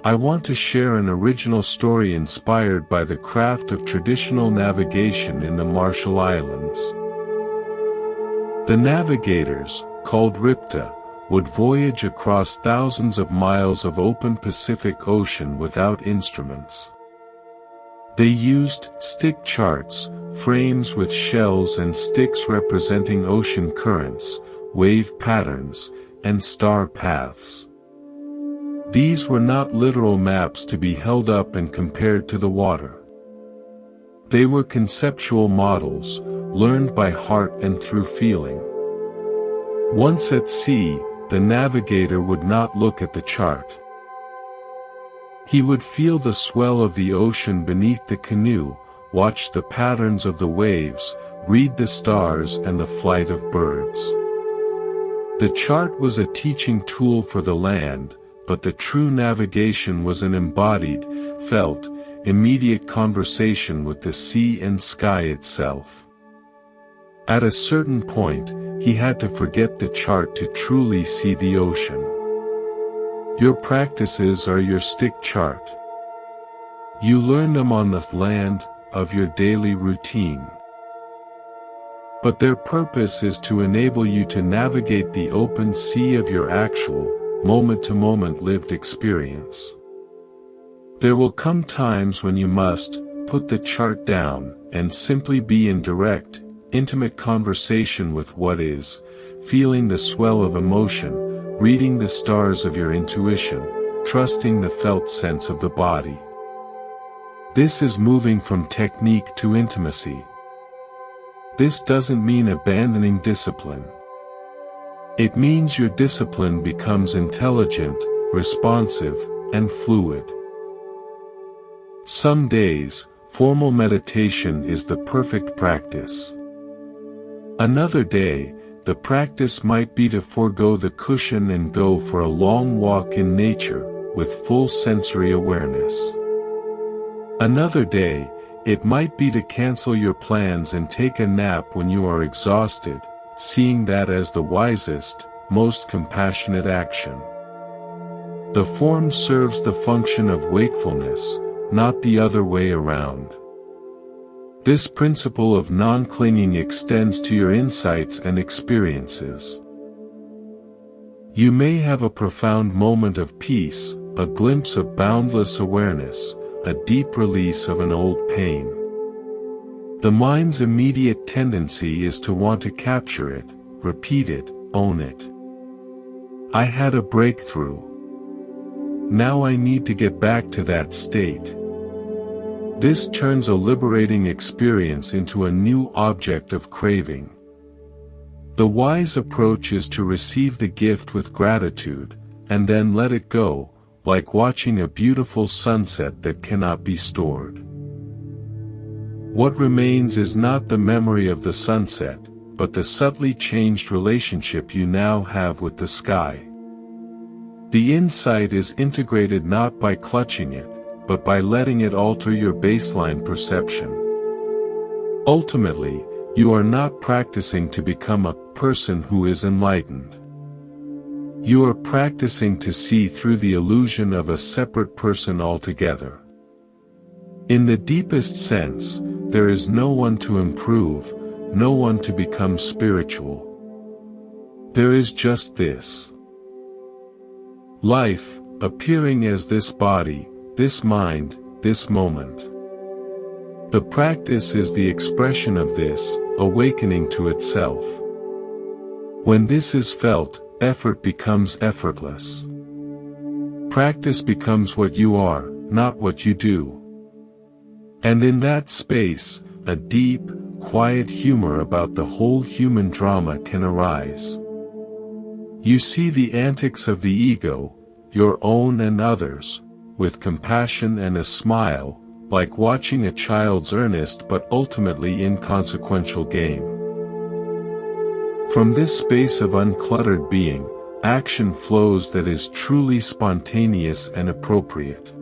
I want to share an original story inspired by the craft of traditional navigation in the Marshall Islands. The navigators, called Ripta, would voyage across thousands of miles of open Pacific Ocean without instruments. They used stick charts, frames with shells and sticks representing ocean currents, wave patterns, and star paths. These were not literal maps to be held up and compared to the water. They were conceptual models, learned by heart and through feeling. Once at sea, the navigator would not look at the chart. He would feel the swell of the ocean beneath the canoe, watch the patterns of the waves, read the stars and the flight of birds. The chart was a teaching tool for the land, but the true navigation was an embodied, felt, immediate conversation with the sea and sky itself. At a certain point, he had to forget the chart to truly see the ocean. Your practices are your stick chart. You learn them on the land of your daily routine. But their purpose is to enable you to navigate the open sea of your actual, moment-to-moment lived experience. There will come times when you must put the chart down and simply be in direct, intimate conversation with what is, feeling the swell of emotion, reading the stars of your intuition, trusting the felt sense of the body. This is moving from technique to intimacy. This doesn't mean abandoning discipline. It means your discipline becomes intelligent, responsive, and fluid. Some days, formal meditation is the perfect practice. Another day, the practice might be to forego the cushion and go for a long walk in nature, with full sensory awareness. Another day, it might be to cancel your plans and take a nap when you are exhausted, seeing that as the wisest, most compassionate action. The form serves the function of wakefulness, not the other way around. This principle of non-clinging extends to your insights and experiences. You may have a profound moment of peace, a glimpse of boundless awareness, a deep release of an old pain. The mind's immediate tendency is to want to capture it, repeat it, own it. I had a breakthrough. Now I need to get back to that state. This turns a liberating experience into a new object of craving. The wise approach is to receive the gift with gratitude, and then let it go, like watching a beautiful sunset that cannot be stored. What remains is not the memory of the sunset, but the subtly changed relationship you now have with the sky. The insight is integrated not by clutching it, but by letting it alter your baseline perception. Ultimately, you are not practicing to become a person who is enlightened. You are practicing to see through the illusion of a separate person altogether. In the deepest sense, there is no one to improve, no one to become spiritual. There is just this. Life, appearing as this body, this mind, this moment. The practice is the expression of this, awakening to itself. When this is felt, effort becomes effortless. Practice becomes what you are, not what you do. And in that space, a deep, quiet humor about the whole human drama can arise. You see the antics of the ego, your own and others, with compassion and a smile, like watching a child's earnest but ultimately inconsequential game. From this space of uncluttered being, action flows that is truly spontaneous and appropriate.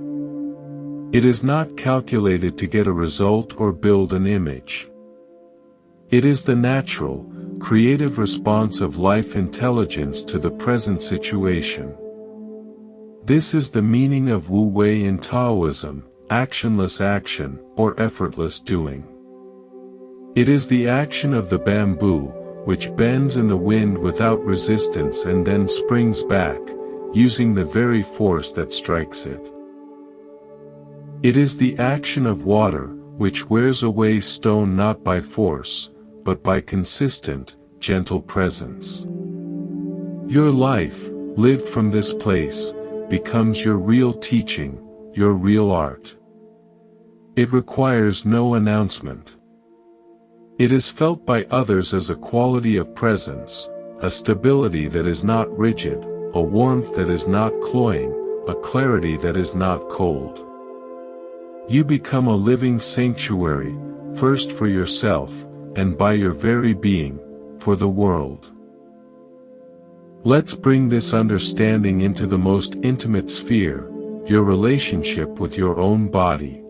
It is not calculated to get a result or build an image. It is the natural, creative response of life intelligence to the present situation. This is the meaning of Wu Wei in Taoism, actionless action, or effortless doing. It is the action of the bamboo, which bends in the wind without resistance and then springs back, using the very force that strikes it. It is the action of water, which wears away stone not by force, but by consistent, gentle presence. Your life, lived from this place, becomes your real teaching, your real art. It requires no announcement. It is felt by others as a quality of presence, a stability that is not rigid, a warmth that is not cloying, a clarity that is not cold. You become a living sanctuary, first for yourself, and by your very being, for the world. Let's bring this understanding into the most intimate sphere, your relationship with your own body.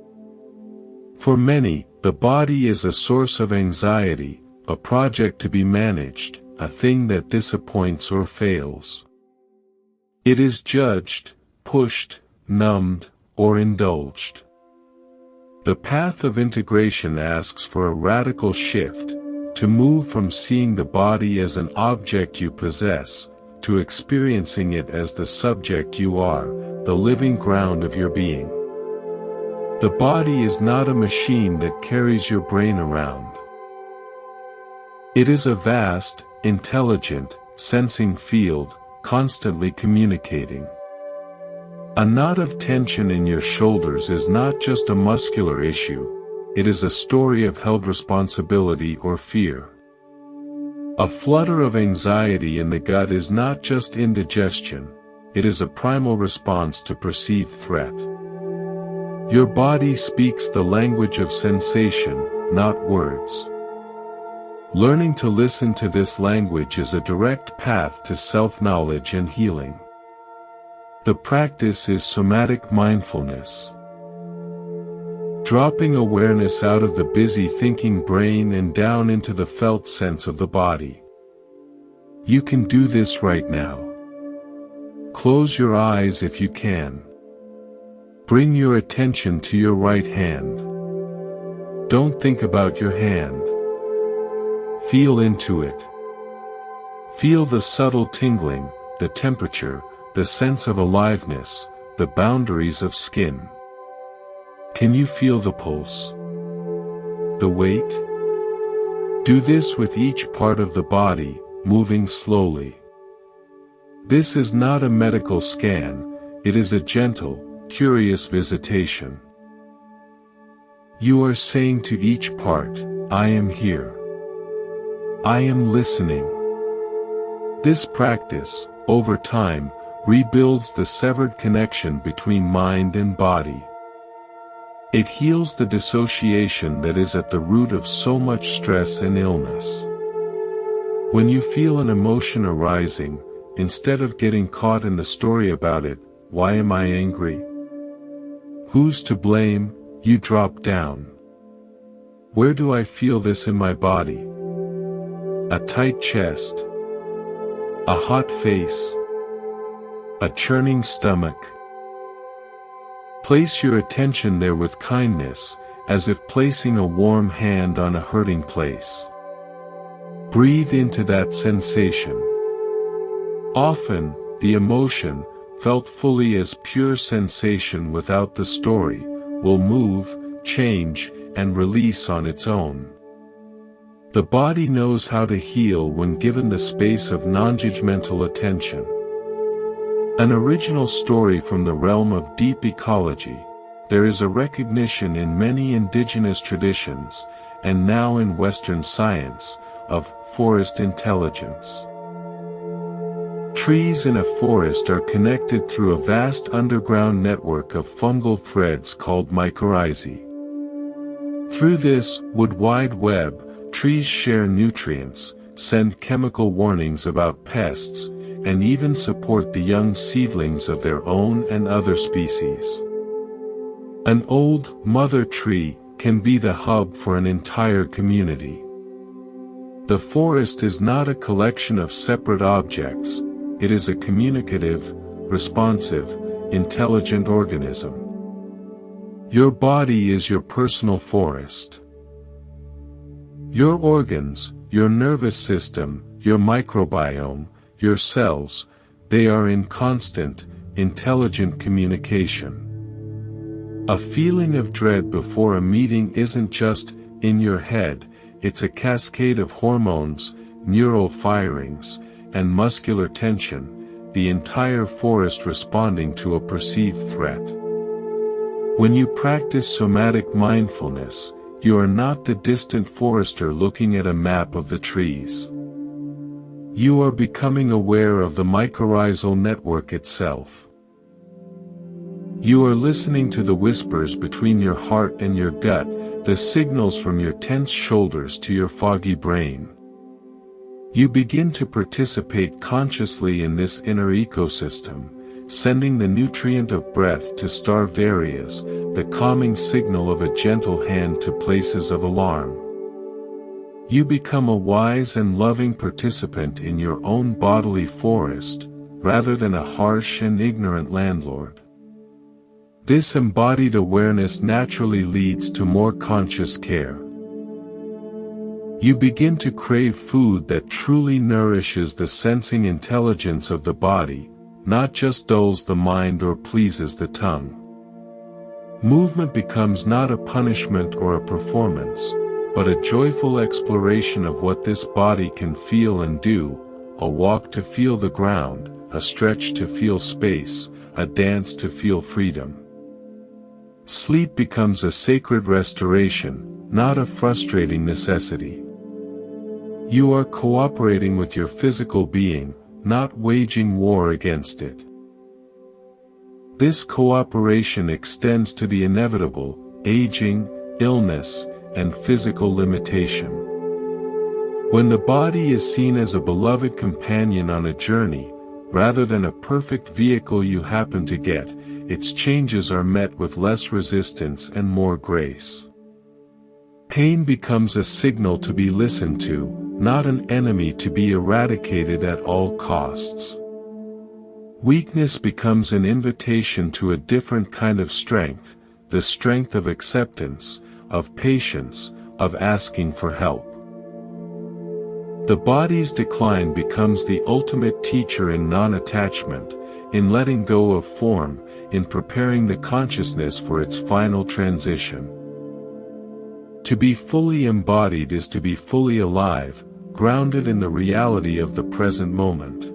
For many, the body is a source of anxiety, a project to be managed, a thing that disappoints or fails. It is judged, pushed, numbed, or indulged. The path of integration asks for a radical shift, to move from seeing the body as an object you possess, to experiencing it as the subject you are, the living ground of your being. The body is not a machine that carries your brain around. It is a vast, intelligent, sensing field, constantly communicating. A knot of tension in your shoulders is not just a muscular issue, it is a story of held responsibility or fear. A flutter of anxiety in the gut is not just indigestion, it is a primal response to perceived threat. Your body speaks the language of sensation, not words. Learning to listen to this language is a direct path to self-knowledge and healing. The practice is somatic mindfulness. Dropping awareness out of the busy thinking brain and down into the felt sense of the body. You can do this right now. Close your eyes if you can. Bring your attention to your right hand. Don't think about your hand. Feel into it. Feel the subtle tingling, the temperature, the sense of aliveness, the boundaries of skin. Can you feel the pulse? The weight? Do this with each part of the body, moving slowly. This is not a medical scan, it is a gentle, curious visitation. You are saying to each part, I am here. I am listening. This practice, over time, rebuilds the severed connection between mind and body. It heals the dissociation that is at the root of so much stress and illness. When you feel an emotion arising, instead of getting caught in the story about it, why am I angry? Who's to blame? You drop down. Where do I feel this in my body? A tight chest. A hot face. A churning stomach. Place your attention there with kindness, as if placing a warm hand on a hurting place. Breathe into that sensation. Often, the emotion, felt fully as pure sensation without the story, will move, change, and release on its own. The body knows how to heal when given the space of non-judgmental attention. An original story from the realm of deep ecology, there is a recognition in many indigenous traditions, and now in Western science, of forest intelligence. Trees in a forest are connected through a vast underground network of fungal threads called mycorrhizae. Through this wood wide web, trees share nutrients, send chemical warnings about pests, and even support the young seedlings of their own and other species. An old mother tree can be the hub for an entire community. The forest is not a collection of separate objects, it is a communicative, responsive, intelligent organism. Your body is your personal forest. Your organs, your nervous system, your microbiome, your cells, they are in constant, intelligent communication. A feeling of dread before a meeting isn't just in your head, it's a cascade of hormones, neural firings, and muscular tension, the entire forest responding to a perceived threat. When you practice somatic mindfulness, you are not the distant forester looking at a map of the trees. You are becoming aware of the mycorrhizal network itself. You are listening to the whispers between your heart and your gut, the signals from your tense shoulders to your foggy brain. You begin to participate consciously in this inner ecosystem, sending the nutrient of breath to starved areas, the calming signal of a gentle hand to places of alarm. You become a wise and loving participant in your own bodily forest, rather than a harsh and ignorant landlord. This embodied awareness naturally leads to more conscious care. You begin to crave food that truly nourishes the sensing intelligence of the body, not just dulls the mind or pleases the tongue. Movement becomes not a punishment or a performance, but a joyful exploration of what this body can feel and do, a walk to feel the ground, a stretch to feel space, a dance to feel freedom. Sleep becomes a sacred restoration, not a frustrating necessity. You are cooperating with your physical being, not waging war against it. This cooperation extends to the inevitable, aging, illness, and physical limitation. When the body is seen as a beloved companion on a journey, rather than a perfect vehicle you happen to get, its changes are met with less resistance and more grace. Pain becomes a signal to be listened to, not an enemy to be eradicated at all costs. Weakness becomes an invitation to a different kind of strength, the strength of acceptance, of patience, of asking for help. The body's decline becomes the ultimate teacher in non-attachment, in letting go of form, in preparing the consciousness for its final transition. To be fully embodied is to be fully alive, grounded in the reality of the present moment.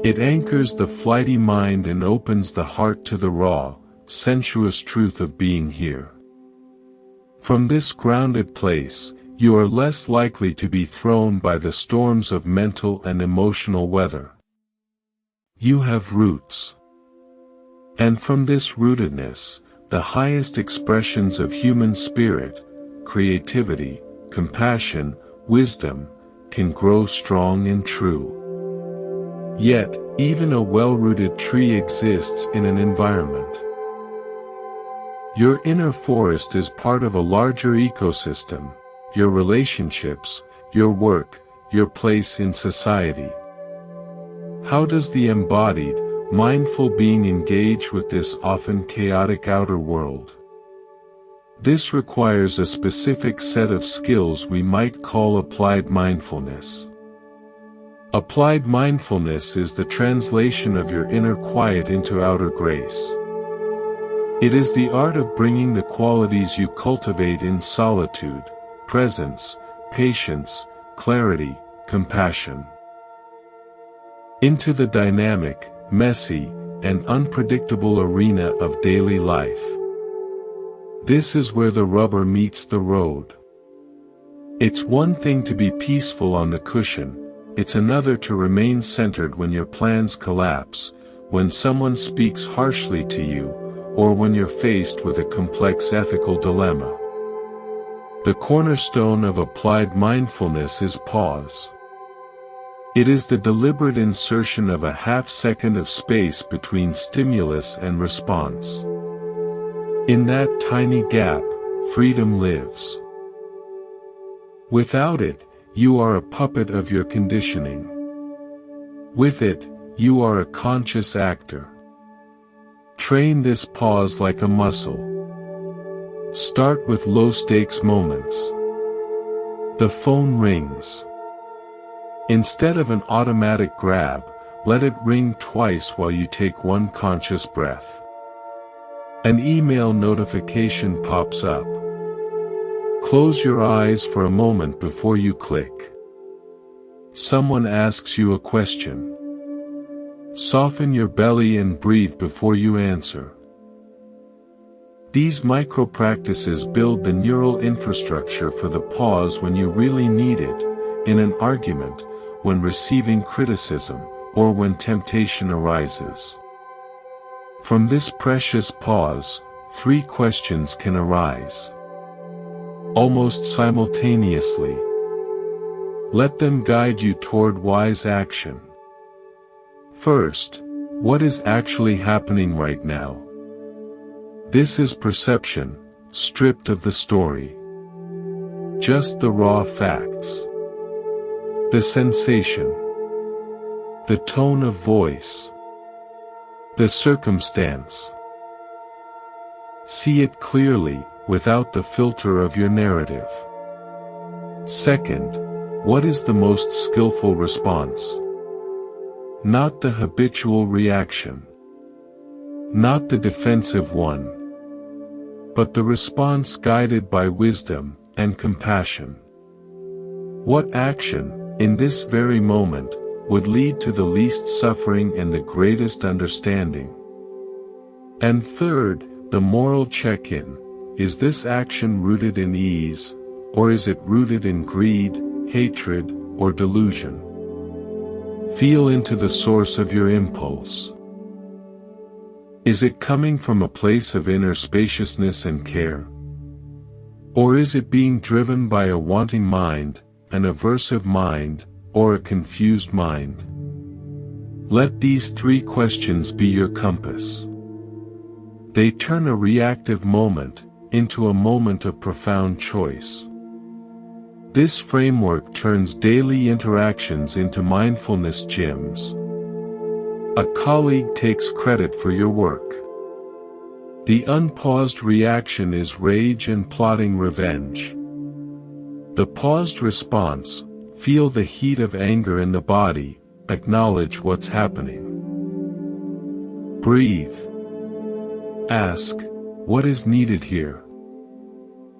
It anchors the flighty mind and opens the heart to the raw, sensuous truth of being here. From this grounded place, you are less likely to be thrown by the storms of mental and emotional weather. You have roots. And from this rootedness, the highest expressions of human spirit, creativity, compassion, wisdom, can grow strong and true. Yet, even a well-rooted tree exists in an environment. Your inner forest is part of a larger ecosystem, your relationships, your work, your place in society. How does the embodied, mindful being engage with this often chaotic outer world? This requires a specific set of skills we might call applied mindfulness. Applied mindfulness is the translation of your inner quiet into outer grace. It is the art of bringing the qualities you cultivate in solitude, presence, patience, clarity, compassion, into the dynamic, messy, and unpredictable arena of daily life. This is where the rubber meets the road. It's one thing to be peaceful on the cushion, it's another to remain centered when your plans collapse, when someone speaks harshly to you, or when you're faced with a complex ethical dilemma. The cornerstone of applied mindfulness is pause. It is the deliberate insertion of a half-second of space between stimulus and response. In that tiny gap, freedom lives. Without it, you are a puppet of your conditioning. With it, you are a conscious actor. Train this pause like a muscle. Start with low-stakes moments. The phone rings. Instead of an automatic grab, let it ring twice while you take one conscious breath. An email notification pops up. Close your eyes for a moment before you click. Someone asks you a question. Soften your belly and breathe before you answer. These micro-practices build the neural infrastructure for the pause when you really need it, in an argument, when receiving criticism, or when temptation arises. From this precious pause, 3 questions can arise. Almost simultaneously. Let them guide you toward wise action. First, what is actually happening right now? This is perception, stripped of the story. Just the raw facts. The sensation. The tone of voice. The circumstance. See it clearly, without the filter of your narrative. Second, what is the most skillful response? Not the habitual reaction. Not the defensive one. But the response guided by wisdom and compassion. What action, in this very moment, would lead to the least suffering and the greatest understanding? And third, the moral check-in. Is this action rooted in ease, or is it rooted in greed, hatred, or delusion? Feel into the source of your impulse. Is it coming from a place of inner spaciousness and care? Or is it being driven by a wanting mind, an aversive mind, or a confused mind? Let these 3 questions be your compass. They turn a reactive moment into a moment of profound choice. This framework turns daily interactions into mindfulness gyms. A colleague takes credit for your work. The unpaused reaction is rage and plotting revenge. The paused response, feel the heat of anger in the body, acknowledge what's happening. Breathe. Ask, what is needed here?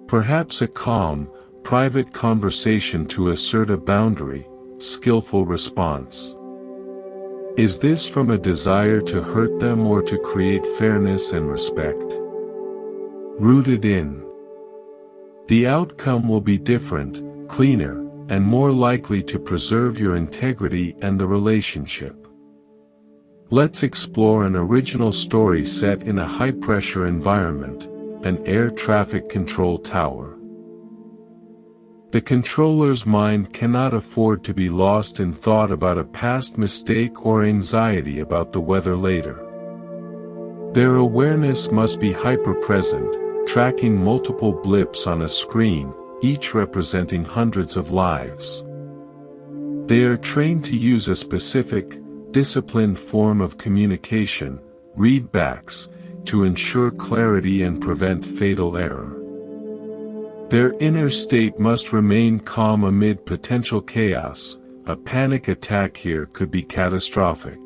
Perhaps a calm, private conversation to assert a boundary, skillful response. Is this from a desire to hurt them or to create fairness and respect? Rooted in. The outcome will be different, cleaner, and more likely to preserve your integrity and the relationship. Let's explore an original story set in a high-pressure environment, an air traffic control tower. The controller's mind cannot afford to be lost in thought about a past mistake or anxiety about the weather later. Their awareness must be hyper-present, tracking multiple blips on a screen, each representing hundreds of lives. They are trained to use a specific, disciplined form of communication, readbacks, to ensure clarity and prevent fatal error. Their inner state must remain calm amid potential chaos, a panic attack here could be catastrophic.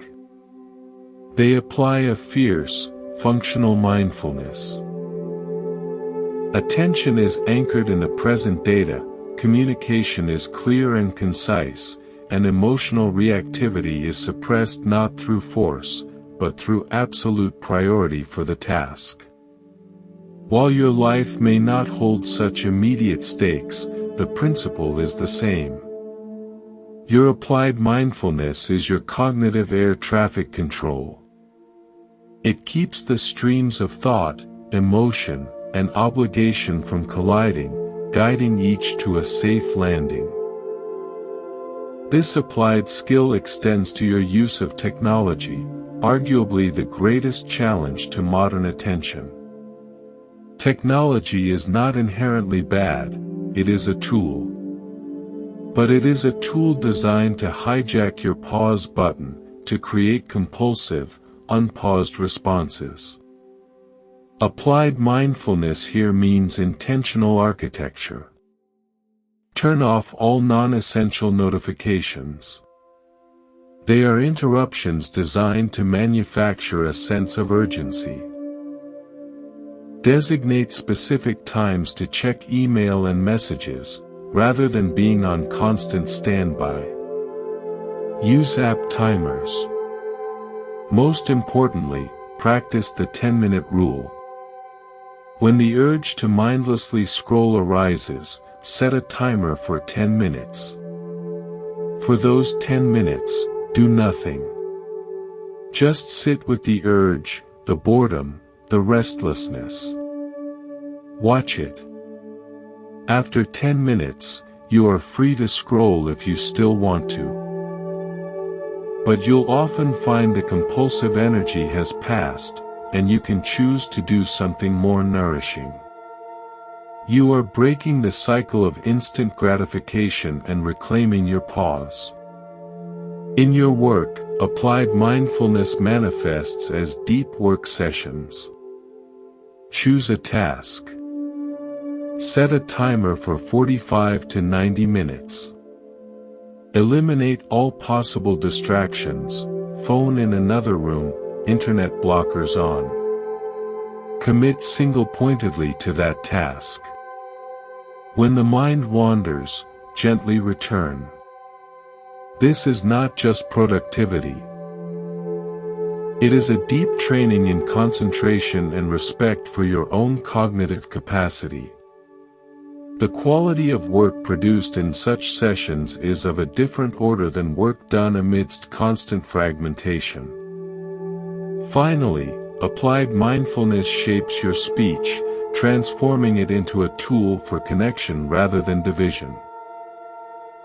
They apply a fierce, functional mindfulness. Attention is anchored in the present data, communication is clear and concise, and emotional reactivity is suppressed not through force, but through absolute priority for the task. While your life may not hold such immediate stakes, the principle is the same. Your applied mindfulness is your cognitive air traffic control. It keeps the streams of thought, emotion, and obligation from colliding, guiding each to a safe landing. This applied skill extends to your use of technology, arguably the greatest challenge to modern attention. Technology is not inherently bad, it is a tool. But it is a tool designed to hijack your pause button, to create compulsive, unpaused responses. Applied mindfulness here means intentional architecture. Turn off all non-essential notifications. They are interruptions designed to manufacture a sense of urgency. Designate specific times to check email and messages, rather than being on constant standby. Use app timers. Most importantly, practice the 10-minute rule. When the urge to mindlessly scroll arises, set a timer for 10 minutes. For those 10 minutes, do nothing. Just sit with the urge, the boredom, the restlessness. Watch it. After 10 minutes, you are free to scroll if you still want to. But you'll often find the compulsive energy has passed, and you can choose to do something more nourishing. You are breaking the cycle of instant gratification and reclaiming your pause. In your work, applied mindfulness manifests as deep work sessions. Choose a task. Set a timer for 45 to 90 minutes. Eliminate all possible distractions, phone in another room, internet blockers on. Commit single-pointedly to that task. When the mind wanders, gently return. This is not just productivity. It is a deep training in concentration and respect for your own cognitive capacity. The quality of work produced in such sessions is of a different order than work done amidst constant fragmentation. Finally, applied mindfulness shapes your speech, transforming it into a tool for connection rather than division.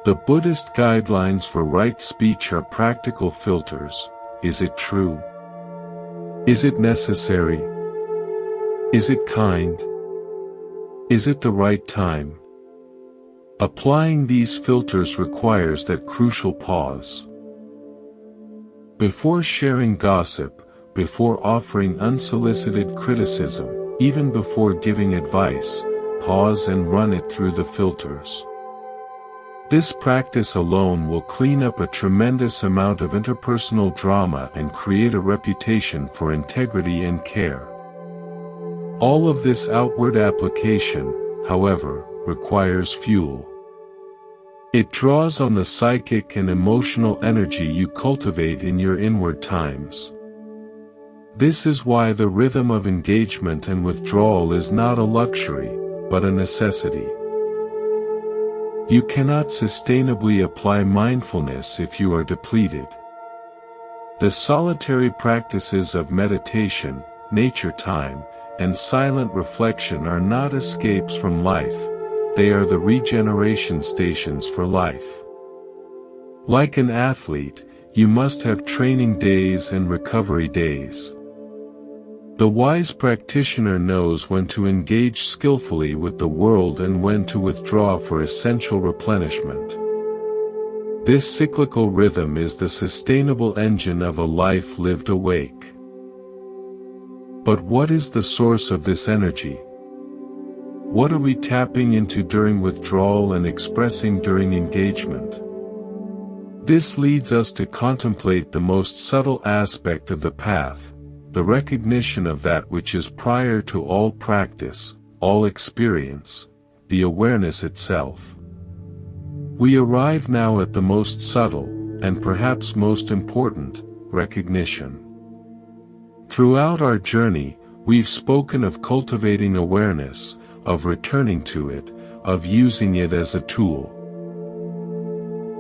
The Buddhist guidelines for right speech are practical filters. Is it true? Is it necessary? Is it kind? Is it the right time? Applying these filters requires that crucial pause. Before sharing gossip, before offering unsolicited criticism, even before giving advice, pause and run it through the filters. This practice alone will clean up a tremendous amount of interpersonal drama and create a reputation for integrity and care. All of this outward application, however, requires fuel. It draws on the psychic and emotional energy you cultivate in your inward times. This is why the rhythm of engagement and withdrawal is not a luxury, but a necessity. You cannot sustainably apply mindfulness if you are depleted. The solitary practices of meditation, nature time, and silent reflection are not escapes from life, they are the regeneration stations for life. Like an athlete, you must have training days and recovery days. The wise practitioner knows when to engage skillfully with the world and when to withdraw for essential replenishment. This cyclical rhythm is the sustainable engine of a life lived awake. But what is the source of this energy? What are we tapping into during withdrawal and expressing during engagement? This leads us to contemplate the most subtle aspect of the path, the recognition of that which is prior to all practice, all experience, the awareness itself. We arrive now at the most subtle, and perhaps most important, recognition. Throughout our journey, we've spoken of cultivating awareness, of returning to it, of using it as a tool.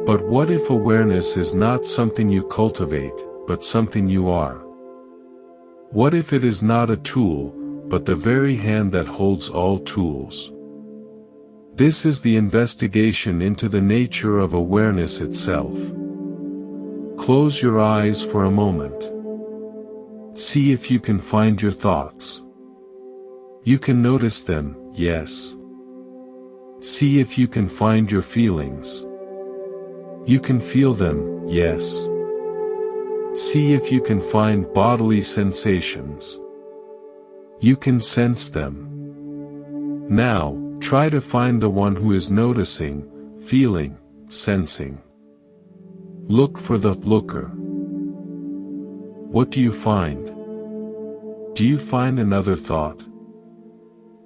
But what if awareness is not something you cultivate, but something you are? What if it is not a tool, but the very hand that holds all tools? This is the investigation into the nature of awareness itself. Close your eyes for a moment. See if you can find your thoughts. You can notice them, yes. See if you can find your feelings. You can feel them, yes. See if you can find bodily sensations. You can sense them. Now, try to find the one who is noticing, feeling, sensing. Look for the looker. What do you find? Do you find another thought?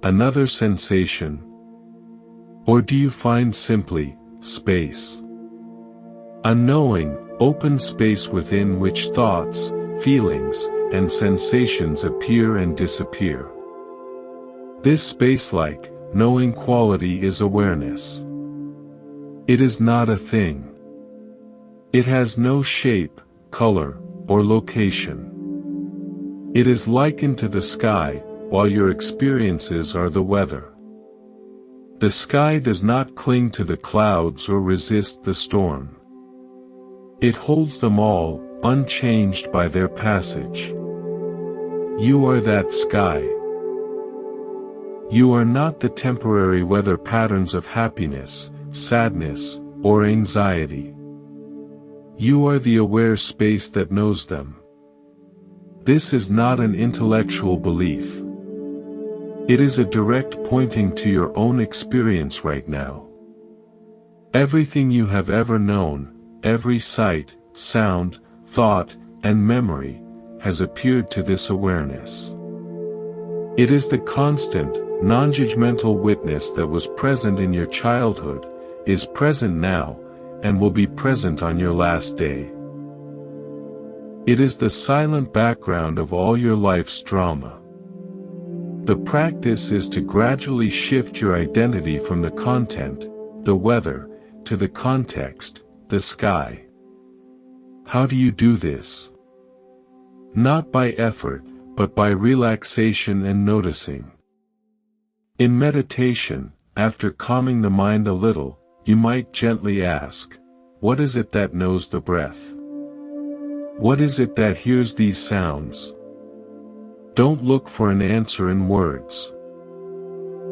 Another sensation? Or do you find simply space? A knowing, open space within which thoughts, feelings, and sensations appear and disappear. This space-like, knowing quality is awareness. It is not a thing. It has no shape, color, or location. It is likened to the sky, while your experiences are the weather. The sky does not cling to the clouds or resist the storm. It holds them all, unchanged by their passage. You are that sky. You are not the temporary weather patterns of happiness, sadness, or anxiety. You are the aware space that knows them. This is not an intellectual belief. It is a direct pointing to your own experience right now. Everything you have ever known, every sight, sound, thought, and memory, has appeared to this awareness. It is the constant, non-judgmental witness that was present in your childhood, is present now, and will be present on your last day. It is the silent background of all your life's drama. The practice is to gradually shift your identity from the content, the weather, to the context, the sky. How do you do this? Not by effort, but by relaxation and noticing. In meditation, after calming the mind a little, you might gently ask, what is it that knows the breath? What is it that hears these sounds? Don't look for an answer in words.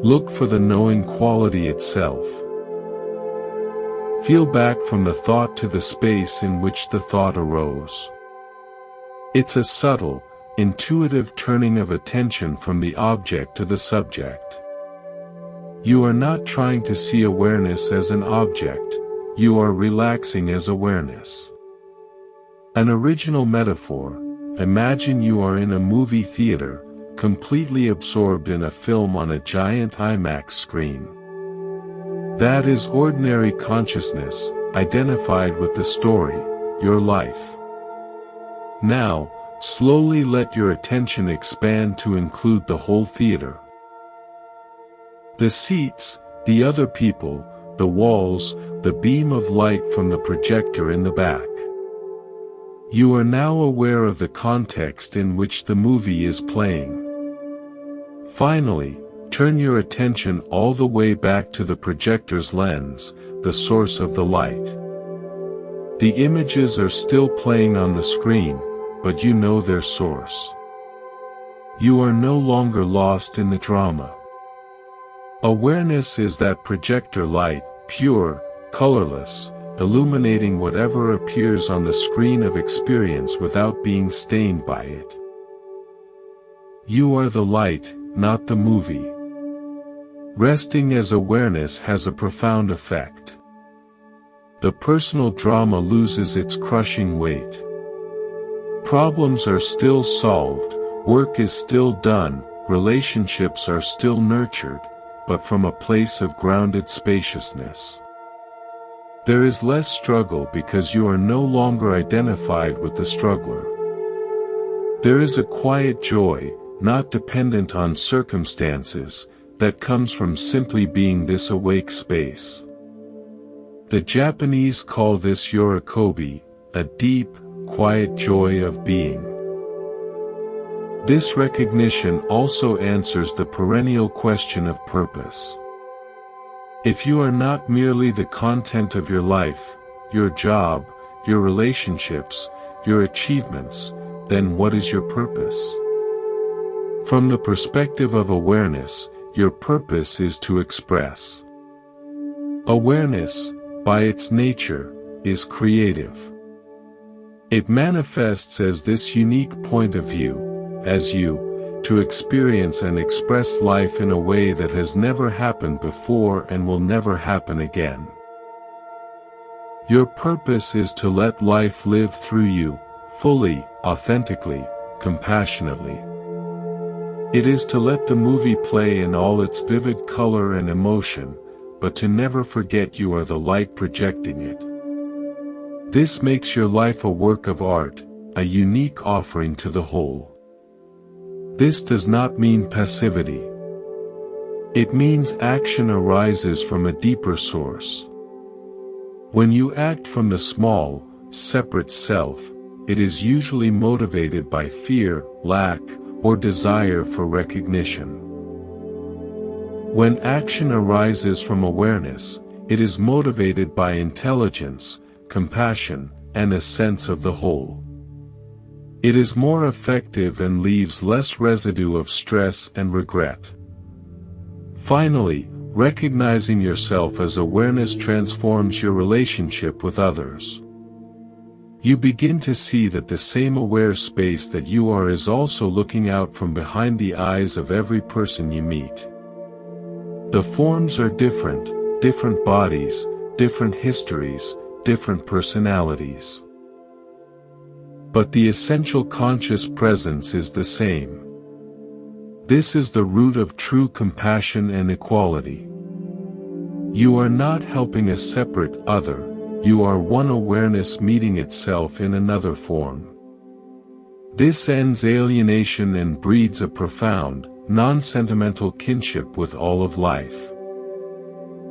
Look for the knowing quality itself. Feel back from the thought to the space in which the thought arose. It's a subtle, intuitive turning of attention from the object to the subject. You are not trying to see awareness as an object, you are relaxing as awareness. An original metaphor: imagine you are in a movie theater, completely absorbed in a film on a giant IMAX screen. That is ordinary consciousness, identified with the story, your life. Now, slowly let your attention expand to include the whole theater. The seats, the other people, the walls, the beam of light from the projector in the back. You are now aware of the context in which the movie is playing. Finally, turn your attention all the way back to the projector's lens, the source of the light. The images are still playing on the screen, but you know their source. You are no longer lost in the drama. Awareness is that projector light, pure, colorless, illuminating whatever appears on the screen of experience without being stained by it. You are the light, not the movie. Resting as awareness has a profound effect. The personal drama loses its crushing weight. Problems are still solved, work is still done, relationships are still nurtured, but from a place of grounded spaciousness. There is less struggle because you are no longer identified with the struggler. There is a quiet joy, not dependent on circumstances, that comes from simply being this awake space. The Japanese call this yorikobi, a deep, quiet joy of being. This recognition also answers the perennial question of purpose. If you are not merely the content of your life, your job, your relationships, your achievements, then what is your purpose? From the perspective of awareness, your purpose is to express. Awareness, by its nature, is creative. It manifests as this unique point of view, as you, to experience and express life in a way that has never happened before and will never happen again. Your purpose is to let life live through you, fully, authentically, compassionately. It is to let the movie play in all its vivid color and emotion, but to never forget you are the light projecting it. This makes your life a work of art, a unique offering to the whole. This does not mean passivity. It means action arises from a deeper source. When you act from the small, separate self, it is usually motivated by fear, lack, or desire for recognition. When action arises from awareness, it is motivated by intelligence, compassion, and a sense of the whole. It is more effective and leaves less residue of stress and regret. Finally, recognizing yourself as awareness transforms your relationship with others. You begin to see that the same aware space that you are is also looking out from behind the eyes of every person you meet. The forms are different, different bodies, different histories, different personalities. But the essential conscious presence is the same. This is the root of true compassion and equality. You are not helping a separate other, you are one awareness meeting itself in another form. This ends alienation and breeds a profound, non-sentimental kinship with all of life.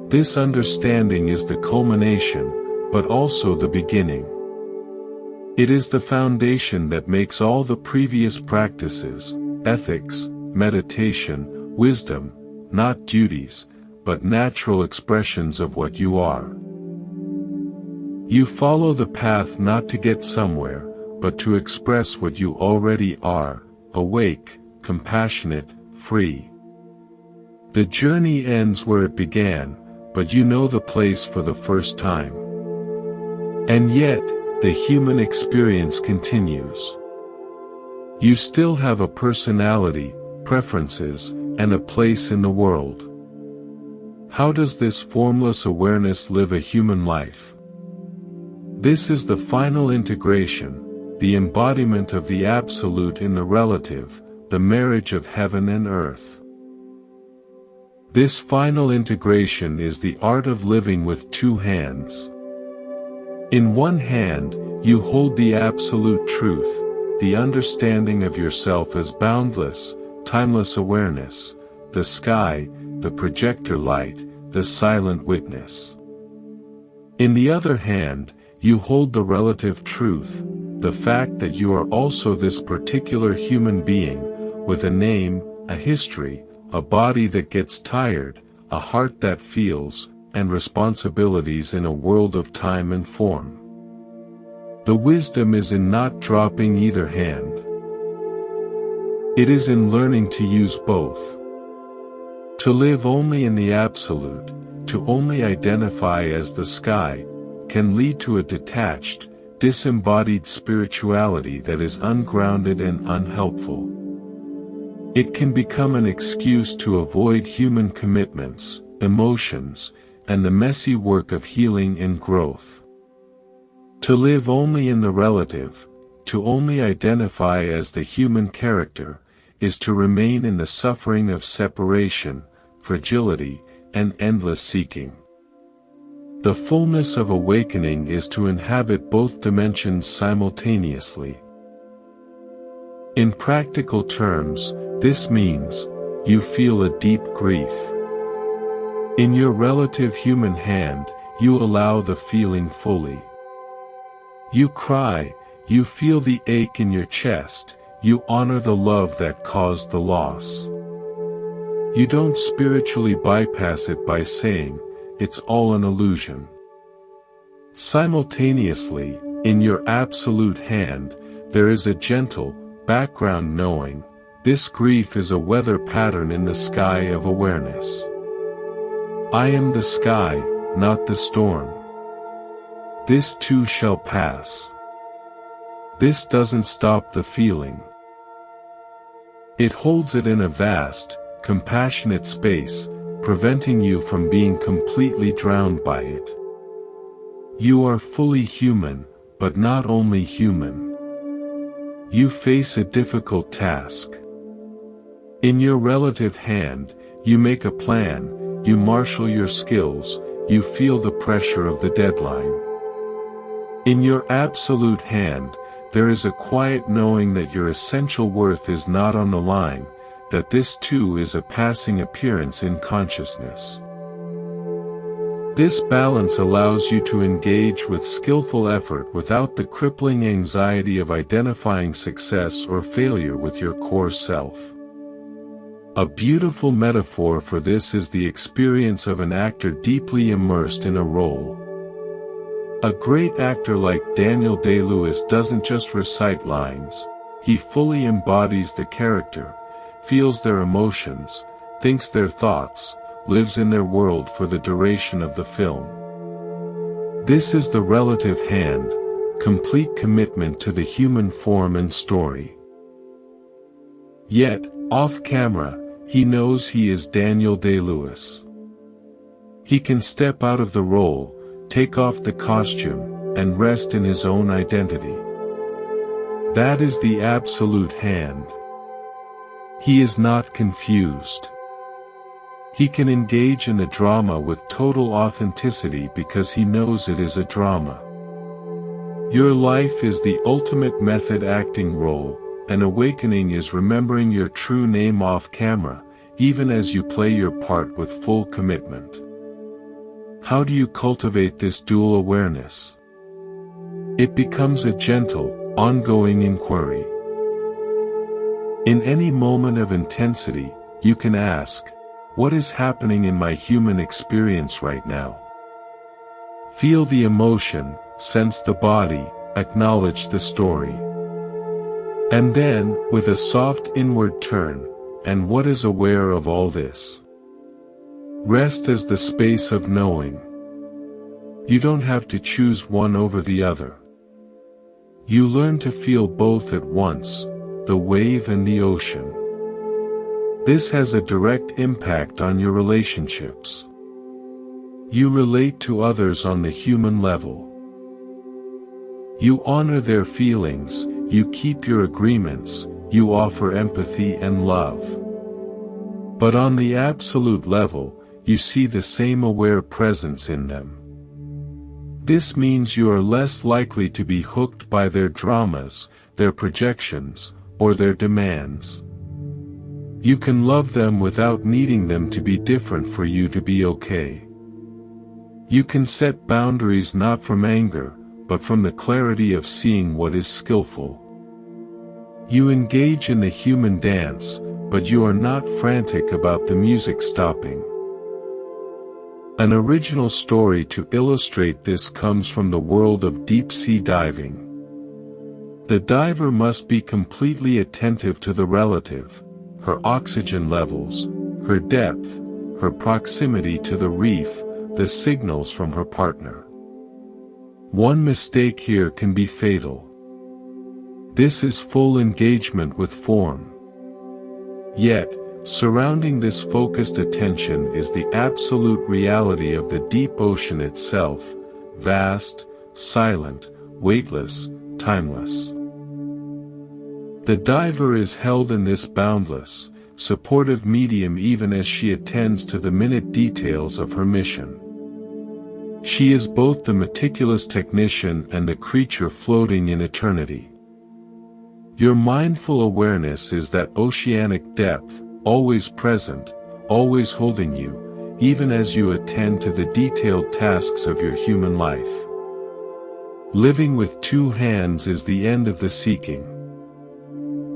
This understanding is the culmination, but also the beginning. It is the foundation that makes all the previous practices, ethics, meditation, wisdom, not duties, but natural expressions of what you are. You follow the path not to get somewhere, but to express what you already are, awake, compassionate, free. The journey ends where it began, but you know the place for the first time. And yet, the human experience continues. You still have a personality, preferences, and a place in the world. How does this formless awareness live a human life? This is the final integration, the embodiment of the absolute in the relative, the marriage of heaven and earth. This final integration is the art of living with two hands. In one hand, you hold the absolute truth, the understanding of yourself as boundless, timeless awareness, the sky, the projector light, the silent witness. In the other hand, you hold the relative truth, the fact that you are also this particular human being, with a name, a history, a body that gets tired, a heart that feels, and responsibilities in a world of time and form. The wisdom is in not dropping either hand. It is in learning to use both. To live only in the absolute, to only identify as the sky, can lead to a detached, disembodied spirituality that is ungrounded and unhelpful. It can become an excuse to avoid human commitments, emotions, and the messy work of healing and growth. To live only in the relative, to only identify as the human character, is to remain in the suffering of separation, fragility, and endless seeking. The fullness of awakening is to inhabit both dimensions simultaneously. In practical terms, this means, you feel a deep grief. In your relative human hand, you allow the feeling fully. You cry, you feel the ache in your chest, you honor the love that caused the loss. You don't spiritually bypass it by saying, it's all an illusion. Simultaneously, in your absolute hand, there is a gentle, background knowing, this grief is a weather pattern in the sky of awareness. I am the sky, not the storm. This too shall pass. This doesn't stop the feeling. It holds it in a vast, compassionate space, preventing you from being completely drowned by it. You are fully human, but not only human. You face a difficult task. In your relative hand, you make a plan, you marshal your skills, you feel the pressure of the deadline. In your absolute hand, there is a quiet knowing that your essential worth is not on the line, that this too is a passing appearance in consciousness. This balance allows you to engage with skillful effort without the crippling anxiety of identifying success or failure with your core self. A beautiful metaphor for this is the experience of an actor deeply immersed in a role. A great actor like Daniel Day-Lewis doesn't just recite lines, he fully embodies the character, feels their emotions, thinks their thoughts, lives in their world for the duration of the film. This is the relative hand, complete commitment to the human form and story. Yet, off camera, he knows he is Daniel Day-Lewis. He can step out of the role, take off the costume, and rest in his own identity. That is the absolute hand. He is not confused. He can engage in the drama with total authenticity because he knows it is a drama. Your life is the ultimate method acting role, and awakening is remembering your true name off camera, even as you play your part with full commitment. How do you cultivate this dual awareness? It becomes a gentle, ongoing inquiry. In any moment of intensity, you can ask, what is happening in my human experience right now? Feel the emotion, sense the body, acknowledge the story. And then, with a soft inward turn, and what is aware of all this? Rest as the space of knowing. You don't have to choose one over the other. You learn to feel both at once, the wave and the ocean. This has a direct impact on your relationships. You relate to others on the human level. You honor their feelings, you keep your agreements, you offer empathy and love. But on the absolute level, you see the same aware presence in them. This means you are less likely to be hooked by their dramas, their projections, or their demands. You can love them without needing them to be different for you to be okay. You can set boundaries not from anger, but from the clarity of seeing what is skillful. You engage in the human dance, but you are not frantic about the music stopping. An original story to illustrate this comes from the world of deep-sea diving. The diver must be completely attentive to the relative, her oxygen levels, her depth, her proximity to the reef, the signals from her partner. One mistake here can be fatal. This is full engagement with form. Yet, Surrounding this focused attention is the absolute reality of the deep ocean itself, vast, silent, weightless, timeless. The diver is held in this boundless, supportive medium even as she attends to the minute details of her mission. She is both the meticulous technician and the creature floating in eternity. Your mindful awareness is that oceanic depth, always present, always holding you, even as you attend to the detailed tasks of your human life. Living with two hands is the end of the seeking.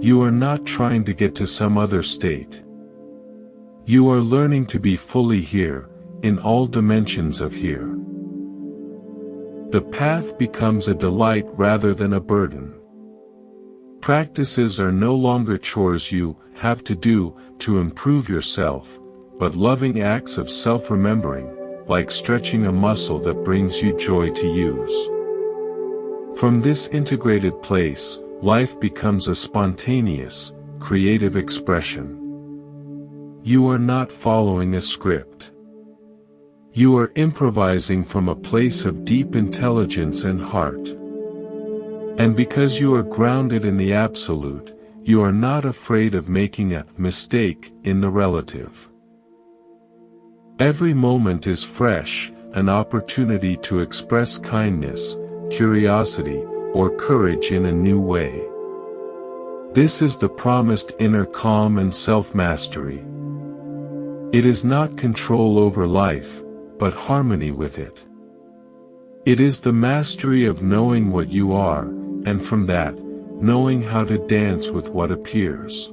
You are not trying to get to some other state. You are learning to be fully here, in all dimensions of here. The path becomes a delight rather than a burden. Practices are no longer chores you have to do to improve yourself, but loving acts of self-remembering, like stretching a muscle that brings you joy to use. From this integrated place, life becomes a spontaneous, creative expression. You are not following a script. You are improvising from a place of deep intelligence and heart. And because you are grounded in the absolute, you are not afraid of making a mistake in the relative. Every moment is fresh, an opportunity to express kindness, curiosity, or courage in a new way. This is the promised inner calm and self-mastery. It is not control over life, but harmony with it. It is the mastery of knowing what you are, and from that, knowing how to dance with what appears.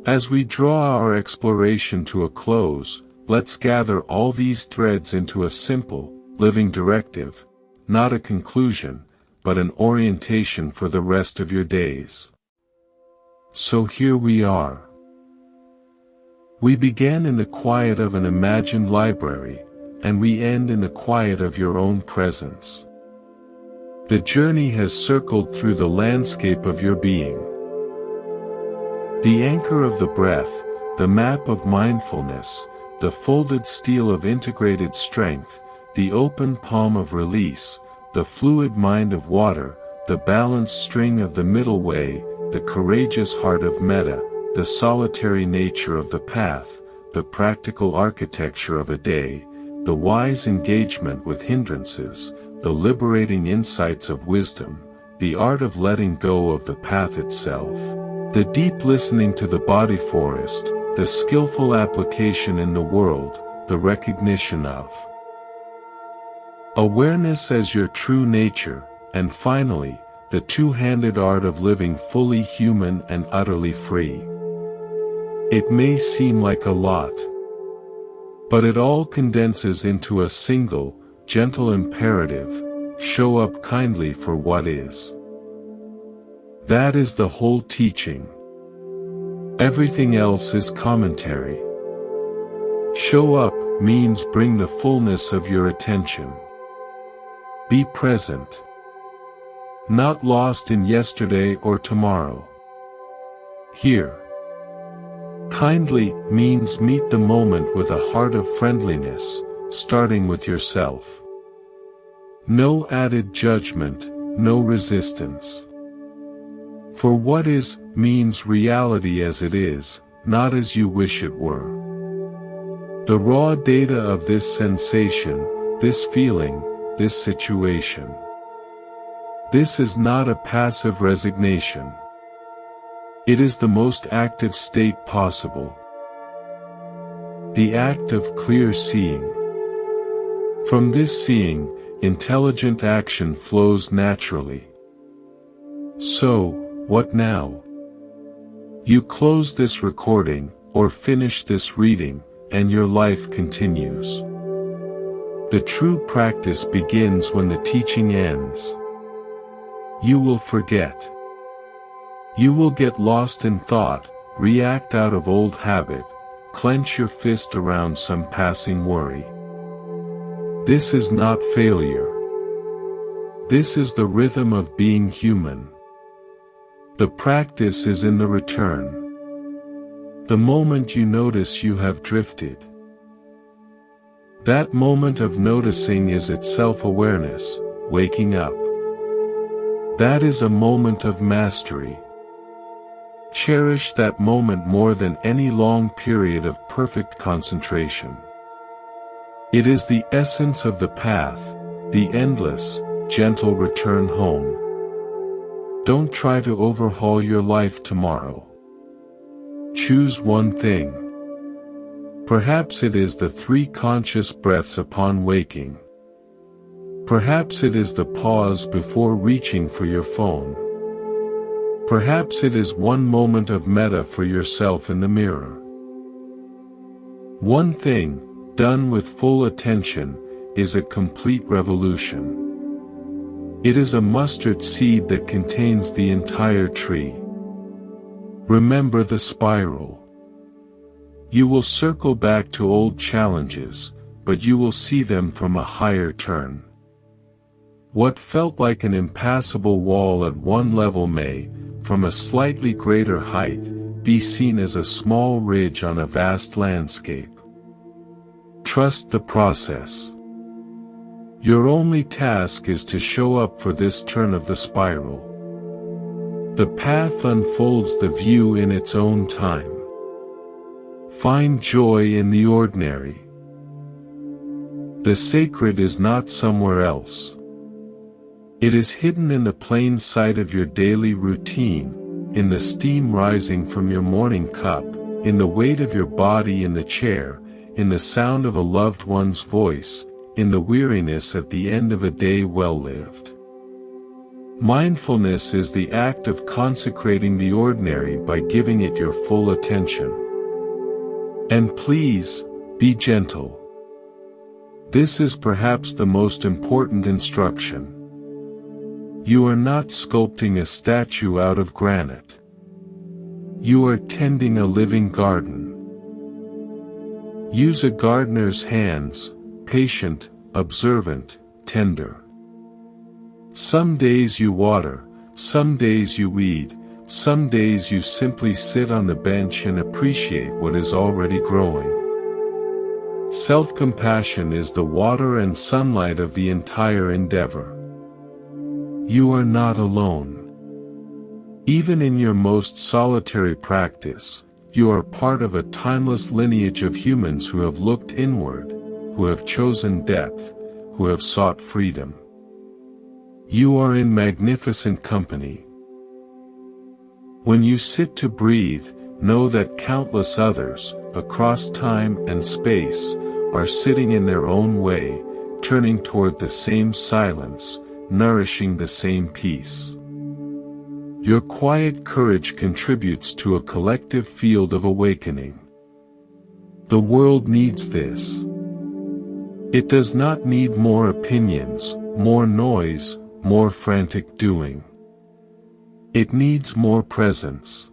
As we draw our exploration to a close, let's gather all these threads into a simple, living directive, not a conclusion, but an orientation for the rest of your days. So here we are. We began in the quiet of an imagined library, and we end in the quiet of your own presence. The journey has circled through the landscape of your being. The anchor of the breath, the map of mindfulness, the folded steel of integrated strength, the open palm of release, the fluid mind of water, the balanced string of the middle way, the courageous heart of metta, the solitary nature of the path, the practical architecture of a day, the wise engagement with hindrances, the liberating insights of wisdom, the art of letting go of the path itself, the deep listening to the body forest, the skillful application in the world, the recognition of awareness as your true nature, and finally, the two-handed art of living fully human and utterly free. It may seem like a lot, but it all condenses into a single, gentle imperative: show up kindly for what is. That is the whole teaching. Everything else is commentary. Show up means bring the fullness of your attention. Be present. Not lost in yesterday or tomorrow. Here. Kindly means meet the moment with a heart of friendliness, starting with yourself. No added judgment, no resistance. For what is, means reality as it is, not as you wish it were. The raw data of this sensation, this feeling, this situation. This is not a passive resignation. It is the most active state possible. The act of clear seeing. From this seeing, intelligent action flows naturally. So, what now? You close this recording, or finish this reading, and your life continues. The true practice begins when the teaching ends. You will forget. You will get lost in thought, react out of old habit, clench your fist around some passing worry. This is not failure. This is the rhythm of being human. The practice is in the return. The moment you notice you have drifted. That moment of noticing is itself awareness, waking up. That is a moment of mastery. Cherish that moment more than any long period of perfect concentration. It is the essence of the path, the endless, gentle return home. Don't try to overhaul your life tomorrow. Choose one thing. Perhaps it is the 3 conscious breaths upon waking. Perhaps it is the pause before reaching for your phone. Perhaps it is one moment of metta for yourself in the mirror. One thing, done with full attention, is a complete revolution. It is a mustard seed that contains the entire tree. Remember the spiral. You will circle back to old challenges, but you will see them from a higher turn. What felt like an impassable wall at one level may, from a slightly greater height, be seen as a small ridge on a vast landscape. Trust the process. Your only task is to show up for this turn of the spiral. The path unfolds the view in its own time. Find joy in the ordinary. The sacred is not somewhere else. It is hidden in the plain sight of your daily routine, in the steam rising from your morning cup, in the weight of your body in the chair, in the sound of a loved one's voice, in the weariness at the end of a day well lived. Mindfulness is the act of consecrating the ordinary by giving it your full attention. And please, be gentle. This is perhaps the most important instruction. You are not sculpting a statue out of granite. You are tending a living garden. Use a gardener's hands, patient, observant, tender. Some days you water, some days you weed, some days you simply sit on the bench and appreciate what is already growing. Self-compassion is the water and sunlight of the entire endeavor. You are not alone. Even in your most solitary practice, you are part of a timeless lineage of humans who have looked inward, who have chosen depth, who have sought freedom. You are in magnificent company. When you sit to breathe, know that countless others, across time and space, are sitting in their own way, turning toward the same silence, nourishing the same peace. Your quiet courage contributes to a collective field of awakening. The world needs this. It does not need more opinions, more noise, more frantic doing. It needs more presence.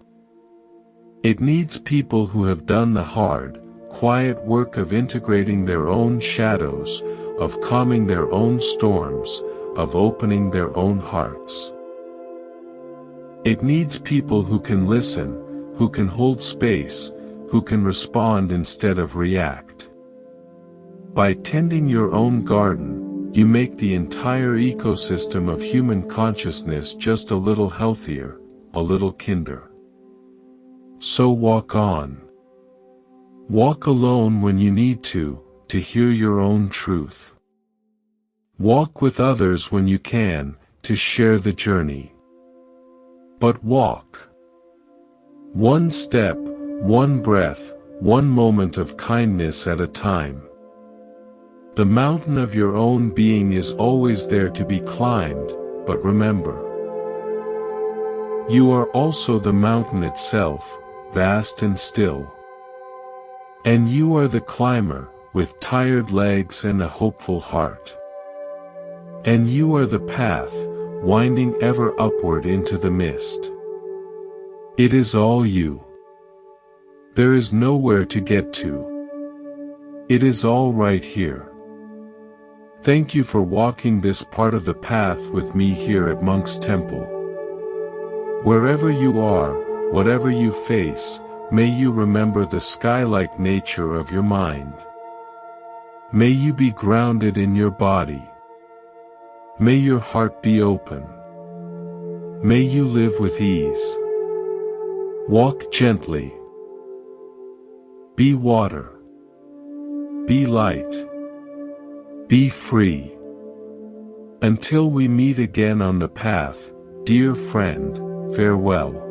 It needs people who have done the hard, quiet work of integrating their own shadows, of calming their own storms, of opening their own hearts. It needs people who can listen, who can hold space, who can respond instead of react. By tending your own garden, you make the entire ecosystem of human consciousness just a little healthier, a little kinder. So walk on. Walk alone when you need to hear your own truth. Walk with others when you can, to share the journey. But walk. One step, one breath, one moment of kindness at a time. The mountain of your own being is always there to be climbed, but remember, you are also the mountain itself, vast and still. And you are the climber, with tired legs and a hopeful heart. And you are the path, winding ever upward into the mist. It is all you. There is nowhere to get to. It is all right here. Thank you for walking this part of the path with me here at Monk's Temple. Wherever you are, whatever you face, May you remember the sky-like nature of your mind. May you be grounded in your body. May your heart be open. May you live with ease. Walk gently. Be water. Be light. Be free. Until we meet again on the path, dear friend, farewell.